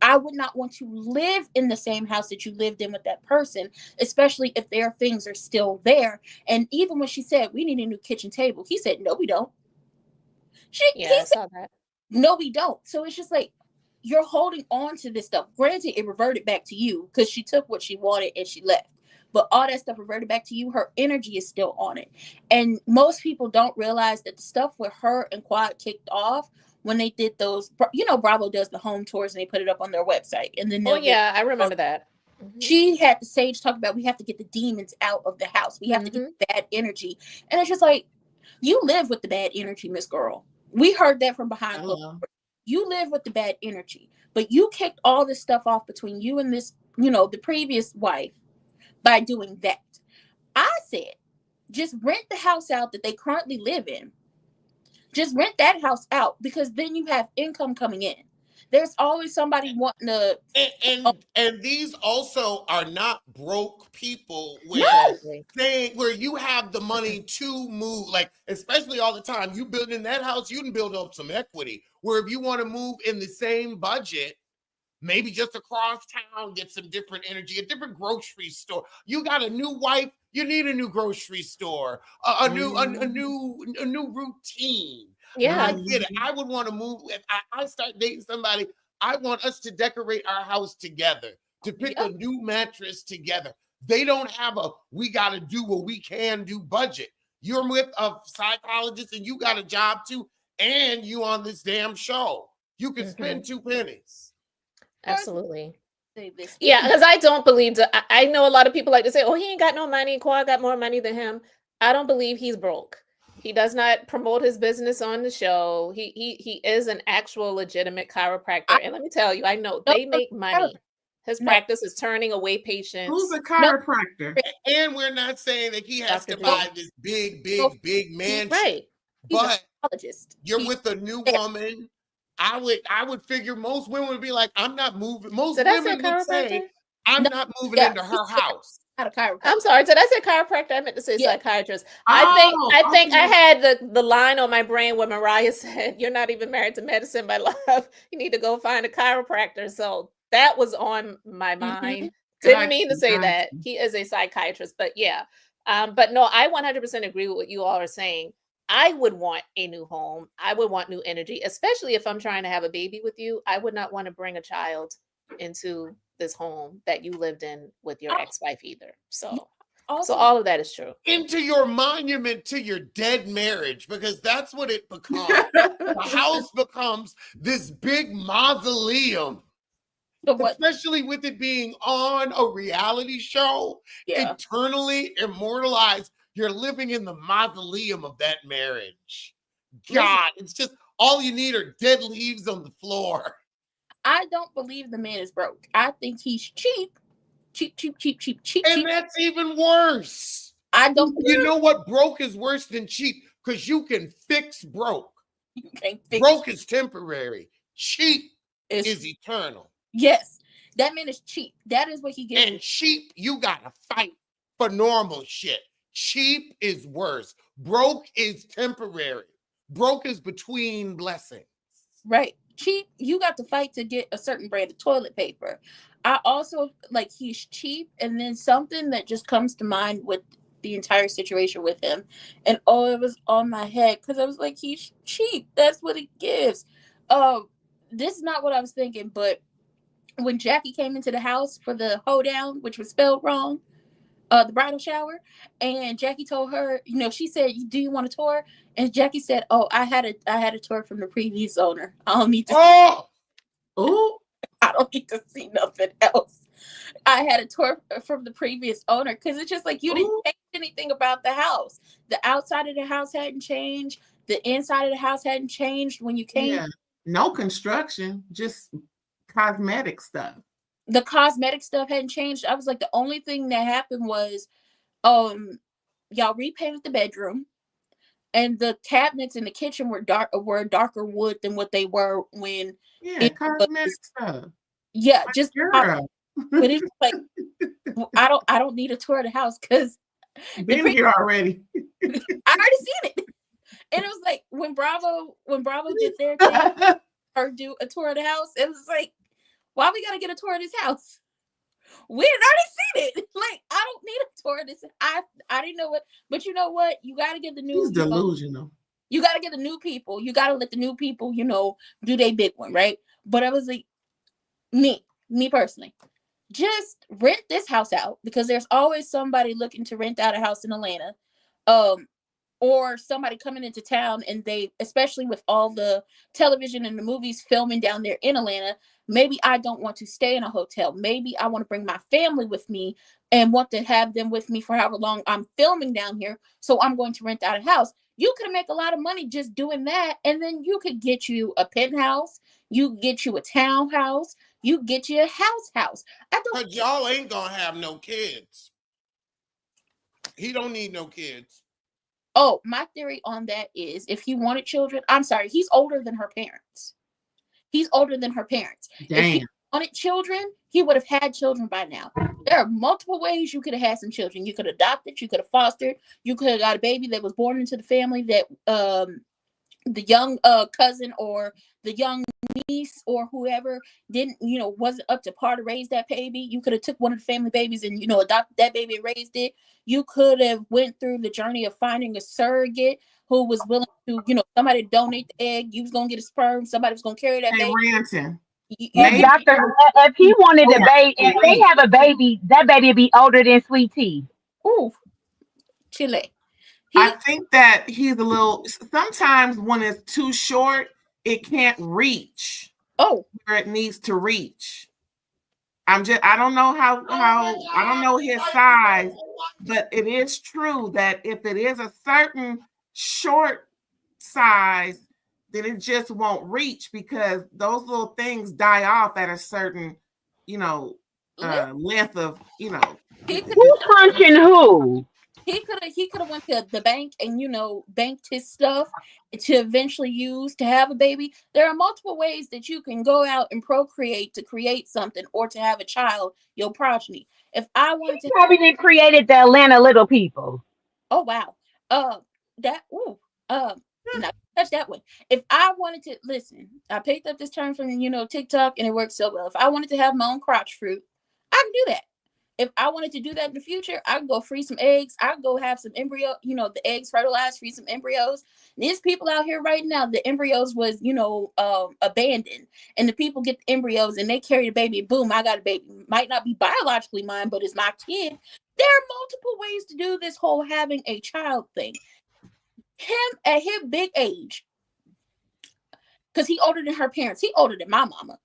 C: I would not want to live in the same house that you lived in with that person, especially if their things are still there. And even when she said, we need a new kitchen table, he said, no, we don't.
D: Yeah,
C: He
D: I
C: said,
D: saw that.
C: no, we don't. So it's just like, you're holding on to this stuff. Granted, it reverted back to you because she took what she wanted and she left. But all that stuff reverted back to you. Her energy is still on it. And most people don't realize that the stuff with her and Quad kicked off when they did those, Bravo does the home tours and they put it up on their website. And then
D: Oh yeah, I remember that.
C: she had the sage talk about we have to get the demons out of the house. We have to get the bad energy. And it's just like, you live with the bad energy, Miss Girl. We heard that from behind closed doors. You live with the bad energy, but you kicked all this stuff off between you and this, the previous wife by doing that. I said, just rent the house out that they currently live in. Just rent that house out because then you have income coming in. There's always somebody wanting to.
A: And these also are not broke people where you have the money to move, like especially all the time. You build in that house, you can build up some equity. Where if you want to move in the same budget, maybe just across town, get some different energy, a different grocery store. You got a new wife, you need a new grocery store, a new routine.
D: Yeah,
A: I get it. I would want to move. If I start dating somebody, I want us to decorate our house together, to pick a new mattress together. They don't have we got to do what we can do budget. You're with a psychologist and you got a job too, and you on this damn show. You can spend 2 pennies.
D: Absolutely. Yeah, because I don't believe that. I know a lot of people like to say, oh, he ain't got no money. Quad got more money than him. I don't believe he's broke. He does not promote his business on the show. He is an actual legitimate chiropractor. And let me tell you, I know they make money. His practice is turning away patients.
E: Who's a chiropractor?
A: And we're not saying that he has to buy this big mansion.
C: Right.
A: But you're with a new woman. I would figure most women would be like, I'm not moving. Most women would say, I'm not moving into her house.
C: I'm
D: sorry, did I say chiropractor? I meant to say psychiatrist. I think I had the line on my brain where Mariah said, you're not even married to medicine, my love. You need to go find a chiropractor. So that was on my mind. Didn't mean to say that. He is a psychiatrist, but yeah. But no, I 100% agree with what you all are saying. I would want a new home. I would want new energy, especially if I'm trying to have a baby with you. I would not want to bring a child into this home that you lived in with your ex-wife either. So all of that is true.
A: Into your monument to your dead marriage, because that's what it becomes. The house becomes this big mausoleum. Especially with it being on a reality show, eternally immortalized. You're living in the mausoleum of that marriage. God, it's just All you need are dead leaves on the floor.
C: I don't believe the man is broke. I think he's cheap.
A: And that's even worse.
C: I don't.
A: You know what? Broke is worse than cheap because you can fix broke.
C: You can't fix
A: Broke is temporary. Cheap is eternal.
C: Yes, that man is cheap. That is what he gets.
A: And cheap, you gotta fight for normal shit. Cheap is worse. Broke is temporary. Broke is between blessings.
C: Right. Cheap, you got to fight to get a certain brand of toilet paper. I also like he's cheap, and then something that just comes to mind with the entire situation with him. And it was on my head because I was like, he's cheap. That's what he gives. This is not what I was thinking, but when Jackie came into the house for the hoedown, which was spelled wrong, the bridal shower, and Jackie told her, she said, "Do you want a tour?" And Jackie said, "Oh, I had a tour from the previous owner. I don't need to. I don't need to see nothing else. I had a tour from the previous owner because it's just like you didn't change anything about the house. The outside of the house hadn't changed. The inside of the house hadn't changed when you came.
E: Yeah, no construction, just cosmetic stuff.
C: The cosmetic stuff hadn't changed. I was like, the only thing that happened was, y'all repainted the bedroom, and the cabinets in the kitchen were darker wood than what they were when.
E: Yeah, cosmetic stuff.
C: Yeah,
E: like,
C: just
E: girl.
C: But it's like I don't need a tour of the house because
E: been here already.
C: I already seen it. And it was like when Bravo did their thing or do a tour of the house, it was like, why we gotta get a tour of this house? We had already seen it. Like, I don't need a tour of this. I didn't know what, but you know what? You gotta get the new.
E: He's delusional.
C: You gotta get the new people. You gotta let the new people, do their big one, right? But I was like, me personally, just rent this house out because there's always somebody looking to rent out a house in Atlanta. Or somebody coming into town, and they, especially with all the television and the movies filming down there in Atlanta, maybe I don't want to stay in a hotel. Maybe I want to bring my family with me and want to have them with me for however long I'm filming down here. So I'm going to rent out a house. You could make a lot of money just doing that. And then you could get you a penthouse. You could get you a townhouse. You get you a house.
A: Because y'all ain't going to have no kids. He don't need no kids.
C: Oh, my theory on that is if he wanted children, I'm sorry, he's older than her parents.
E: Damn.
C: If he wanted children, he would have had children by now. There are multiple ways you could have had some children. You could have adopted, you could have fostered, you could have got a baby that was born into the family that the young cousin or the young niece or whoever wasn't up to par to raise that baby. You could have took one of the family babies and adopted that baby and raised it. You could have went through the journey of finding a surrogate who was willing to, somebody donate the egg. You was gonna get a sperm. Somebody was gonna carry that baby.
E: Ranting.
B: If he wanted a baby, if they have a baby, that baby would be older than Sweet Tea.
C: Ooh, Chile.
E: I think that he's a little. Sometimes when it's too short, it can't reach. Where it needs to reach. I don't know how I don't know his size, but it is true that if it is a certain short size, then it just won't reach because those little things die off at a certain, length of,
B: Who's punching who?
C: He could have went to the bank and banked his stuff to eventually use to have a baby. There are multiple ways that you can go out and procreate to create something or to have a child, your progeny. If I wanted to,
B: probably created the Atlanta Little People.
C: Oh wow, not touch that one. If I wanted to listen, I picked up this term from TikTok and it works so well. If I wanted to have my own crotch fruit, I can do that. If I wanted to do that in the future, I could go freeze some eggs. I could go have some embryo, the eggs fertilized, freeze some embryos. There's people out here right now, the embryos was, abandoned. And the people get the embryos and they carry the baby. Boom, I got a baby. Might not be biologically mine, but it's my kid. There are multiple ways to do this whole having a child thing. Him at his big age, because he older than her parents. He older than my mama.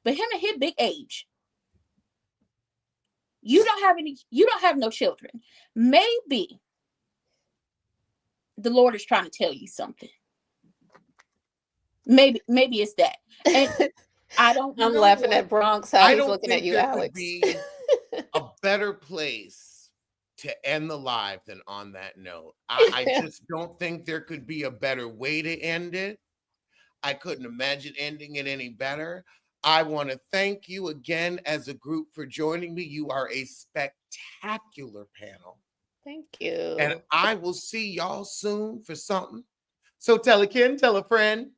C: But him at his big age, you don't have no children. Maybe the Lord is trying to tell you something. Maybe it's that. And I don't
D: I'm
C: know
D: laughing
C: what.
D: at Bronx, how
A: I
D: he's
A: don't
D: looking at
A: think
D: you,
A: there could
D: Alex.
A: be a better place to end the live than on that note. I just don't think there could be a better way to end it. I couldn't imagine ending it any better. I want to thank you again as a group for joining me. You are a spectacular panel.
D: Thank
A: And
D: you.
A: I will see y'all soon for something. So tell a kin, tell a friend.